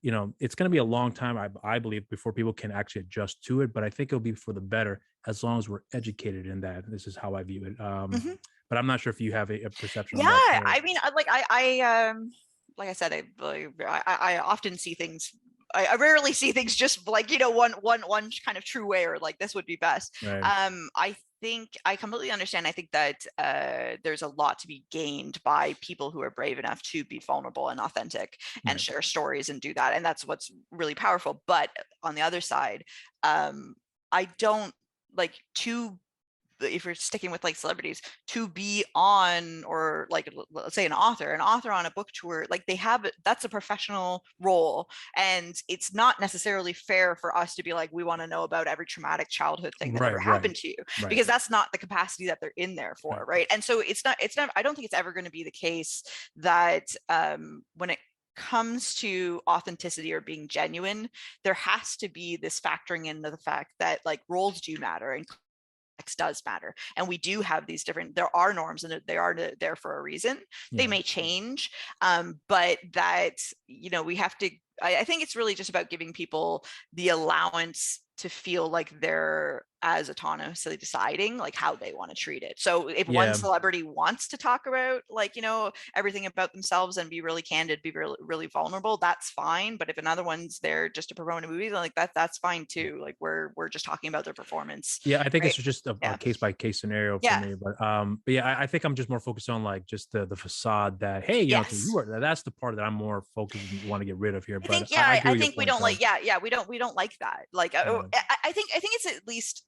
it's going to be a long time, I believe, before people can actually adjust to it. But I think it'll be for the better as long as we're educated in that. This is how I view it. But I'm not sure if you have a perception. Yeah, on that. I mean, like I said, I often see things. I rarely see things just like one kind of true way, or like this would be best. Right. I think I completely understand. I think that there's a lot to be gained by people who are brave enough to be vulnerable and authentic and share stories and do that, and that's what's really powerful. But on the other side, I don't like to. If you're sticking with like celebrities, to be on, or like let's say an author on a book tour, like that's a professional role, and it's not necessarily fair for us to be like, we want to know about every traumatic childhood thing that ever happened to you, because that's not the capacity that they're in there for, right? And so it's not I don't think it's ever going to be the case that when it comes to authenticity or being genuine, there has to be this factoring in the fact that like roles do matter and does matter, and we do have these there are norms, and they are there for a reason. They may change, but that we have to. I think it's really just about giving people the allowance to feel like they're as autonomously deciding like how they want to treat it. So if one celebrity wants to talk about like everything about themselves and be really candid, be really, really vulnerable, that's fine. But if another one's there just to promote a movie, like that's fine too. Like we're just talking about their performance. Yeah, I think it's just a case by case scenario for me. But I think I'm just more focused on like just the facade that that's the part that I'm more focused and want to get rid of here. I think we don't like we don't like that. Like I think it's at least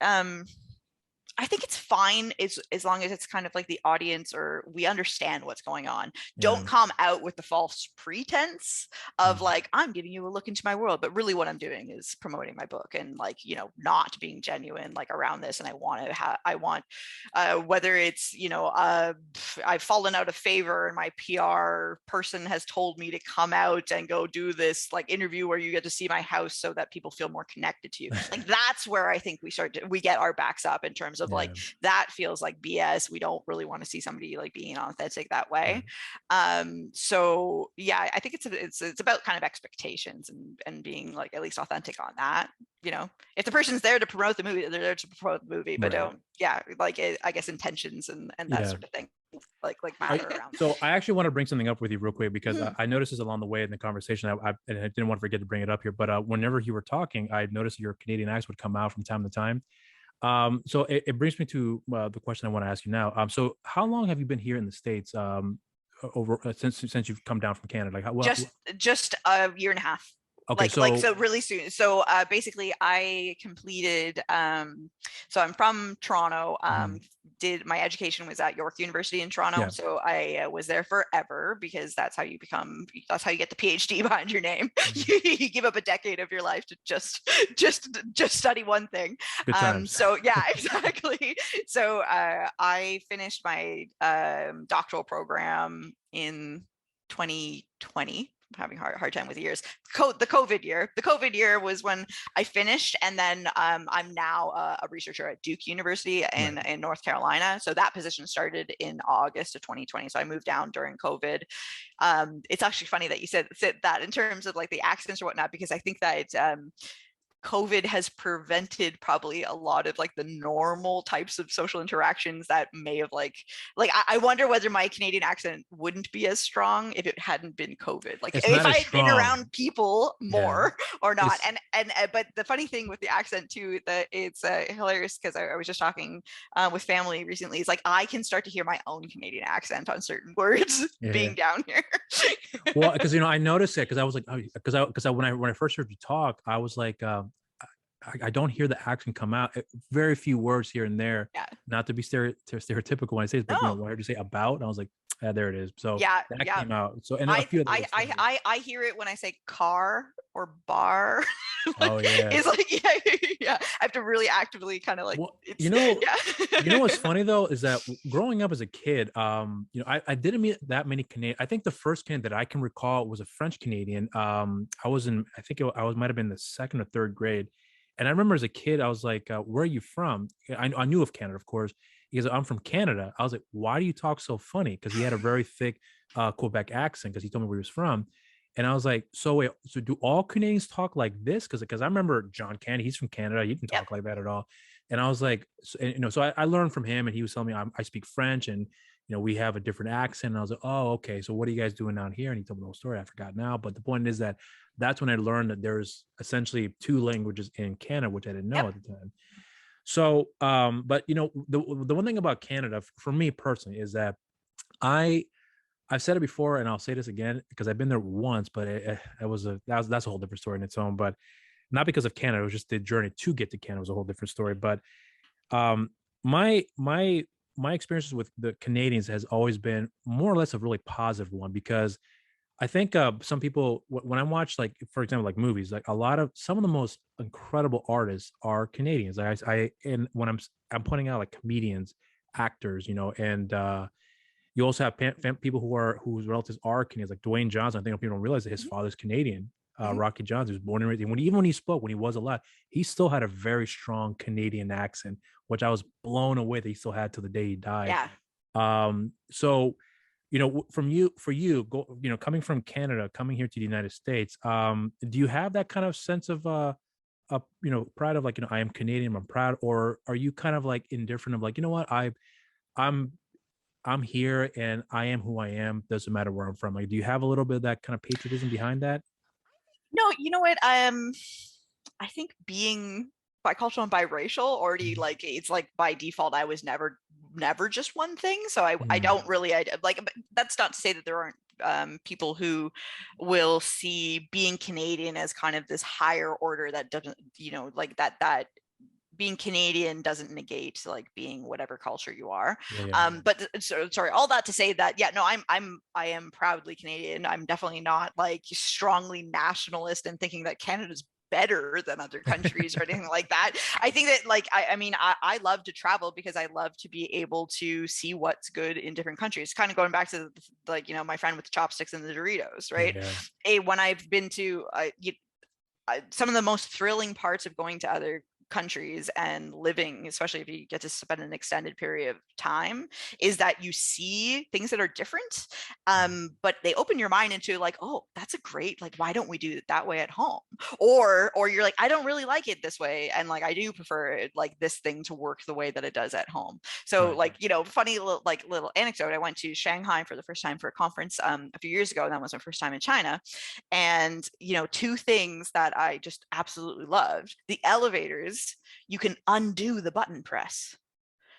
I think it's fine as long as it's kind of like the audience, or we understand what's going on. Don't come out with the false pretense of like, I'm giving you a look into my world, but really what I'm doing is promoting my book and like, not being genuine like around this. And I want whether it's, I've fallen out of favor and my PR person has told me to come out and go do this like interview where you get to see my house so that people feel more connected to you. Like that's where I think we get our backs up in terms of like that feels like BS. We don't really want to see somebody like being authentic that way. So I think it's about kind of expectations and being like at least authentic on that. you know, if the person's there to promote the movie, they're there to promote the movie, but don't, I guess intentions and that sort of thing like matter around. So I actually want to bring something up with you real quick, because I noticed this along the way in the conversation. And I didn't want to forget to bring it up here, but whenever you were talking, I noticed your Canadian accent would come out from time to time. So it brings me to the question I want to ask you now. So how long have you been here in the States? Over since you've come down from Canada? Like just a year and a half. Okay, so really soon. So basically I completed, so I'm from Toronto, did my education was at York University in Toronto. So I was there forever, because that's how you get the PhD behind your name. You give up a decade of your life to just study one thing. So yeah, exactly. So I finished my doctoral program in 2020. I'm having a hard time with years. The COVID year was when I finished, and then I'm now a researcher at Duke University in North Carolina. So that position started in August of 2020. So I moved down during COVID. It's actually funny that you said that in terms of like the accents or whatnot, because I think that COVID has prevented probably a lot of like the normal types of social interactions that may have I wonder whether my Canadian accent wouldn't be as strong if it hadn't been COVID. Like if I had been around people more or not. But the funny thing with the accent too, that it's hilarious, because I was just talking with family recently. It's like I can start to hear my own Canadian accent on certain words being down here. Well, because I noticed it, because I was like, because when I first heard you talk, I was like, I don't hear the accent come out. Very few words here and there. Not to be stereotypical when I say this, but when I heard you say about, and I was like, there it is. So that came out. So and I hear it when I say car or bar. It's like I have to really actively kind of like. Well, you know what's funny though is that growing up as a kid, I didn't meet that many Canadian. I think the first Canadian that I can recall was a French Canadian. I might have been the second or third grade. And I remember as a kid, I was like, where are you from? I knew of Canada, of course. He goes, I'm from Canada. I was like, why do you talk so funny? Because he had a very thick Quebec accent, because he told me where he was from. And I was like, so do all Canadians talk like this? Because I remember John Candy, he's from Canada. He didn't talk like that at all. And I was like, so I learned from him, and he was telling me I speak French, and we have a different accent. And I was like, oh, okay. So what are you guys doing down here? And he told me the whole story. I forgot now. But the point is that's when I learned that there's essentially two languages in Canada, which I didn't know at the time. So, but the one thing about Canada for me personally is that I've said it before, and I'll say this again, because I've been there once, but that's a whole different story in its own. But not because of Canada, it was just the journey to get to Canada was a whole different story. But my experiences with the Canadians has always been more or less a really positive one, because I think some people, when I watch, like, for example, like movies, like some of the most incredible artists are Canadians. And when I'm pointing out like comedians, actors, and you also have people whose relatives are Canadians, like Dwayne Johnson. I think people don't realize that his father's Canadian. Rocky Johnson was born and raised. Even when he spoke, when he was alive, he still had a very strong Canadian accent, which I was blown away that he still had till the day he died. So, for you, coming from Canada, coming here to the United States, do you have that kind of sense of pride of like, I am Canadian, I'm proud, or are you kind of like indifferent of like, what, I'm here and I am who I am, doesn't matter where I'm from? Like, do you have a little bit of that kind of patriotism behind that? No, you know what? I think being bicultural and biracial already, like, it's like by default, I was never just one thing. So I don't really, but that's not to say that there aren't people who will see being Canadian as kind of this higher order that doesn't, like that being Canadian doesn't negate like being whatever culture you are. But sorry, all that to say that, I am proudly Canadian. I'm definitely not like strongly nationalist and thinking that Canada's better than other countries or anything like that. I think that like, I love to travel because I love to be able to see what's good in different countries. Kind of going back to like, my friend with the chopsticks and the Doritos, right? When I've been to some of the most thrilling parts of going to other countries and living, especially if you get to spend an extended period of time, is that you see things that are different, but they open your mind into like, oh, that's a great, like, why don't we do it that way at home? Or you're like, I don't really like it this way, and like I do prefer it, like this thing to work the way that it does at home. So like, you know, funny little anecdote, I went to Shanghai for the first time for a conference a few years ago, and that was my first time in China. And you know, two things that I just absolutely loved: the elevators, you can undo the button press.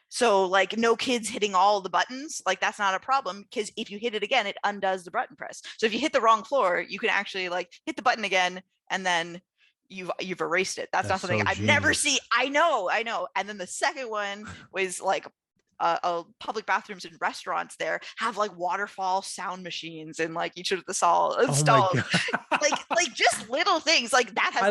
So like no kids hitting all the buttons, like that's not a problem, because if you hit it again, it undoes the button press. So if you hit the wrong floor, you can actually like hit the button again, and then you've erased it. That's not something I've never seen. I know. And then the second one was like public bathrooms in restaurants there have like waterfall sound machines in like each of the stalls. Oh like just little things like that has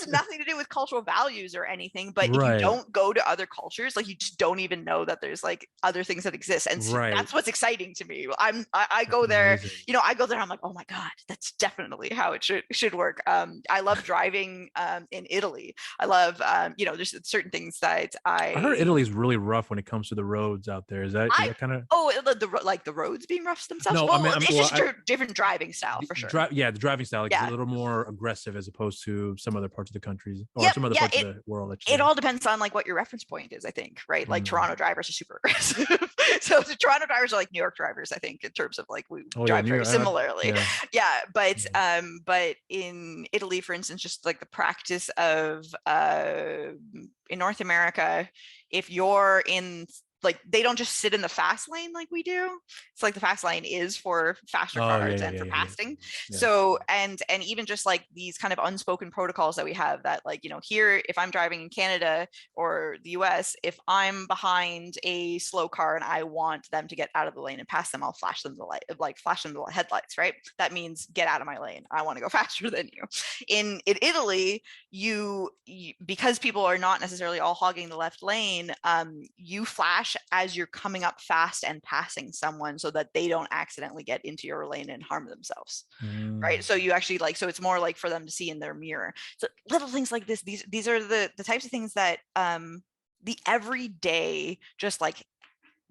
nothing to do with cultural values or anything. But if you don't go to other cultures, like you just don't even know that there's like other things that exist. And so that's what's exciting to me. I go there, amazing. You know, I go there, I'm like, oh my God, that's definitely how it should work. I love driving in Italy. I love, you know, there's certain things that I heard Italy's really rough when it comes to the roads out there. Is that kind of? Oh, the roads being rough themselves. No, well, it's just a different driving style for sure. The driving style is a little more aggressive as opposed to some other parts of the country or some other parts of the world. It all depends on like what your reference point is, I think, right? Like Toronto drivers are super aggressive. So the Toronto drivers are like New York drivers, I think, in terms of like we drive very similarly. But in Italy, for instance, just like the practice of in North America, if you're in like, they don't just sit in the fast lane like we do. It's like the fast lane is for faster cars and for passing. So, and even just like these kind of unspoken protocols that we have that like, you know, here, if I'm driving in Canada or the US, if I'm behind a slow car and I want them to get out of the lane and pass them, I'll flash them the light, like flash them the headlights, right? That means get out of my lane. I want to go faster than you. In Italy, you because people are not necessarily all hogging the left lane, you flash as you're coming up fast and passing someone so that they don't accidentally get into your lane and harm themselves. Right. So you actually like, so it's more like for them to see in their mirror. So little things like this, these are the types of things that the everyday, just like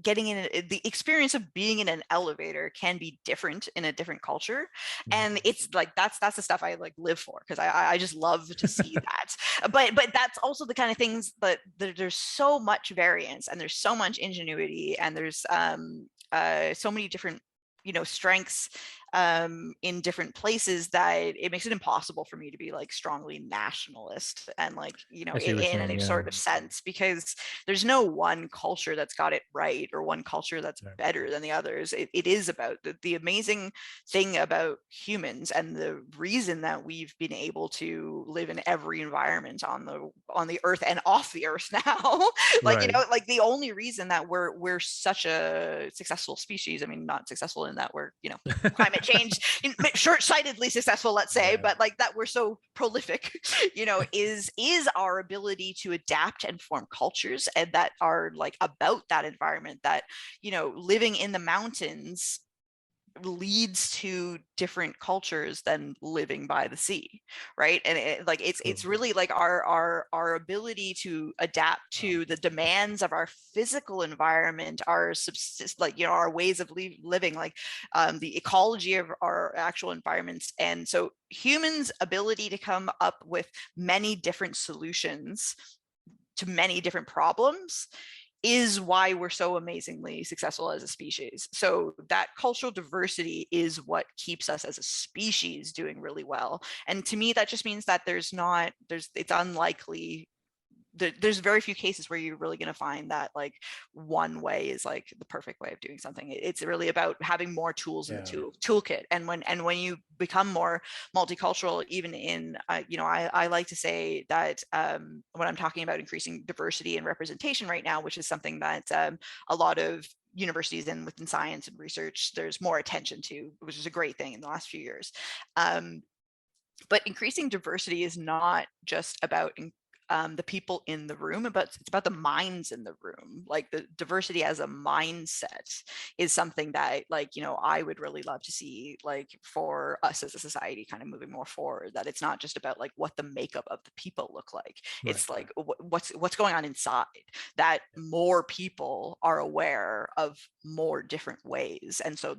getting in the experience of being in an elevator can be different in a different culture. And it's like that's the stuff I like live for, because I just love to see that. But that's also the kind of things that there's so much variance and there's so much ingenuity and there's so many different, you know, strengths in different places that it makes it impossible for me to be like strongly nationalist and like, you know, in any sort of sense, because there's no one culture that's got it right or one culture that's better than the others. It is about the amazing thing about humans and the reason that we've been able to live in every environment on the earth and off the earth now. Like, you know, like the only reason that we're such a successful species, I mean, not successful in that we're, you know, climate change, short-sightedly successful, let's say, but like that we're so prolific, you know, is our ability to adapt and form cultures and that are like about that environment, that, you know, living in the mountains leads to different cultures than living by the sea, right? And it's really like our ability to adapt to the demands of our physical environment, our like, you know, our ways of living, like the ecology of our actual environments. And so humans' ability to come up with many different solutions to many different problems is why we're so amazingly successful as a species. So that cultural diversity is what keeps us as a species doing really well. And to me, that just means that it's unlikely. There's very few cases where you're really going to find that like one way is like the perfect way of doing something. It's really about having more tools in the toolkit. And when you become more multicultural, even in, you know, I like to say that when I'm talking about increasing diversity and representation right now, which is something that a lot of universities and within science and research, there's more attention to, which is a great thing in the last few years. But increasing diversity is not just about the people in the room, but it's about the minds in the room. Like the diversity as a mindset is something that, like, you know, I would really love to see, like, for us as a society kind of moving more forward, that it's not just about like what the makeup of the people look like. Right. It's like what's going on inside, that more people are aware of more different ways. And so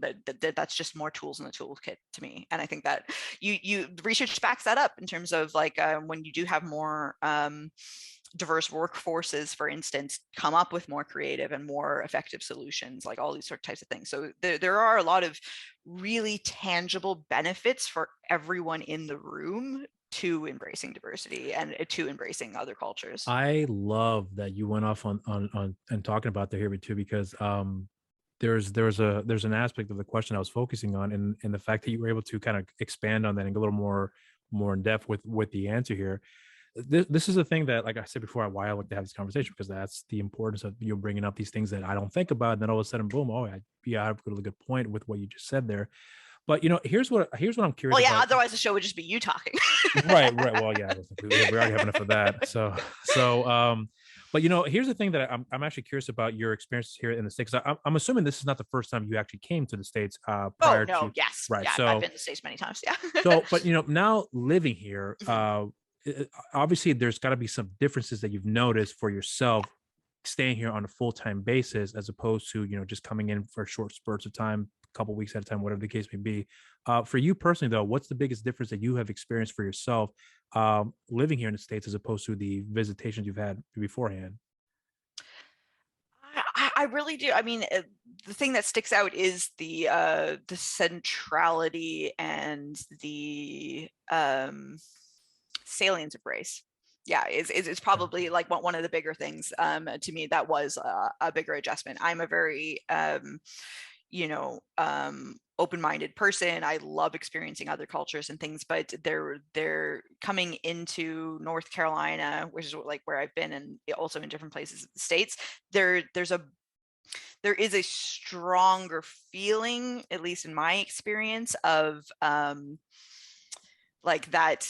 that's just more tools in the toolkit to me. And I think that you research backs that up in terms of like when you do have more diverse workforces, for instance, come up with more creative and more effective solutions, like all these sort of types of things. So there are a lot of really tangible benefits for everyone in the room to embracing diversity and to embracing other cultures. I love that you went off on and talking about the here too, because there's an aspect of the question I was focusing on, and the fact that you were able to kind of expand on that and go a little more in depth with the answer here. This is a thing that, like I said before, why I like to have this conversation, because that's the importance of you bringing up these things that I don't think about, and then all of a sudden, boom! I have a really good point with what you just said there. But you know, here's what I'm curious. Well, yeah. About. Otherwise, the show would just be you talking. Right. Well, yeah. We already have enough of that. But you know, here's the thing that I'm actually curious about your experiences here in the States. I'm assuming this is not the first time you actually came to the States. Prior to. Yes. Right. Yeah, So I've been to the States many times. Yeah. So, but you know, now living here, obviously there's got to be some differences that you've noticed for yourself staying here on a full-time basis, as opposed to, you know, just coming in for short spurts of time, a couple weeks at a time, whatever the case may be. For you personally, though, what's the biggest difference that you have experienced for yourself living here in the States, as opposed to the visitations you've had beforehand? I really do. I mean, the thing that sticks out is the centrality and the salience of race. Yeah, it's probably like one of the bigger things to me that was a bigger adjustment. I'm a very open-minded person. I love experiencing other cultures and things, but they're coming into North Carolina, which is like where I've been, and also in different places of the States. There is a stronger feeling, at least in my experience, of like that.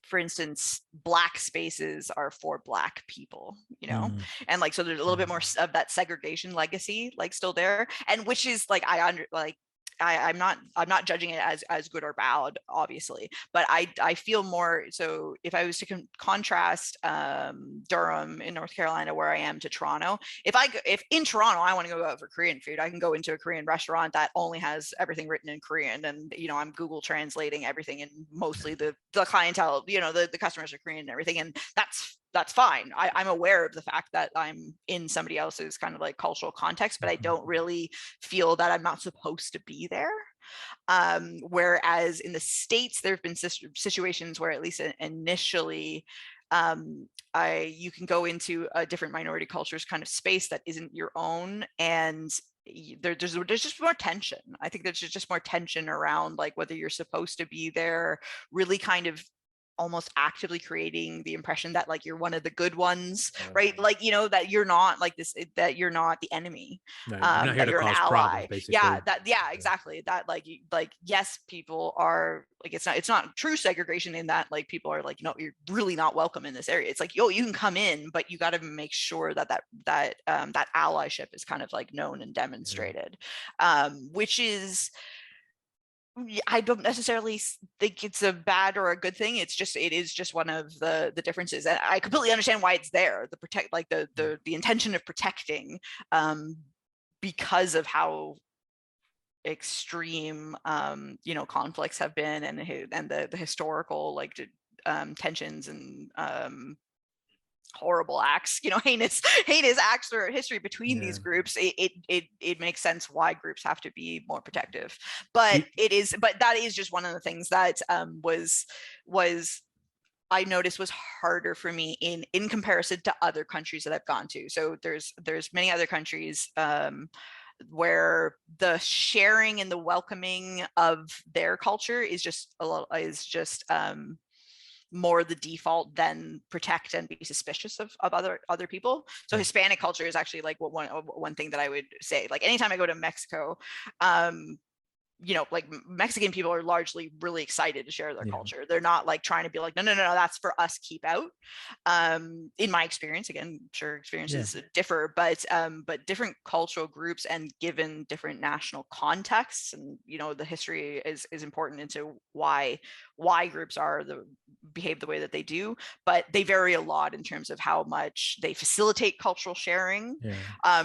For instance, Black spaces are for Black people, you know, and like, so there's a little bit more of that segregation legacy, like, still there, and which is like, I'm not judging it as good or bad, obviously, but I feel more so if I was to contrast Durham in North Carolina, where I am, to Toronto. If in Toronto I want to go out for Korean food, I can go into a Korean restaurant that only has everything written in Korean, and you know, I'm Google translating everything, and mostly the clientele, you know, the customers are Korean and everything, and that's fine. I'm aware of the fact that I'm in somebody else's kind of like cultural context, but I don't really feel that I'm not supposed to be there. Whereas in the States, there have been situations where, at least initially, you can go into a different minority cultures kind of space that isn't your own, and there's just more tension. I think there's just more tension around like whether you're supposed to be there, really kind of almost actively creating the impression that like you're one of the good ones, right? Like, you know, that you're not like this, that you're not the enemy, no, you're not here that you're an ally. Problems, basically. Exactly. That like yes, people are like, it's not true segregation in that like people are like, no, you're really not welcome in this area. It's like, yo, you can come in, but you got to make sure that allyship is kind of like known and demonstrated, which is, I don't necessarily think it's a bad or a good thing. It is just one of the differences, and I completely understand why it's there. The intention of protecting, because of how extreme conflicts have been, and the historical like tensions and horrible acts, heinous acts throughout history between these groups. It makes sense why groups have to be more protective, but that is just one of the things that was I noticed was harder for me in comparison to other countries that I've gone to. So there's many other countries where the sharing and the welcoming of their culture is just more the default than protect and be suspicious of other people. So Hispanic culture is actually like one thing that I would say, like anytime I go to Mexico, like Mexican people are largely really excited to share their culture. They're not like trying to be like, no, that's for us, keep out. In my experience, again, sure, experiences differ, but different cultural groups and given different national contexts, and the history is important into why groups behave the way that they do, but they vary a lot in terms of how much they facilitate cultural sharing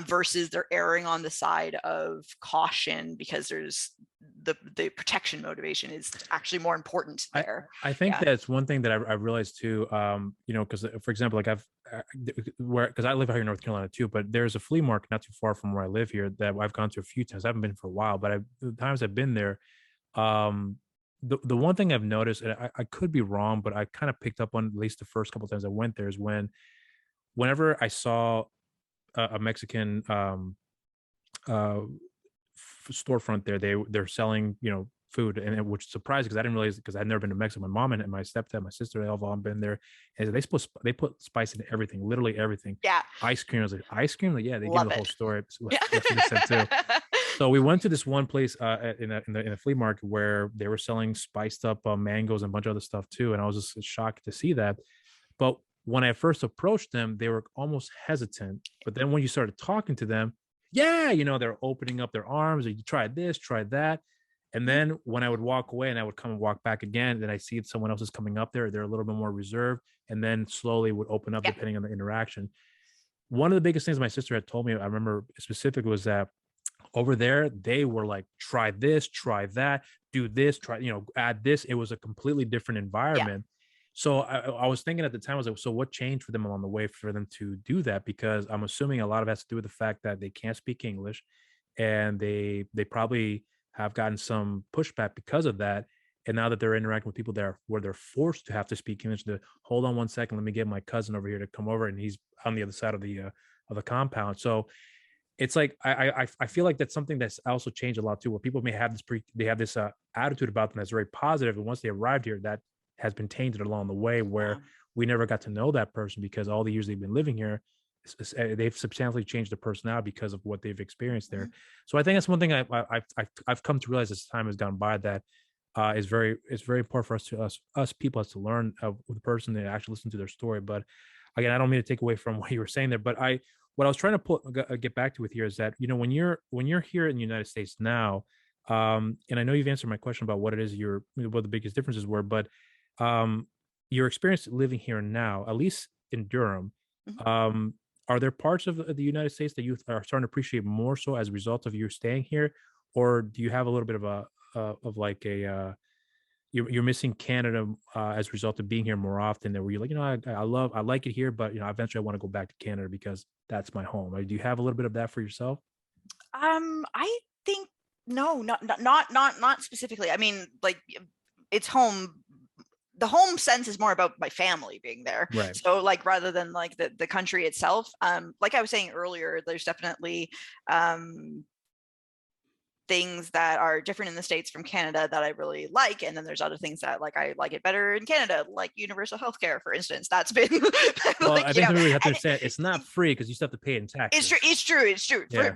versus they're erring on the side of caution because there's the protection motivation is actually more important there. I think that's one thing that I realized too, because for example, like because I live here in North Carolina too, but there's a flea market not too far from where I live here that I've gone to a few times. I haven't been for a while, but the times I've been there, the one thing I've noticed, and I could be wrong, but I kind of picked up on at least the first couple of times I went there, is whenever I saw a Mexican storefront there, they're selling food, and which surprised because I didn't realize, because I'd never been to Mexico. My mom and my stepdad, my sister, they all been there, and they put spice in everything, literally everything. Ice cream. I was like, ice cream? Like, yeah, they gave the whole story. That's what they said too. So we went to this one place in a flea market where they were selling spiced up mangoes and a bunch of other stuff too, and I was just shocked to see that. But when I first approached them, they were almost hesitant. But then when you started talking to them, they're opening up their arms. Or you try this, try that. And then when I would walk away and I would come and walk back again, then I see someone else is coming up there. They're a little bit more reserved, and then slowly would open up depending on the interaction. One of the biggest things my sister had told me, I remember specifically, was that over there, they were like, try this, try that, do this, try, add this. It was a completely different environment. So I was thinking at the time, I was like, so what changed for them along the way for them to do that? Because I'm assuming a lot of it has to do with the fact that they can't speak English, and they probably have gotten some pushback because of that. And now that they're interacting with people there where they're forced to have to speak English, to hold on one second, let me get my cousin over here to come over, and he's on the other side of the compound. So it's like I feel like that's something that's also changed a lot too, where people may have this attitude about them that's very positive, and once they arrived here, that has been tainted along the way, where we never got to know that person because all the years they've been living here, they've substantially changed their personality because of what they've experienced there. So I think that's one thing I've come to realize as time has gone by, that it's very important for us people to learn with the person and actually listen to their story. But again, I don't mean to take away from what you were saying there, but what I was trying to get back to with here is that when you're here in the United States now, and I know you've answered my question about what it is what the biggest differences were, but your experience living here now, at least in Durham, are there parts of the United States that you are starting to appreciate more so as a result of you staying here, or do you have a little bit of you're missing Canada as a result of being here more often, that where you're like, I like it here, but eventually I want to go back to Canada because that's my home? Do you have a little bit of that for yourself? I think no, not specifically. I mean, like, it's home. The home sense is more about my family being there. Right. So like, rather than like the country itself, like I was saying earlier, there's definitely things that are different in the States from Canada that I really like. And then there's other things that like I like it better in Canada, like universal healthcare, for instance. That's been well, I think we have to understand it's not free because you still have to pay it in taxes. It's true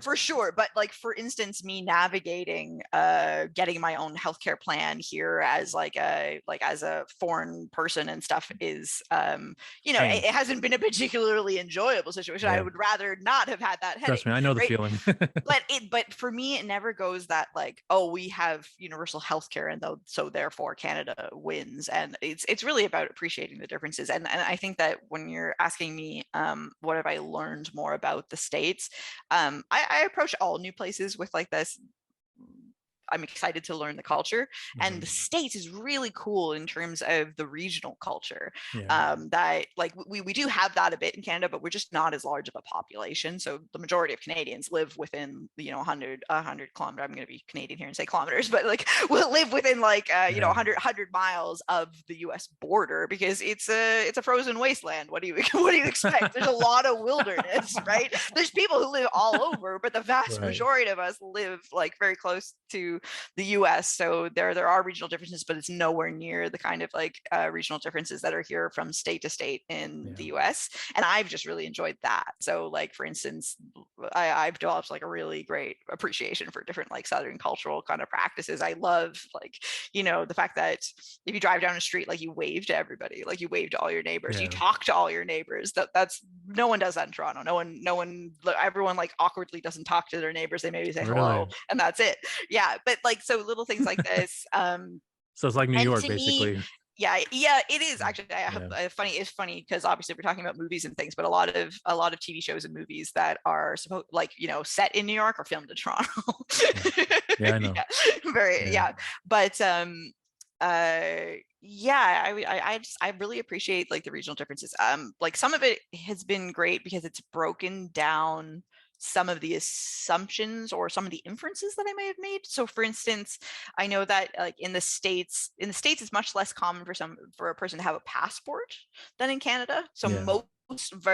for sure. But like, for instance, me navigating getting my own healthcare plan here as as a foreign person and stuff is it hasn't been a particularly enjoyable situation. I would rather not have had that headache. Trust me, I know the feeling. but for me, it never goes that like, oh, we have universal healthcare and so therefore Canada wins. And it's really about appreciating the differences. And I think that when you're asking me what have I learned more about the States, I approach all new places with like this, I'm excited to learn the culture. And the States is really cool in terms of the regional culture. That like we do have that a bit in Canada, but we're just not as large of a population. So the majority of Canadians live within 100 kilometers. I'm going to be Canadian here and say kilometers, but like we'll live within like 100 miles of the US border, because it's a frozen wasteland. What do you expect? There's a lot of wilderness, right? There's people who live all over, but the vast majority of us live like very close to the US. So there are regional differences, but it's nowhere near the kind of like regional differences that are here from state to state in the US. And I've just really enjoyed that. So like, for instance, I've developed like a really great appreciation for different like Southern cultural kind of practices. I love like, the fact that if you drive down the street, like you wave to everybody, like you wave to all your neighbors, you talk to all your neighbors. That's no one does that in Toronto. No one, everyone like awkwardly doesn't talk to their neighbors. They maybe say hello and that's it. Yeah. But like, so little things like this. So it's like New York, basically. Yeah, it is actually. It's funny because obviously we're talking about movies and things, but a lot of TV shows and movies that are supposed set in New York are filmed in Toronto. Yeah, I know. But I really appreciate like the regional differences. Like some of it has been great because it's broken down some of the assumptions or some of the inferences that I may have made. So for instance, I know that like in the States, it's much less common for a person to have a passport than in Canada. So most,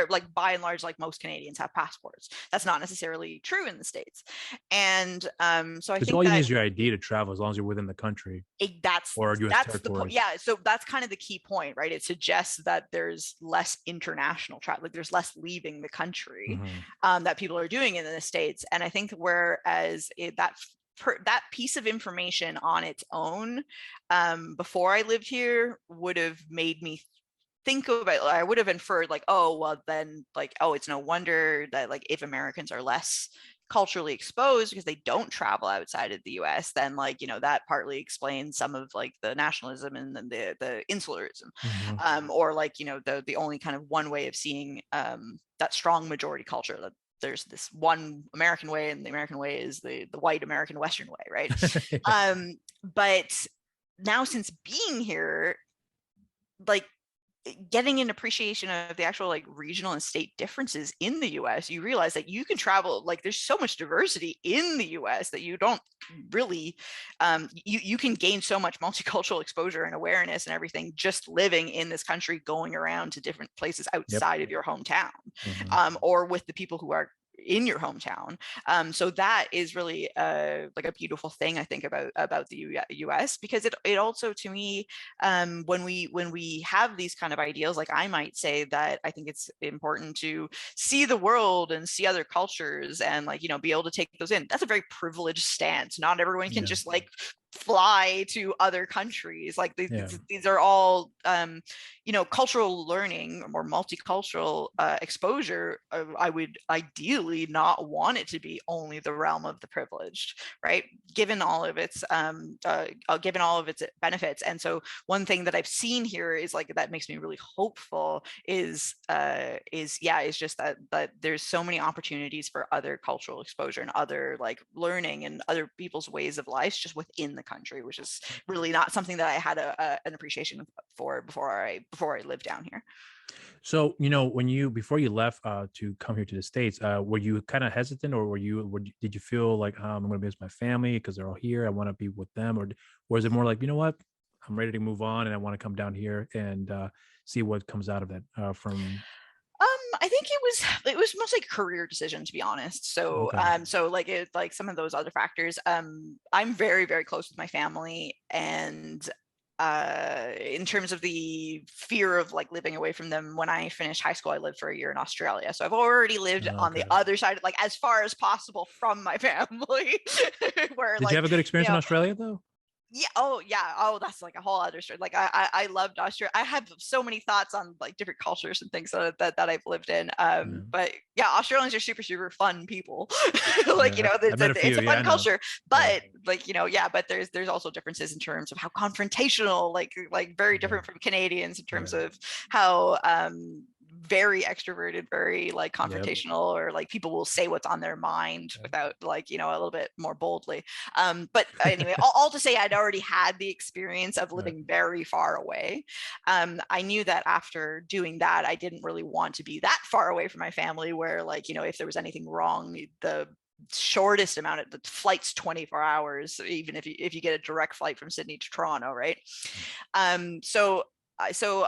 like by and large, like most Canadians have passports. That's not necessarily true in the States. And so I think all you need is your ID to travel as long as you're within the country. That's the point. Yeah. So that's kind of the key point, right? It suggests that there's less international travel, like there's less leaving the country that people are doing in the States. And I think whereas that piece of information on its own before I lived here would have made me think about, I would have inferred like, oh, well then like, oh, it's no wonder that like if Americans are less culturally exposed because they don't travel outside of the US, then like, that partly explains some of like the nationalism and then the insularism. Or like, the only kind of one way of seeing that strong majority culture, that there's this one American way and the American way is the white American Western way, right? But now since being here, like getting an appreciation of the actual like regional and state differences in the US, you realize that you can travel, like there's so much diversity in the US that you don't really, you can gain so much multicultural exposure and awareness and everything just living in this country, going around to different places outside of your hometown, or with the people who are in your hometown. So that is really like a beautiful thing, I think, about the US, because it also, to me, when we have these kind of ideals, like I might say that I think it's important to see the world and see other cultures and like, be able to take those in. That's a very privileged stance. Not everyone can just like fly to other countries. Like these are all cultural learning or multicultural exposure. I would ideally not want it to be only the realm of the privileged, right? Given all of its benefits. And so one thing that I've seen here is like that makes me really hopeful is just that there's so many opportunities for other cultural exposure and other like learning and other people's ways of life just within the country, which is really not something that I had an appreciation for before I lived down here. So, before you left to come here to the States, were you kind of hesitant, or did you feel like I'm going to miss my family because they're all here, I want to be with them, or is it more like, what, I'm ready to move on and I want to come down here and see what comes out of that I think it was mostly a career decision, to be honest. So, like some of those other factors, I'm very, very close with my family, and in terms of the fear of like living away from them, when I finished high school, I lived for a year in Australia. So I've already lived on the other side, like as far as possible from my family. Did you have a good experience in Australia though? Yeah. Oh, that's like a whole other story. Like I loved Australia. I have so many thoughts on like different cultures and things that I've lived in. But yeah, Australians are super, super fun people. Like, it's a fun culture, but like, but there's also differences in terms of how confrontational, like very different from Canadians in terms of how, very extroverted, very like confrontational, or like people will say what's on their mind without like, a little bit more boldly. But anyway, all to say I'd already had the experience of living very far away. I knew that after doing that, I didn't really want to be that far away from my family where like, if there was anything wrong, the shortest amount of the flight's 24 hours, even if you get a direct flight from Sydney to Toronto, right? So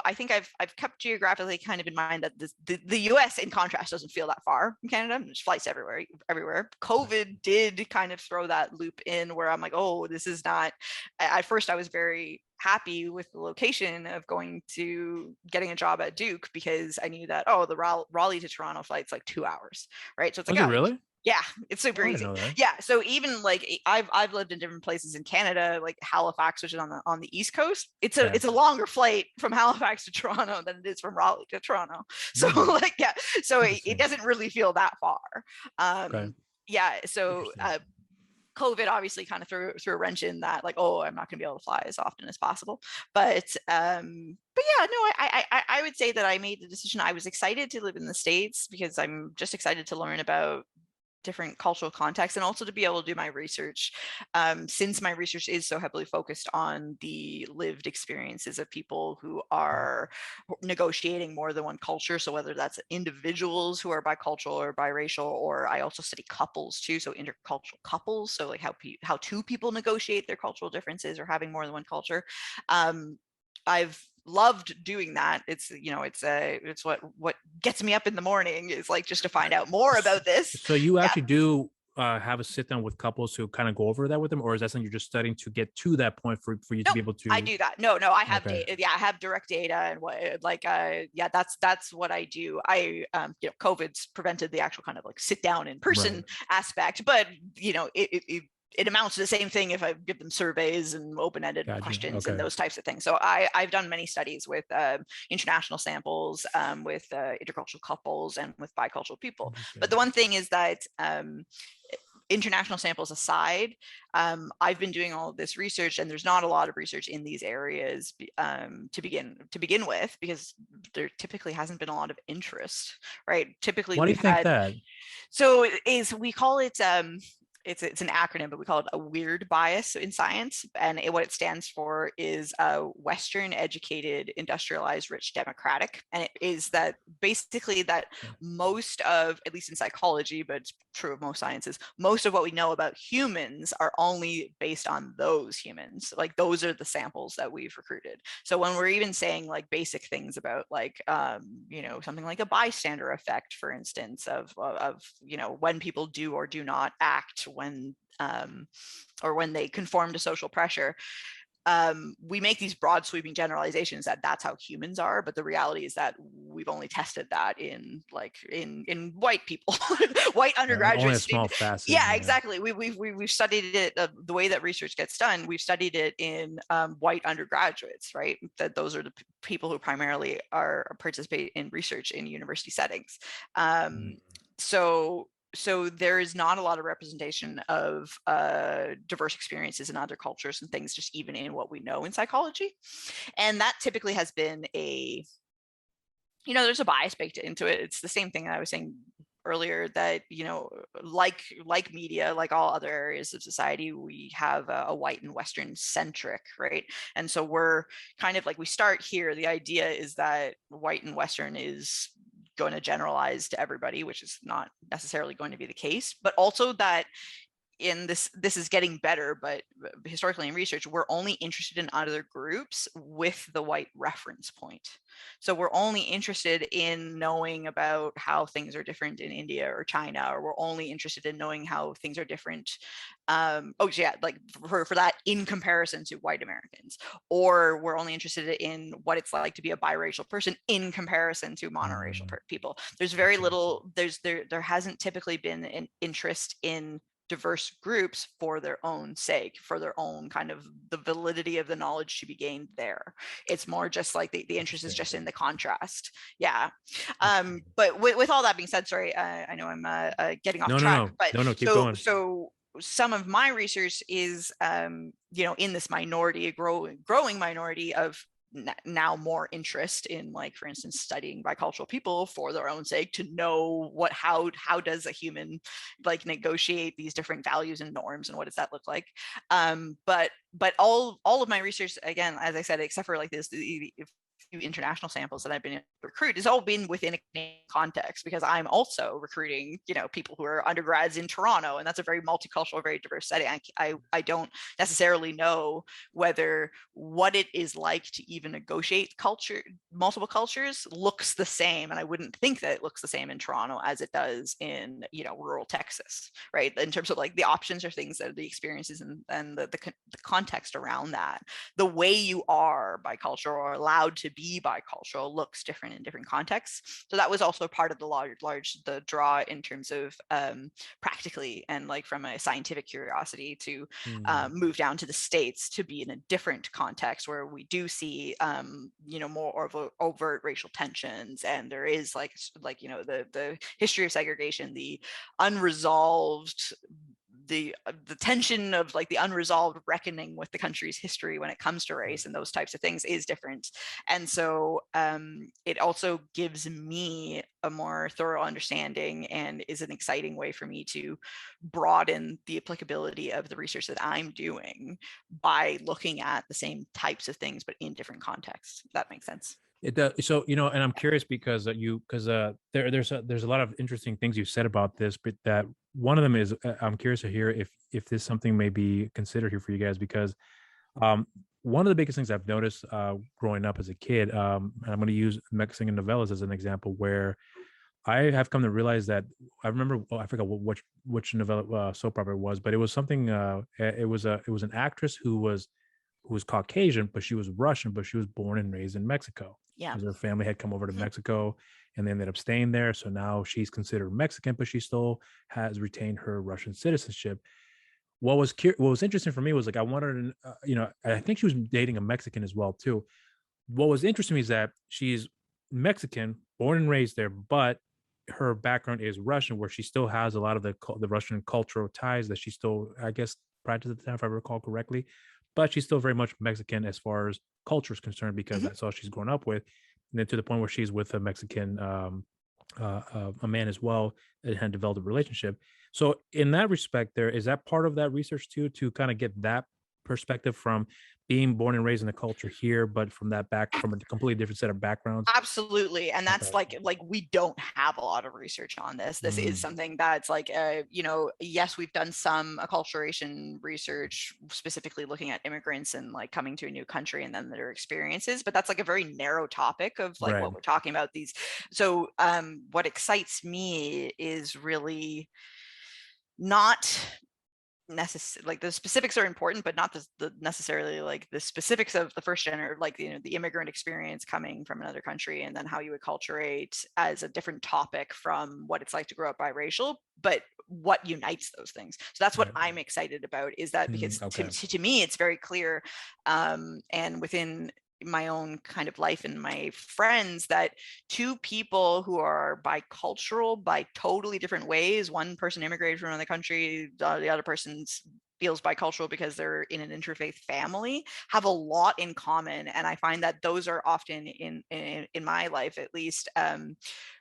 I think I've kept geographically kind of in mind that the US in contrast doesn't feel that far from Canada. There's flights everywhere. COVID did kind of throw that loop in where I'm like, oh, this is not, at first I was very happy with the location of getting a job at Duke, because I knew that, the Raleigh to Toronto flight's like 2 hours, right? So it's like, really? Yeah, it's super easy. Yeah, so even like I've lived in different places in Canada, like Halifax, which is on the East Coast. It's a longer flight from Halifax to Toronto than it is from Raleigh to Toronto. So like so it doesn't really feel that far. Yeah, so COVID obviously kind of threw a wrench in that, like, oh, I'm not going to be able to fly as often as possible. But yeah, no, I would say that I made the decision. I was excited to live in the States because I'm just excited to learn about different cultural contexts, and also to be able to do my research, since my research is so heavily focused on the lived experiences of people who are negotiating more than one culture. So whether that's individuals who are bicultural or biracial, or I also study couples too, so intercultural couples, so like how two people negotiate their cultural differences or having more than one culture. I've loved doing that. It's, you know, it's what gets me up in the morning, is like just to find out more about this. So you actually do have a sit down with couples to kind of go over that with them, or is that something you're just studying to get to that point for you to be able to? I do that. No, I have data. Yeah, I have direct data, and what like yeah, that's what I do. I you know, COVID's prevented the actual kind of like sit down in person aspect, but you know, it amounts to the same thing if I give them surveys and open-ended questions and those types of things. So I've done many studies with international samples, with intercultural couples, and with bicultural people. But the one thing is that international samples aside, I've been doing all of this research, and there's not a lot of research in these areas to begin with, because there typically hasn't been a lot of interest, right? Typically, why do you think that? So we call it it's an acronym, but we call it a weird bias in science. And what it stands for is Western educated, industrialized, rich, democratic. And it is that basically that most of, at least in psychology, but it's true of most sciences, most of what we know about humans are only based on those humans. Like those are the samples that we've recruited. So when we're even saying like basic things about like, you know, something like a bystander effect, for instance, of you know, when people do or do not act when or when they conform to social pressure, we make these broad sweeping generalizations that that's how humans are, but the reality is that we've only tested that in like in white people, white undergraduates. Only a small facet. Yeah, exactly. We've studied it the way that research gets done. We've studied it in white undergraduates, right? That those are the people who primarily participate in research in university settings. So there is not a lot of representation of diverse experiences in other cultures and things, just even in what we know in psychology. And that typically has been you know, there's a bias baked into it. It's the same thing I was saying earlier, that, you know, like media, like all other areas of society, we have a white and Western centric, right? And so we're kind of like, we start here. The idea is that white and Western is going to generalize to everybody, which is not necessarily going to be the case, but also that in this is getting better, but historically in research, we're only interested in other groups with the white reference point. So we're only interested in knowing about how things are different in India or China, or we're only interested in knowing how things are different, like for that in comparison to white Americans, or we're only interested in what it's like to be a biracial person in comparison to monoracial people. There's very little, there hasn't typically been an interest in diverse groups for their own sake, for their own kind of the validity of the knowledge to be gained there. It's more just like the interest is just in the contrast. Yeah. But with all that being said, sorry, I know I'm getting off track. No, keep going. So some of my research is, you know, in this minority, a growing minority of now more interest in, like, for instance, studying bicultural people for their own sake, to know how does a human like negotiate these different values and norms, and what does that look like. But all of my research, again, as I said, except for like this international samples that I've been able to recruit, has all been within a Canadian context, because I'm also recruiting, you know, people who are undergrads in Toronto, and that's a very multicultural, very diverse setting. I don't necessarily know whether what it is like to even negotiate multiple cultures looks the same, and I wouldn't think that it looks the same in Toronto as it does in, you know, rural Texas, right? In terms of like the options or things that are the experiences and the context around that, the way you are bicultural or allowed to be bicultural looks different different in different contexts. So that was also part of the the draw in terms of practically and like from a scientific curiosity to move down to the States to be in a different context where we do see more overt racial tensions, and there is like the history of segregation, the unresolved the tension of like the unresolved reckoning with the country's history when it comes to race and those types of things is different. And so it also gives me a more thorough understanding and is an exciting way for me to broaden the applicability of the research that I'm doing by looking at the same types of things but in different contexts, if that makes sense. It does. So, and I'm curious because there's a lot of interesting things you said about this, but that one of them is I'm curious to hear if this something may be considered here for you guys, because one of the biggest things I've noticed growing up as a kid, and I'm going to use Mexican novellas as an example, where I have come to realize that I remember, I forgot which novella soap opera it was, but it was something. It was an actress who was Caucasian, but she was Russian, but she was born and raised in Mexico. Yeah. Because her family had come over to Mexico and they ended up staying there. So now she's considered Mexican, but she still has retained her Russian citizenship. What was interesting for me was like, I wanted to, I think she was dating a Mexican as well too. What was interesting to me is that she's Mexican, born and raised there, but her background is Russian, where she still has a lot of the Russian cultural ties that she still, I guess, practiced at the time, if I recall correctly. But she's still very much Mexican as far as culture is concerned, because that's all she's grown up with. And then to the point where she's with a Mexican, a man as well, and had developed a relationship. So in that respect, is that part of that research too, to kind of get that perspective from being born and raised in the culture here, but from a completely different set of backgrounds? Absolutely. And that's like we don't have a lot of research on this. This is something that's like, yes, we've done some acculturation research specifically looking at immigrants and like coming to a new country and then their experiences, but that's like a very narrow topic of like what we're talking about these. So what excites me is really not necessarily like the specifics are important, but not the necessarily like the specifics of the first generation, like the immigrant experience coming from another country, and then how you acculturate as a different topic from what it's like to grow up biracial, but what unites those things. So that's what I'm excited about, is that because to me it's very clear, and within my own kind of life and my friends, that two people who are bicultural by totally different ways, one person immigrated from another country, the other person feels bicultural because they're in an interfaith family, have a lot in common. And I find that those are often in my life, at least,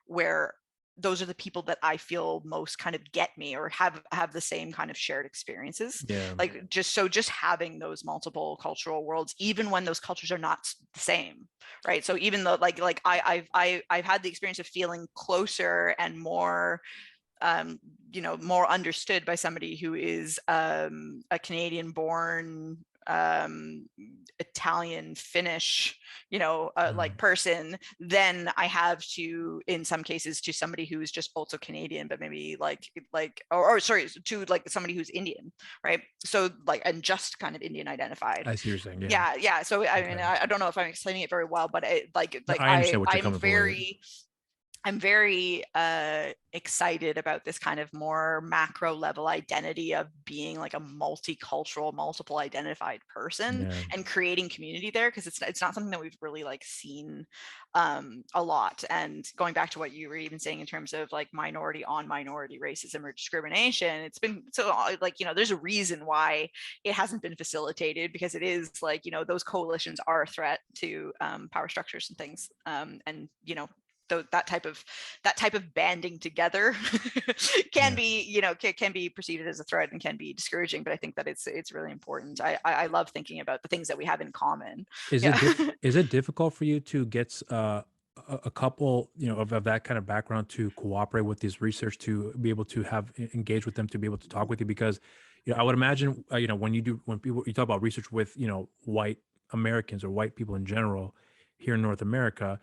where those are the people that I feel most kind of get me or have the same kind of shared experiences. Like just having those multiple cultural worlds, even when those cultures are not the same, right? So even though like I've had the experience of feeling closer and more more understood by somebody who is a Canadian born Italian, Finnish, like person, than I have to, in some cases, to somebody who is just also Canadian, but maybe sorry, to like somebody who's Indian, right? So like, and just kind of Indian identified. I see what you're saying. Yeah. So I mean, I don't know if I'm explaining it very well, but I understand what you're coming from. I'm very excited about this kind of more macro level identity of being like a multicultural, multiple identified person and creating community there, because it's not something that we've really like seen a lot. And going back to what you were even saying in terms of like minority on minority racism or discrimination, it's been so like, there's a reason why it hasn't been facilitated, because it is like, those coalitions are a threat to power structures and things. And that type of banding together can be, can be perceived as a threat and can be discouraging. But I think that it's really important. I love thinking about the things that we have in common. Is it difficult for you to get a couple, of that kind of background to cooperate with this research, to be able to engage with them, to be able to talk with you? Because, I would imagine, when you talk about research with, white Americans or white people in general here in North America,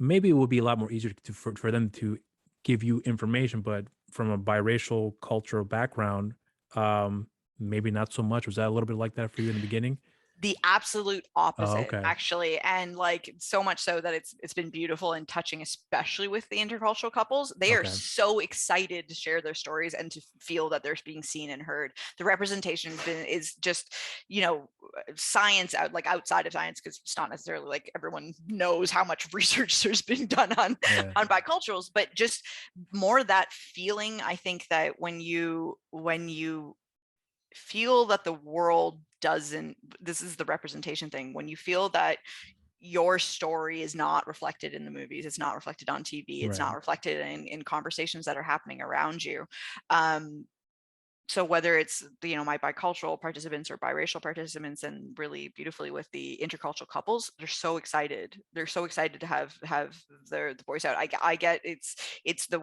maybe it would be a lot more easier for them to give you information, but from a biracial cultural background, maybe not so much. Was that a little bit like that for you in the beginning? The absolute Oh, opposite, okay. actually. And like so much so that it's been beautiful and touching, especially with the intercultural couples. They are Okay. so excited to share their stories and to feel that they're being seen and heard. The representation is just, you know, science like outside of science, because it's not necessarily like everyone knows how much research there's been done on biculturals, but just more that feeling. I think that when you feel that the world doesn't, this is the representation thing, when you feel that your story is not reflected in the movies, it's not reflected on TV, it's not reflected in conversations that are happening around you. So whether it's, you know, my bicultural participants or biracial participants, and really beautifully with the intercultural couples, they're so excited to have the voice out. I get it's the,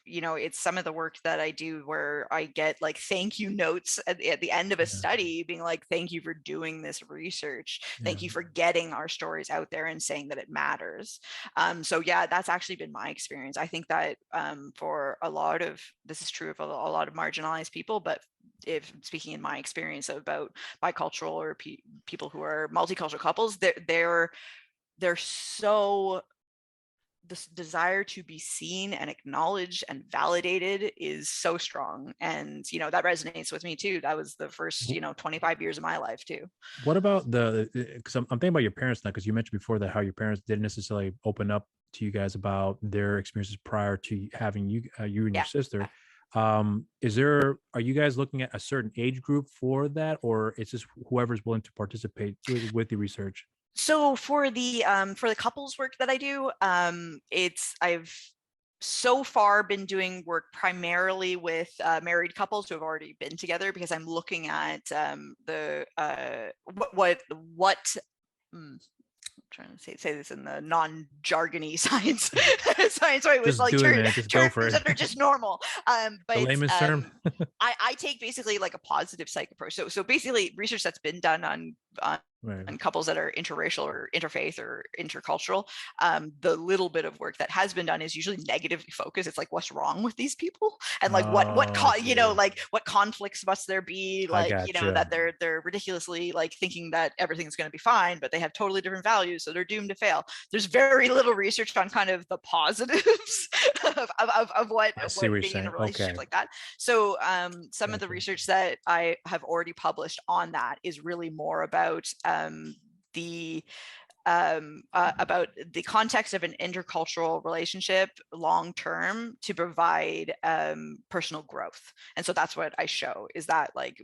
you know, it's some of the work that I do where I get like thank you notes at the end of a study being like, thank you for doing this research, thank you for getting our stories out there and saying that it matters. So yeah, that's actually been my experience. I think that for a lot of, this is true of a lot of marginalized people, but if speaking in my experience about bicultural or people who are multicultural couples, they're so, this desire to be seen and acknowledged and validated is so strong. And, you know, that resonates with me too. That was the first, you know, 25 years of my life too. What about because I'm thinking about your parents now, because you mentioned before that how your parents didn't necessarily open up to you guys about their experiences prior to having you and your sister. Are you guys looking at a certain age group for that, or it's just whoever's willing to participate with the research? So for the couples work that I do, I've so far been doing work primarily with married couples who have already been together, because I'm looking at I'm trying to say this in the non-jargony science way, with like terms that are just normal. But the layman's term. I take basically like a positive psych approach. So basically research that's been done on and couples that are interracial or interfaith or intercultural, the little bit of work that has been done is usually negatively focused. It's like, what's wrong with these people, and like you know, like what conflicts must there be, like, you know, that they're ridiculously like thinking that everything's going to be fine, but they have totally different values, so they're doomed to fail. There's very little research on kind of the positives of what being in a relationship like that. So some of the research that I have already published on that is really more about about the context of an intercultural relationship long term to provide personal growth. And so that's what I show, is that like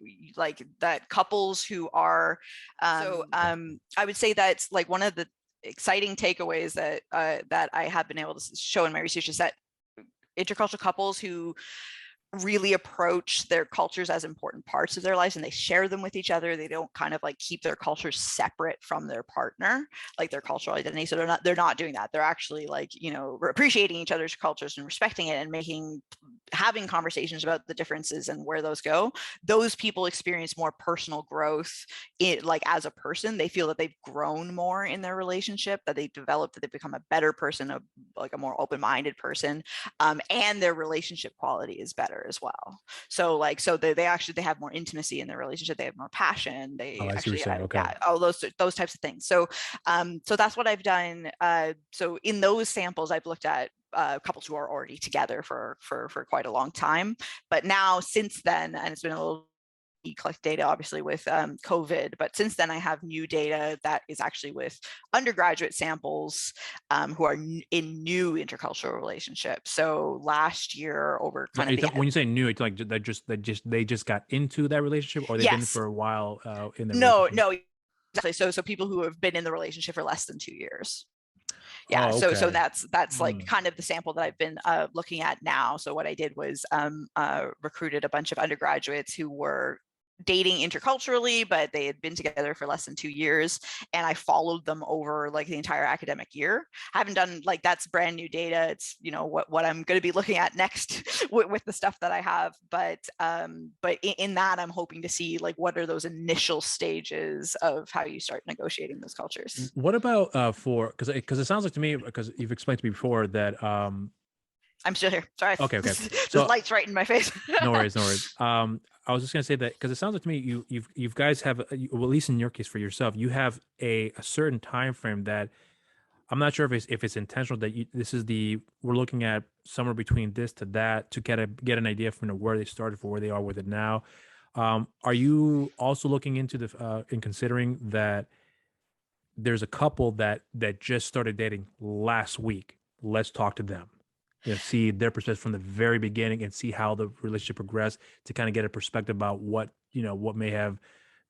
that couples who are I would say that's like one of the exciting takeaways that that I have been able to show in my research is that intercultural couples who really approach their cultures as important parts of their lives, and they share them with each other. They don't kind of like keep their cultures separate from their partner, like their cultural identity. So they're not doing that. They're actually like, you know, appreciating each other's cultures and respecting it, and having conversations about the differences and where those go. Those people experience more personal growth like as a person. They feel that they've grown more in their relationship, that they've developed, that they've become a better person, like a more open-minded person, and their relationship quality is better as well. So like, so they have more intimacy in their relationship. They have more passion. They all those types of things. So so that's what I've done. So in those samples, I've looked at couples who are already together for quite a long time. But now since then, and it's been a little, collect data obviously with COVID, but since then I have new data that is actually with undergraduate samples who are in new intercultural relationships. So last year, over kind of when you say new, it's like they just got into that relationship, or they've been for a while in the relationship? No, exactly. So people who have been in the relationship for less than 2 years. Yeah. Oh, okay. So that's like kind of the sample that I've been looking at now. So what I did was recruited a bunch of undergraduates who were dating interculturally, but they had been together for less than 2 years, and I followed them over like the entire academic year. I haven't done, like, that's brand new data. It's, you know, what I'm going to be looking at next with the stuff that I have, but in that I'm hoping to see like what are those initial stages of how you start negotiating those cultures. What about because it sounds like to me, because you've explained to me before that I'm still here. Sorry. Okay. So lights right in my face. No worries. I I was just going to say that because it sounds like to me you guys have, well, at least in your case for yourself, you have a certain time frame that I'm not sure if it's intentional that this is we're looking at somewhere between this to that to get an idea from where they started for where they are with it now. Are you also looking into in considering that there's a couple that just started dating last week? Let's talk to them. See their perspective from the very beginning and see how the relationship progressed to kind of get a perspective about what may have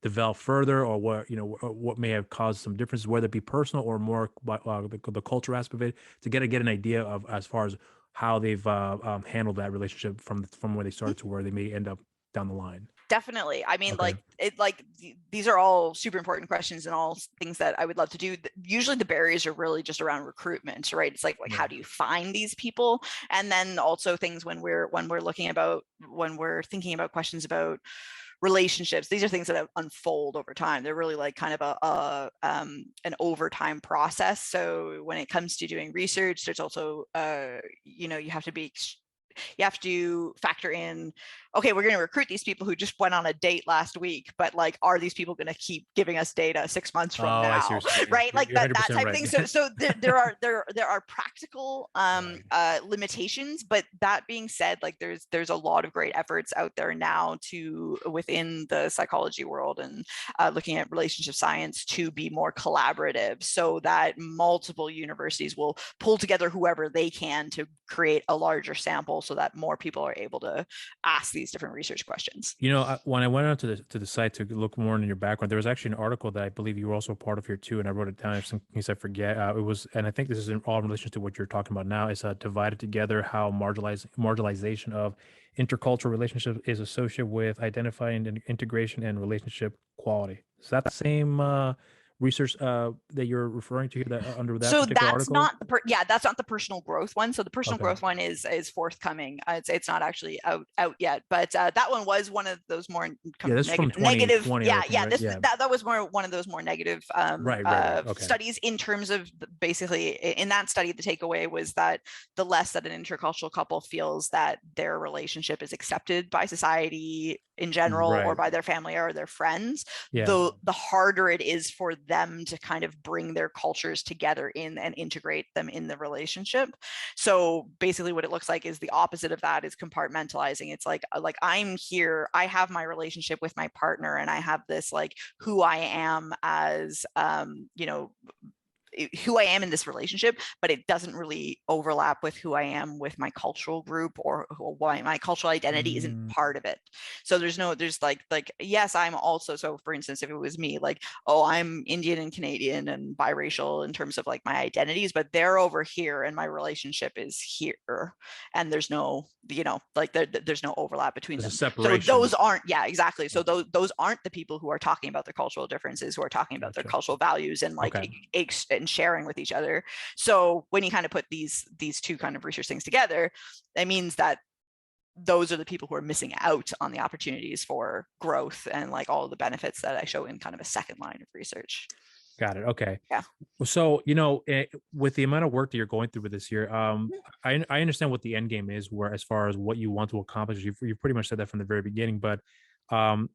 developed further, or what may have caused some differences, whether it be personal or more the culture aspect of it, to get an idea of as far as how they've handled that relationship from where they started to where they may end up down the line. Definitely. I mean, these are all super important questions and all things that I would love to do. Usually the barriers are really just around recruitment, right? It's like how do you find these people? And then also things when we're thinking about questions about relationships, these are things that unfold over time. They're really like kind of an overtime process. So when it comes to doing research, there's also you have to factor in, okay, we're going to recruit these people who just went on a date last week, but like, are these people going to keep giving us data 6 months from now? Right? Like that type of thing. So there are practical limitations, but that being said, like there's a lot of great efforts out there now within the psychology world and looking at relationship science to be more collaborative, so that multiple universities will pull together whoever they can to create a larger sample, so that more people are able to ask these different research questions. When I went out to the site to look more into your background, there was actually an article that I believe you were also a part of here too, and I wrote it down in case I forget. It was, and I think this is in all relation to what you're talking about now. Is divided together how marginalization of intercultural relationships is associated with identifying integration and relationship quality. Is that the same research that you're referring to here under that particular article? That's not the personal growth one. So the personal growth one is forthcoming. It's not actually out yet, but that one was one of those more negative. That was more one of those more negative studies in terms of basically in that study. The takeaway was that the less that an intercultural couple feels that their relationship is accepted by society in general, or by their family or their friends, the harder it is for them to kind of bring their cultures together in and integrate them in the relationship. So basically what it looks like is the opposite of that is compartmentalizing. It's like I'm here, I have my relationship with my partner, and I have this like who I am as who I am in this relationship, but it doesn't really overlap with who I am with my cultural group, or why my cultural identity isn't part of it. So there's yes, I'm also, so for instance, if it was me, like, oh, I'm Indian and Canadian and biracial in terms of like my identities, but they're over here and my relationship is here, and there's no, there's no overlap between them. So those aren't, exactly. So those aren't the people who are talking about their cultural differences, who are talking about their cultural values and and sharing with each other. So when you kind of put these two kind of research things together, that means that those are the people who are missing out on the opportunities for growth and like all of the benefits that I show in kind of a second line of research. Got it. Okay. Yeah. So, with the amount of work that you're going through with this year, I understand what the end game is, where as far as what you want to accomplish, you pretty much said that from the very beginning, but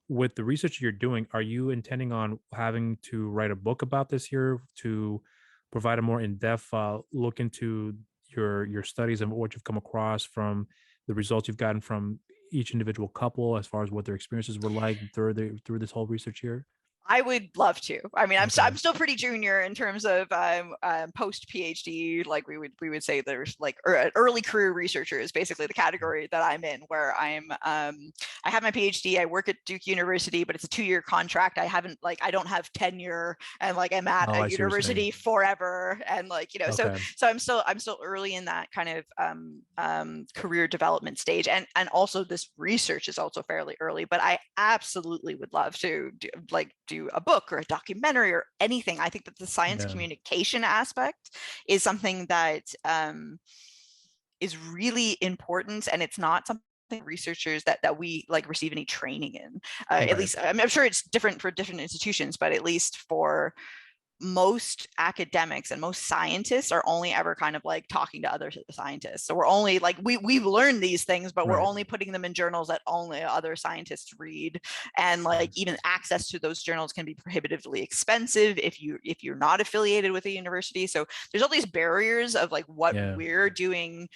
with the research you're doing, are you intending on having to write a book about this year to provide a more in-depth look into your studies and what you've come across from the results you've gotten from each individual couple, as far as what their experiences were like through this whole research year? I would love to. I mean, I'm still pretty junior in terms of post PhD. Like we would say, there's like early career researcher is basically the category that I'm in, where I have my PhD. I work at Duke University, but it's a 2-year contract. I don't have tenure, and like I'm at a university forever, and so I'm still early in that kind of career development stage, and also this research is also fairly early. But I absolutely would love to do a book or a documentary or anything. I think that the science communication aspect is something that is really important, and it's not something researchers that we like receive any training in. At least I'm sure it's different for different institutions, but at least for most academics and most scientists are only ever kind of like talking to other scientists. So we're only like, we've learned these things, but we're only putting them in journals that only other scientists read. And like even access to those journals can be prohibitively expensive if you're not affiliated with a university. So there's all these barriers of like what we're doing.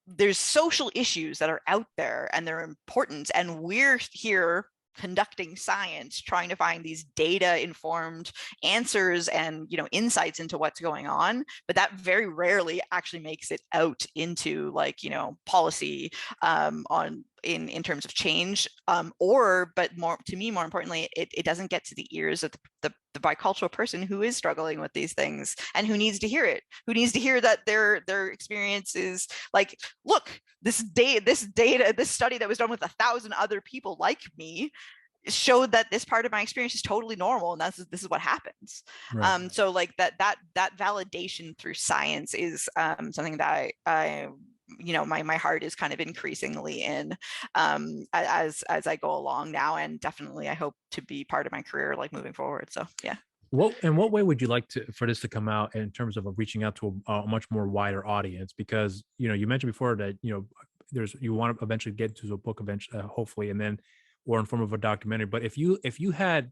There's social issues that are out there and they're important. And we're here conducting science, trying to find these data informed answers and, you know, insights into what's going on, but that very rarely actually makes it out into like, you know, policy on in terms of change, but more to me, more importantly, it doesn't get to the ears of the bicultural person who is struggling with these things and who needs to hear it, who needs to hear that their experience is like, look, this study that was done with 1,000 other people like me showed that this part of my experience is totally normal, and this is what happens. So like that validation through science is something that I you know, my heart is kind of increasingly in as I go along now, and definitely I hope to be part of my career like moving forward. So yeah. In what way would you like for this to come out in terms of reaching out to a much more wider audience? Because, you know, you mentioned before that, you know, you want to eventually get to a book eventually, hopefully, and then, or in form of a documentary. But if you had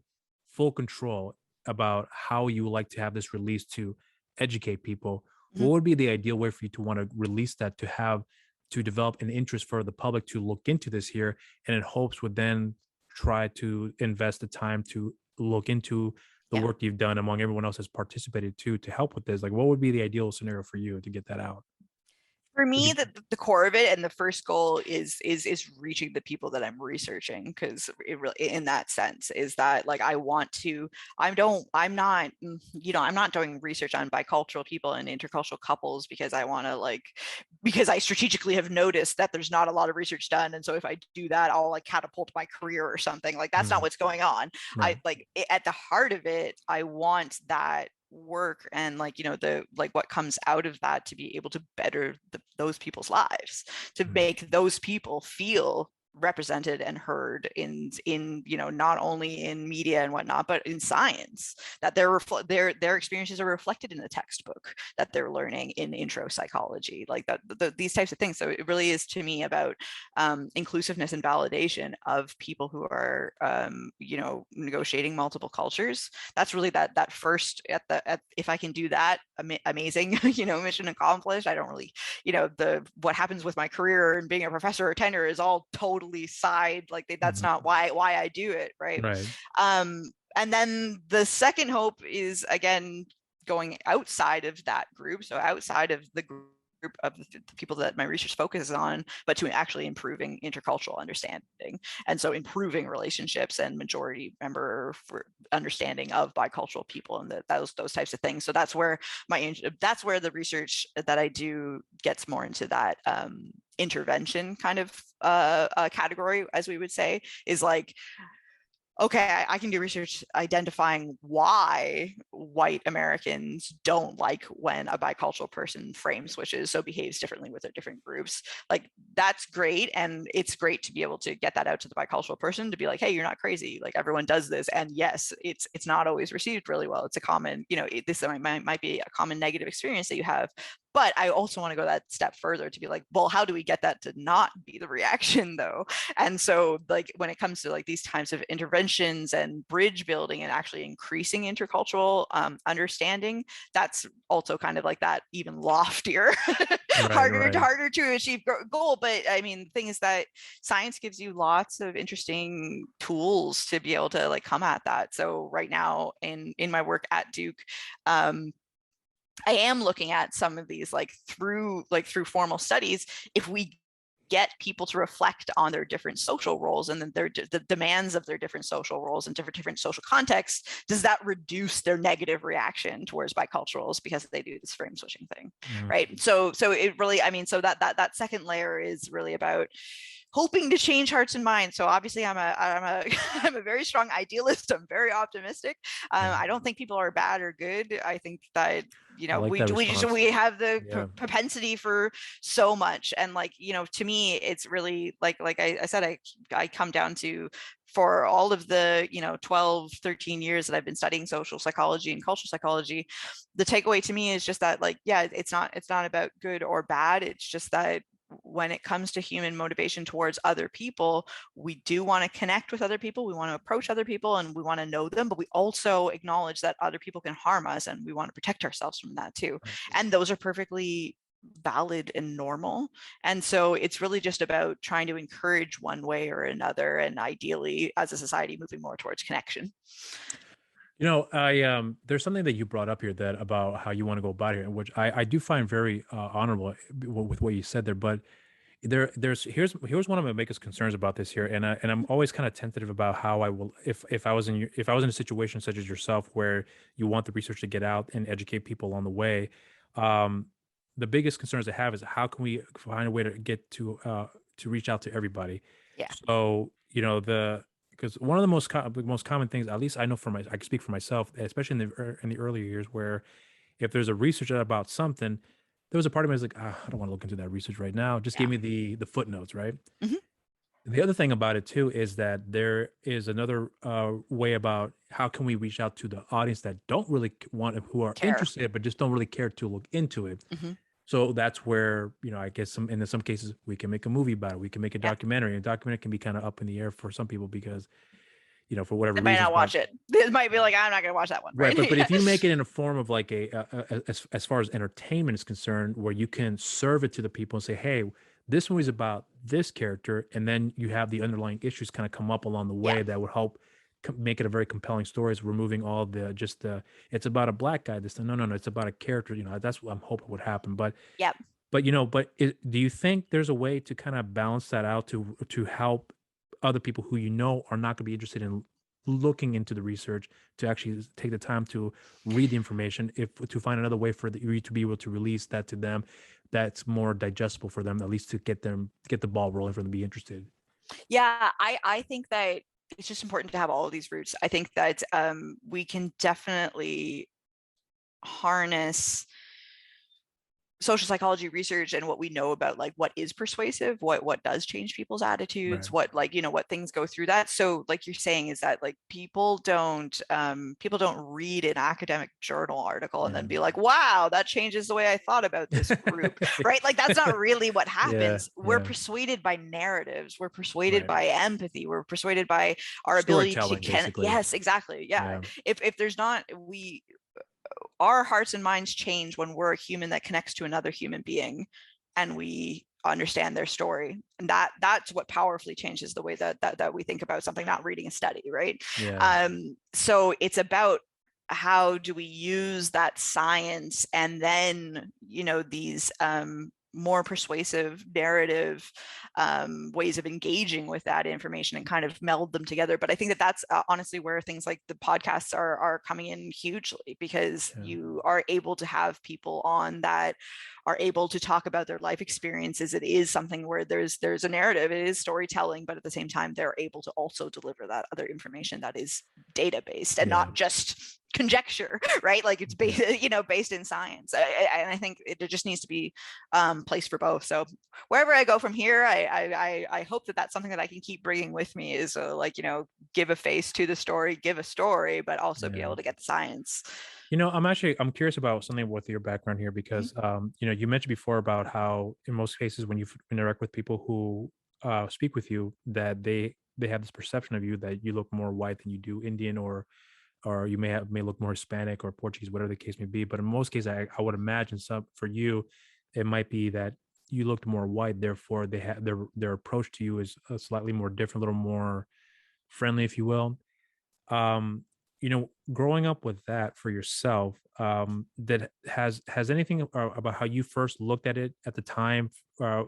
full control about how you would like to have this released to educate people, what would be the ideal way for you to want to release that, to develop an interest for the public to look into this here, and in hopes would then try to invest the time to look into the work you've done among everyone else has participated to help with this? Like, what would be the ideal scenario for you to get that out? For me, the core of it and the first goal is reaching the people that I'm researching, because it really, in that sense, is that like I'm not doing research on bicultural people and intercultural couples because I strategically have noticed that there's not a lot of research done, and so if I do that, I'll like catapult my career or something. Like that's not what's going on. I like at the heart of it, I want that work and like, you know, the like what comes out of that to be able to better those people's lives, to make those people feel represented and heard in you know, not only in media and whatnot, but in science, that their experiences are reflected in the textbook that they're learning in intro psychology, like that these types of things. So it really is to me about inclusiveness and validation of people who are you know, negotiating multiple cultures. That's really that first if I can do that, amazing, you know, mission accomplished. I don't really, you know, what happens with my career and being a professor or tenure is all totally side, like that's not why I do it, right? And then the second hope is, again, going outside of that group, so outside of the group of the people that my research focuses on, but to actually improving intercultural understanding, and so improving relationships and majority member for understanding of bicultural people and those types of things. So that's where the research that I do gets more into that intervention kind of category, as we would say, is like, okay, I can do research identifying why white Americans don't like when a bicultural person frame switches, so behaves differently with their different groups. Like, that's great. And it's great to be able to get that out to the bicultural person, to be like, hey, you're not crazy. Like, everyone does this. And yes, it's not always received really well. It's a common, you know, this might be a common negative experience that you have. But I also want to go that step further to be like, well, how do we get that to not be the reaction though? And so like when it comes to like these types of interventions and bridge building and actually increasing intercultural understanding, that's also kind of like that even loftier, harder to achieve goal. But I mean, the thing is that science gives you lots of interesting tools to be able to like come at that. So right now in my work at Duke, I am looking at some of these through formal studies. If we get people to reflect on their different social roles and then the demands of their different social roles and different social contexts, does that reduce their negative reaction towards biculturals because they do this frame switching thing, right? So it really, I mean, so that second layer is really about hoping to change hearts and minds. So obviously I'm I'm a very strong idealist. I'm very optimistic. I don't think people are bad or good. I think that, like we have the propensity for so much. And like, to me, it's really like I said, I come down to, for all of the 12, 13 years that I've been studying social psychology and cultural psychology, the takeaway to me is just that, like, yeah, it's not about good or bad. It's just that when it comes to human motivation towards other people, we do want to connect with other people, we want to approach other people, and we want to know them, but we also acknowledge that other people can harm us, and we want to protect ourselves from that too. And those are perfectly valid and normal. And so it's really just about trying to encourage one way or another, and ideally as a society moving more towards connection. I there's something that you brought up here that about how you want to go about it, which I do find very honorable with what you said there. But here's one of my biggest concerns about this here, and I'm always kind of tentative about how I will, if I was in a situation such as yourself where you want the research to get out and educate people along the way. The biggest concerns I have is how can we find a way to get to reach out to everybody. Yeah. So because one of the most common things, at least I know I can speak for myself, especially in the earlier years, where if there's a research about something, there was a part of me that's like, I don't want to look into that research right now. Just give me the footnotes, right? Mm-hmm. The other thing about it too is that there is another way about how can we reach out to the audience that don't really who are interested, but just don't really care to look into it. Mm-hmm. So that's where, I guess in some cases we can make a movie about it. We can make a documentary. And a documentary can be kind of up in the air for some people because, for whatever reason. They might not watch it. They might be like, I'm not going to watch that one. Right. But if you make it in a form of like as far as entertainment is concerned, where you can serve it to the people and say, hey, this movie's about this character. And then you have the underlying issues kind of come up along the way that would help make it a very compelling story. Is removing all it's about a black guy. No, it's about a character. That's what I'm hoping would happen. But do you think there's a way to kind of balance that out to help other people who are not going to be interested in looking into the research to actually take the time to read the information, to find another way for you to be able to release that to them that's more digestible for them, at least to get the ball rolling for them to be interested? Yeah, I think that it's just important to have all of these roots. I think that we can definitely harness social psychology research and what we know about like what is persuasive, what does change people's attitudes, what what things go through that. So like you're saying is that like people don't read an academic journal article and then be like, wow, that changes the way I thought about this group. Right? Like that's not really what happens. We're persuaded by narratives, we're persuaded by empathy, we're persuaded by our ability to yes, exactly. If there's not, our hearts and minds change when we're a human that connects to another human being and we understand their story. And that's what powerfully changes the way that we think about something, not reading a study, right? So it's about how do we use that science and then, these more persuasive narrative ways of engaging with that information and kind of meld them together. But I think that's honestly where things like the podcasts are coming in hugely, because you are able to have people on that are able to talk about their life experiences. It is something where there's a narrative, it is storytelling, but at the same time, they're able to also deliver that other information that is data-based and not just conjecture, right? Like it's based, based in science. And I think there just needs to be place for both. So wherever I go from here, I hope that that's something that I can keep bringing with me is give a face to the story, give a story, but also be able to get the science. I'm curious about something with your background here because, you mentioned before about how in most cases when you interact with people who speak with you, that they have this perception of you that you look more white than you do Indian, or you may look more Hispanic or Portuguese, whatever the case may be. But in most cases, I would imagine for you, it might be that you looked more white, therefore they have their approach to you is a slightly more different, a little more friendly, if you will. Growing up with that for yourself, that has anything about how you first looked at it at the time,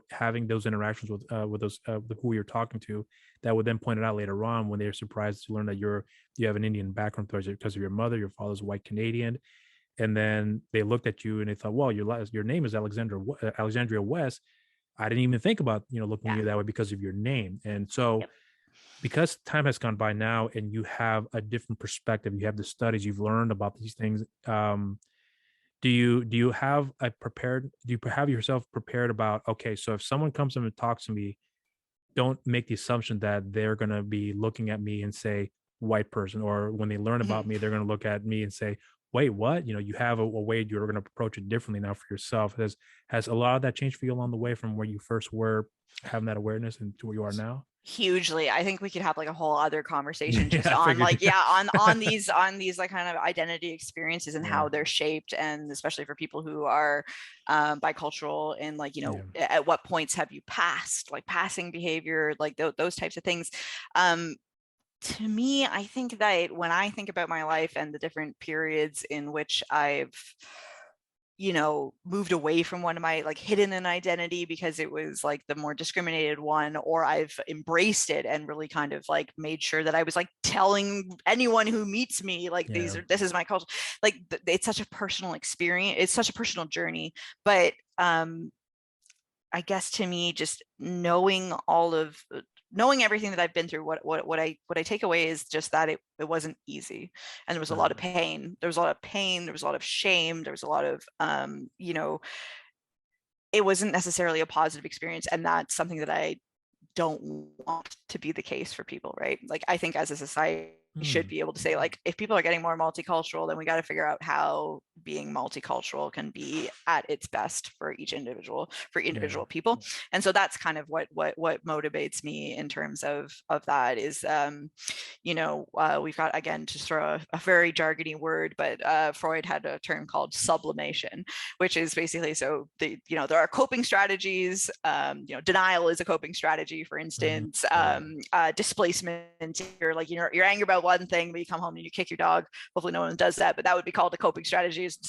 having those interactions with those who you're talking to, that would then point it out later on when they're surprised to learn that you have an Indian background because of your mother, your father's white Canadian, and then they looked at you and they thought, well, your name is Alexandria West. I didn't even think about, looking at you that way because of your name. And so because time has gone by now and you have a different perspective, you have the studies, you've learned about these things. Do you have yourself prepared about, okay, so if someone comes in and talks to me, don't make the assumption that they're going to be looking at me and say white person, or when they learn about me, they're going to look at me and say, wait, what? You have a way you're going to approach it differently now for yourself. Has a lot of that changed for you along the way from where you first were having that awareness and to where you are now? Hugely. I think we could have like a whole other conversation just Yeah, I on figured. like on these like kind of identity experiences and how they're shaped, and especially for people who are bicultural, and like at what points have you passed like passing behavior, like those types of things. To me, I think that when I think about my life and the different periods in which I've moved away from one of my like hidden an identity because it was like the more discriminated one, or I've embraced it and really kind of like made sure that I was like telling anyone who meets me like this is my culture. Like it's such a personal experience, it's such a personal journey. But I guess to me, just knowing everything that I've been through, what I take away is just that it wasn't easy, and there was a lot of pain. There was a lot of pain. There was a lot of shame. There was a lot of it wasn't necessarily a positive experience, and that's something that I don't want to be the case for people, right? Like I think as a society we should be able to say, like, if people are getting more multicultural, then we got to figure out how being multicultural can be at its best for individual people. And so that's kind of what motivates me in terms of that is we've got, again, to throw a very jargony word, but Freud had a term called sublimation, which is basically, so there are coping strategies. Denial is a coping strategy, for instance. Displacement, you're angry about one thing, but you come home and you kick your dog. Hopefully no one does that, but that would be called a coping strategy. It's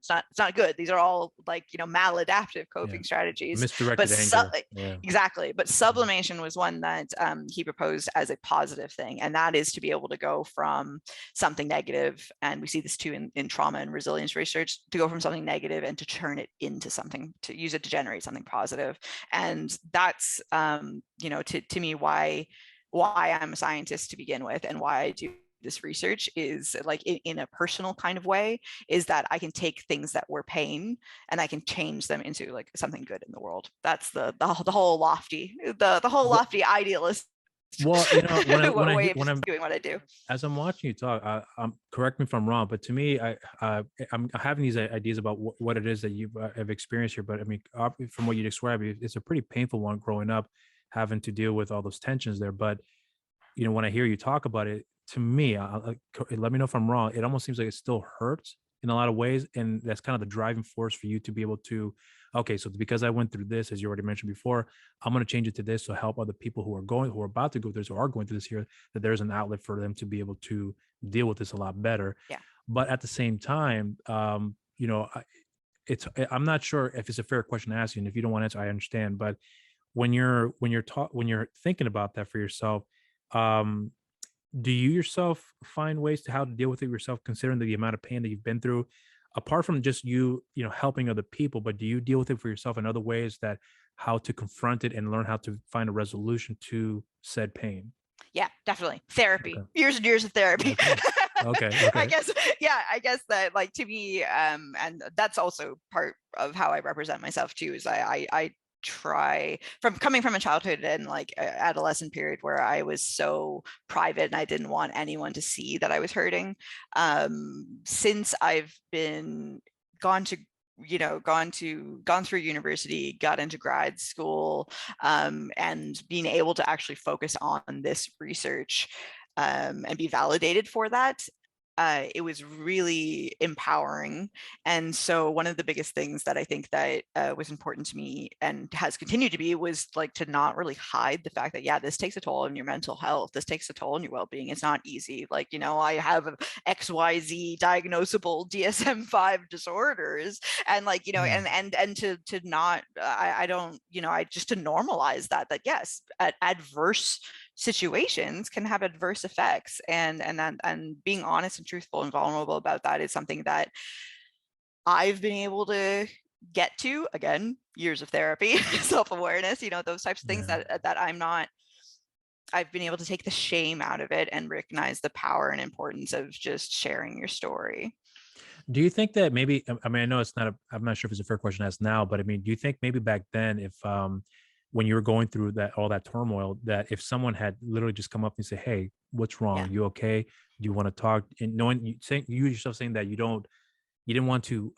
not good. These are all maladaptive coping strategies. Misdirected anger. Exactly. But sublimation was one that he proposed as a positive thing, and that is to be able to go from something negative, and we see this too in trauma and resilience research, to go from something negative and to turn it into something, to use it to generate something positive. And that's to me why I'm a scientist to begin with, and why I do this research is like in a personal kind of way, is that I can take things that were pain and I can change them into like something good in the world. That's the whole lofty idealist. Well, when I'm doing what I do, as I'm watching you talk, correct me if I'm wrong, but to me, I'm having these ideas about what it is that you have experienced here. But I mean, from what you described, it's a pretty painful one growing up, having to deal with all those tensions there. But when I hear you talk about it, to me, let me know if I'm wrong. It almost seems like it still hurts in a lot of ways, and that's kind of the driving force for you to be able to, okay, so because I went through this, as you already mentioned before, I'm going to change it to this to help other people who are about to go through this, or are going through this here, that there's an outlet for them to be able to deal with this a lot better. Yeah. But at the same time, I'm not sure if it's a fair question to ask you, and if you don't want to answer, I understand. But when you're thinking about that for yourself, do you yourself find ways to how to deal with it yourself, considering the amount of pain that you've been through, apart from just helping other people? But do you deal with it for yourself in other ways, that how to confront it and learn how to find a resolution to said pain? Yeah, definitely. Therapy. Okay. Years and years of therapy. Okay. I guess that, like, to me, and that's also part of how I represent myself too, is I try, from coming from a childhood and like adolescent period where I was so private and I didn't want anyone to see that I was hurting. Since I've gone through university, got into grad school, and being able to actually focus on this research and be validated for that, it was really empowering. And so one of the biggest things that I think that was important to me and has continued to be, was like to not really hide the fact that, yeah, this takes a toll on your mental health. This takes a toll on your well-being. It's not easy. Like, I have XYZ diagnosable DSM-5 disorders, and like, and to not, I don't, I just to normalize that yes, adverse situations can have adverse effects, and being honest and truthful and vulnerable about that is something that I've been able to get to. Again, years of therapy, self-awareness, those types of things that I've been able to take the shame out of it and recognize the power and importance of just sharing your story. Do you think that maybe, I mean, I know I'm not sure if it's a fair question to ask now, but I mean, do you think maybe back then, if, when you were going through all that turmoil, that if someone had literally just come up and say, "Hey, what's wrong? You okay? Do you want to talk?" And knowing you yourself saying that you didn't want to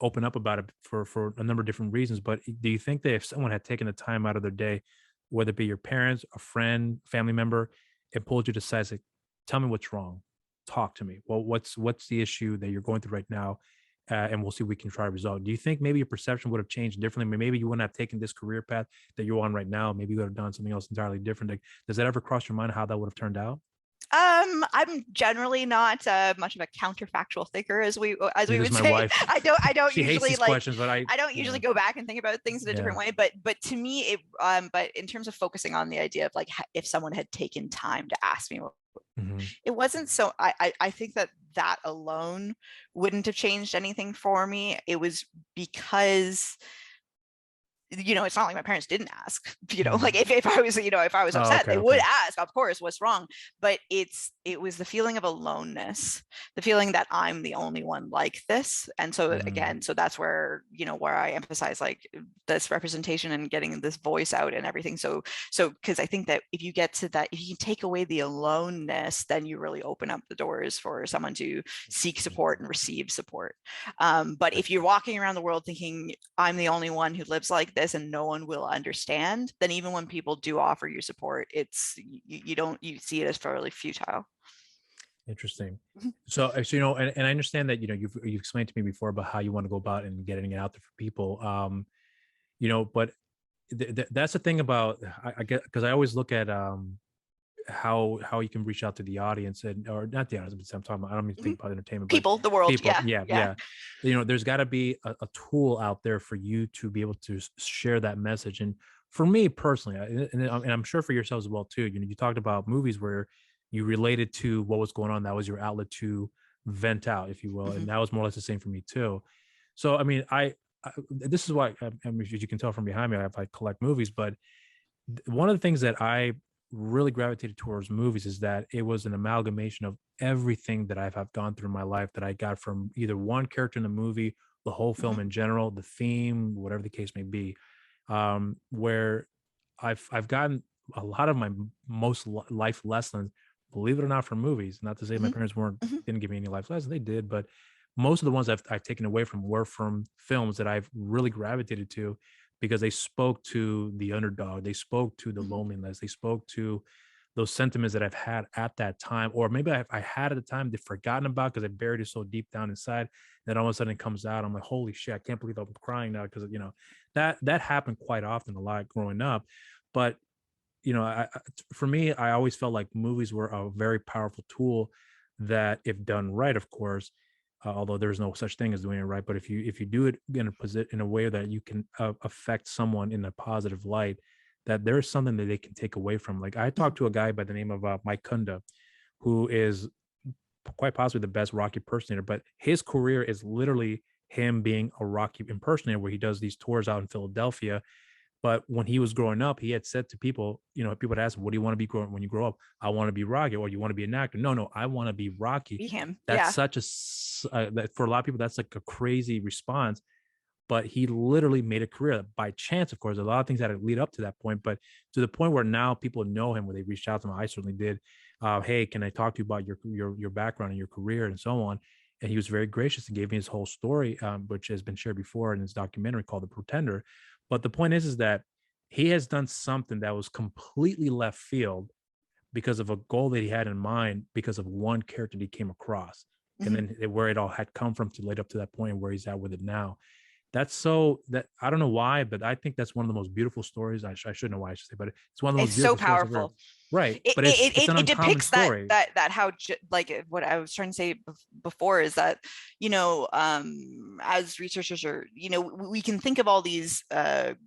open up about it for a number of different reasons, but do you think that if someone had taken the time out of their day, whether it be your parents, a friend, family member, and pulled you to the side, say, "Tell me what's wrong. Talk to me. Well, what's the issue that you're going through right now?" And we'll see if we can try to resolve. Do you think maybe your perception would have changed differently? Maybe you wouldn't have taken this career path that you're on right now. Maybe you would have done something else entirely different. Like, does that ever cross your mind how that would have turned out? I'm generally not much of a counterfactual thinker, as we would My say. wife. I don't She hates usually these questions, but I don't usually go back and think about things in a different way. But to me, it but in terms of focusing on the idea of like if someone had taken time to ask me, it wasn't so. I think that alone wouldn't have changed anything for me. It was because it's not like my parents didn't ask, like if I was, if I was upset, they would ask, of course, what's wrong. But it was the feeling of aloneness, the feeling that I'm the only one like this. And so again, so that's where, where I emphasize like this representation and getting this voice out and everything. So because I think that if you get to that, if you can take away the aloneness, then you really open up the doors for someone to seek support and receive support. But if you're walking around the world thinking I'm the only one who lives like this and no one will understand, then even when people do offer you support, it's you see it as fairly futile. Interesting. So and I understand that you've explained to me before about how you want to go about and getting it out there for people. But that's the thing about, I get, because I always look at how you can reach out to the audience, or not the audience, but I'm talking about, I don't mean to think about entertainment, people, the world. People, yeah. There's got to be a tool out there for you to be able to share that message. And for me personally, and I'm sure for yourselves as well too, you talked about movies where you related to what was going on. That was your outlet to vent out, if you will. And that was more or less the same for me too. So, I mean, this is why, I mean, as you can tell from behind me, I collect movies, but one of the things that I really gravitated towards movies is that it was an amalgamation of everything that I've gone through in my life, that I got from either one character in the movie, the whole film in general, the theme, whatever the case may be, where I've gotten a lot of my most life lessons, believe it or not, from movies. Not to say my parents didn't give me any life lessons, they did, but most of the ones I've taken away from were from films that I've really gravitated to, because they spoke to the underdog, they spoke to the loneliness, they spoke to those sentiments that I've had at that time, or maybe I had at the time, they've forgotten about because I buried it so deep down inside. Then all of a sudden it comes out, I'm like, holy shit, I can't believe I'm crying now, because that happened quite often a lot growing up. But for me, I always felt like movies were a very powerful tool that, if done right, of course, although there's no such thing as doing it right, but if you do it in a way that you can affect someone in a positive light, that there's something that they can take away from. Like, I talked to a guy by the name of Mike Kunda, who is quite possibly the best Rocky impersonator, but his career is literally him being a Rocky impersonator, where he does these tours out in Philadelphia. But when he was growing up, he had said to people, people would ask him, "What do you want to be when you grow up?" "I want to be Rocky." "Or you want to be an actor?" "No, I want to be Rocky." Be him. That's such that for a lot of people, that's like a crazy response. But he literally made a career by chance. Of course, a lot of things had to lead up to that point, but to the point where now people know him, where they reached out to him. I certainly did. Hey, can I talk to you about your background and your career and so on? And he was very gracious and gave me his whole story, which has been shared before in his documentary called The Pretender. But the point is that he has done something that was completely left field because of a goal that he had in mind, because of one character that he came across, and then where it all had come from to lead up to that point where he's at with it now. That I don't know why, but I think that's one of the most beautiful stories. I shouldn't know why I should say, but it's one of the most beautiful so powerful. Right. But it's an it uncommon depicts story. that how, like what I was trying to say before is that, as researchers are, we can think of all these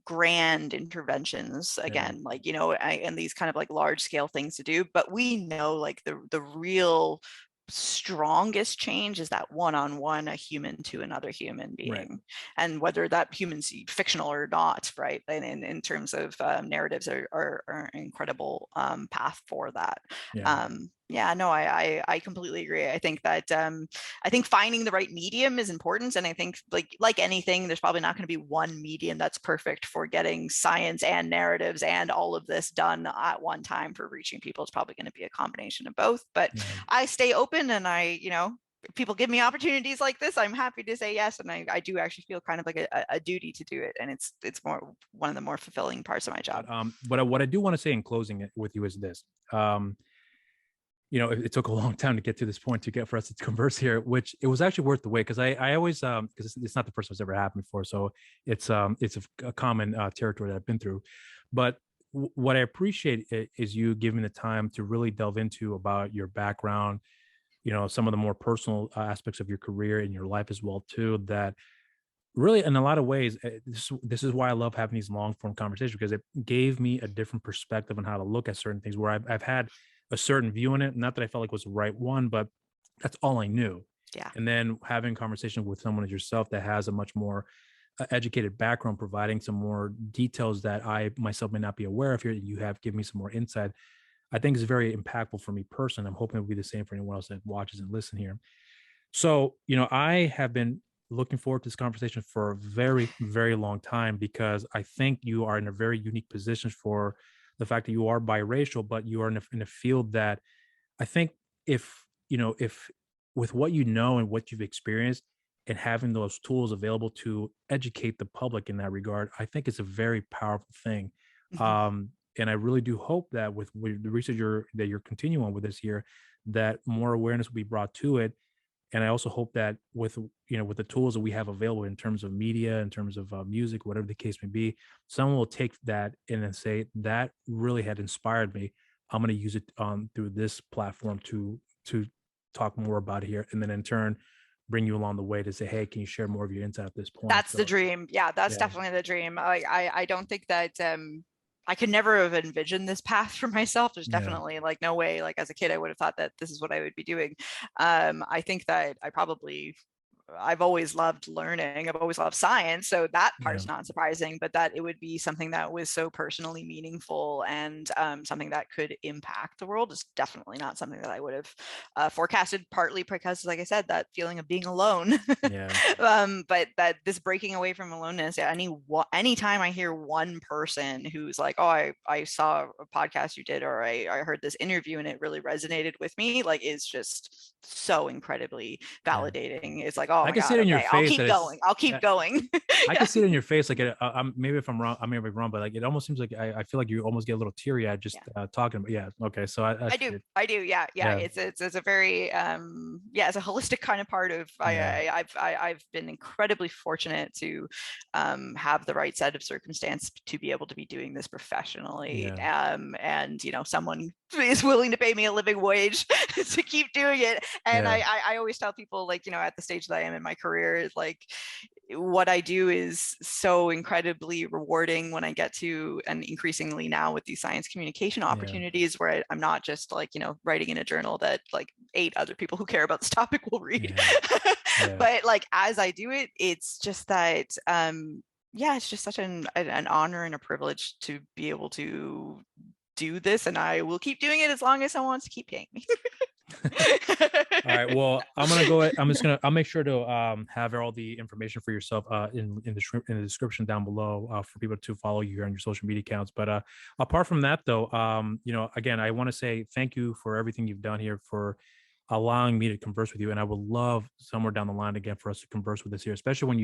grand interventions again, and these kind of like large scale things to do, but we know like the real strongest change is that one-on-one, a human to another human being, right. And whether that human's fictional or not, right? And in terms of narratives are an incredible path for that. Yeah, no, I completely agree. I think that I think finding the right medium is important, and I think like anything, there's probably not going to be one medium that's perfect for getting science and narratives and all of this done at one time for reaching people. It's probably going to be a combination of both. But I stay open, and if people give me opportunities like this, I'm happy to say yes, and I do actually feel kind of like a duty to do it, and it's more one of the more fulfilling parts of my job. But what I do want to say in closing it with you is this. It took a long time to get to this point for us to converse here, which it was actually worth the wait, because I always, because it's not the first time it's ever happened before. So it's a common territory that I've been through. But what I appreciate is you giving the time to really delve into about your background, some of the more personal aspects of your career and your life as well, too, that really, in a lot of ways, this is why I love having these long form conversations, because it gave me a different perspective on how to look at certain things where I've had a certain view in it. Not that I felt like was the right one, but that's all I knew. Yeah. And then having a conversation with someone as yourself that has a much more educated background, providing some more details that I myself may not be aware of here, you have given me some more insight, I think is very impactful for me personally. I'm hoping it'll be the same for anyone else that watches and listens here. So, I have been looking forward to this conversation for a very, very long time, because I think you are in a very unique position for the fact that you are biracial, but you are in a field that I think if with what you know and what you've experienced and having those tools available to educate the public in that regard, I think it's a very powerful thing. Mm-hmm. And I really do hope that with the research that you're continuing on with this year, that more awareness will be brought to it. And I also hope that with the tools that we have available in terms of media, in terms of music, whatever the case may be, someone will take that in and say, that really had inspired me. I'm going to use it through this platform to talk more about it here. And then in turn, bring you along the way to say, hey, can you share more of your insight at this point? That's the dream. Yeah, that's definitely the dream. I don't think that I could never have envisioned this path for myself. There's definitely no way, as a kid, I would have thought that this is what I would be doing. I think that I've always loved learning. I've always loved science. So that part's not surprising, but that it would be something that was so personally meaningful and something that could impact the world is definitely not something that I would have forecasted, partly because, like I said, that feeling of being alone. But that this breaking away from aloneness, anytime I hear one person who's like, oh, I saw a podcast you did, or I heard this interview and it really resonated with me, is just so incredibly validating. It's like, oh, I can see it in your face. I'll keep going. I can see it in your face. Maybe if I'm wrong, I may be wrong, but it almost seems like I feel like you almost get a little teary eyed just talking about. Yeah. Okay. So I do. Yeah. It's a very it's a holistic kind of part of. I've been incredibly fortunate to have the right set of circumstance to be able to be doing this professionally. And someone is willing to pay me a living wage to keep doing it. And I always tell people, at the stage that I am in my career, is what I do is so incredibly rewarding when I get to, and increasingly now with these science communication opportunities, where I'm not just writing in a journal that 8 other people who care about this topic will read. But as I do it, it's just that it's just such an honor and a privilege to be able to do this, and I will keep doing it as long as someone wants to keep paying me. All right. Well, I'll make sure to have all the information for yourself in the description down below for people to follow you on your social media accounts. But apart from that, though, again, I want to say thank you for everything you've done here, for allowing me to converse with you. And I would love somewhere down the line again for us to converse with this here, especially when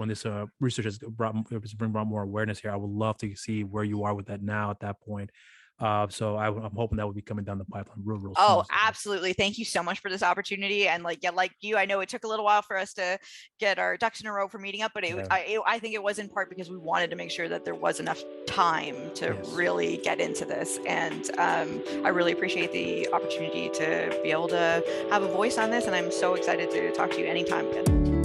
this research has brought more awareness here. I would love to see where you are with that now at that point. So I'm hoping that will be coming down the pipeline real soon. Oh, absolutely. Thank you so much for this opportunity. And like you, I know it took a little while for us to get our ducks in a row for meeting up, but I think it was in part because we wanted to make sure that there was enough time to really get into this. And I really appreciate the opportunity to be able to have a voice on this. And I'm so excited to talk to you anytime again.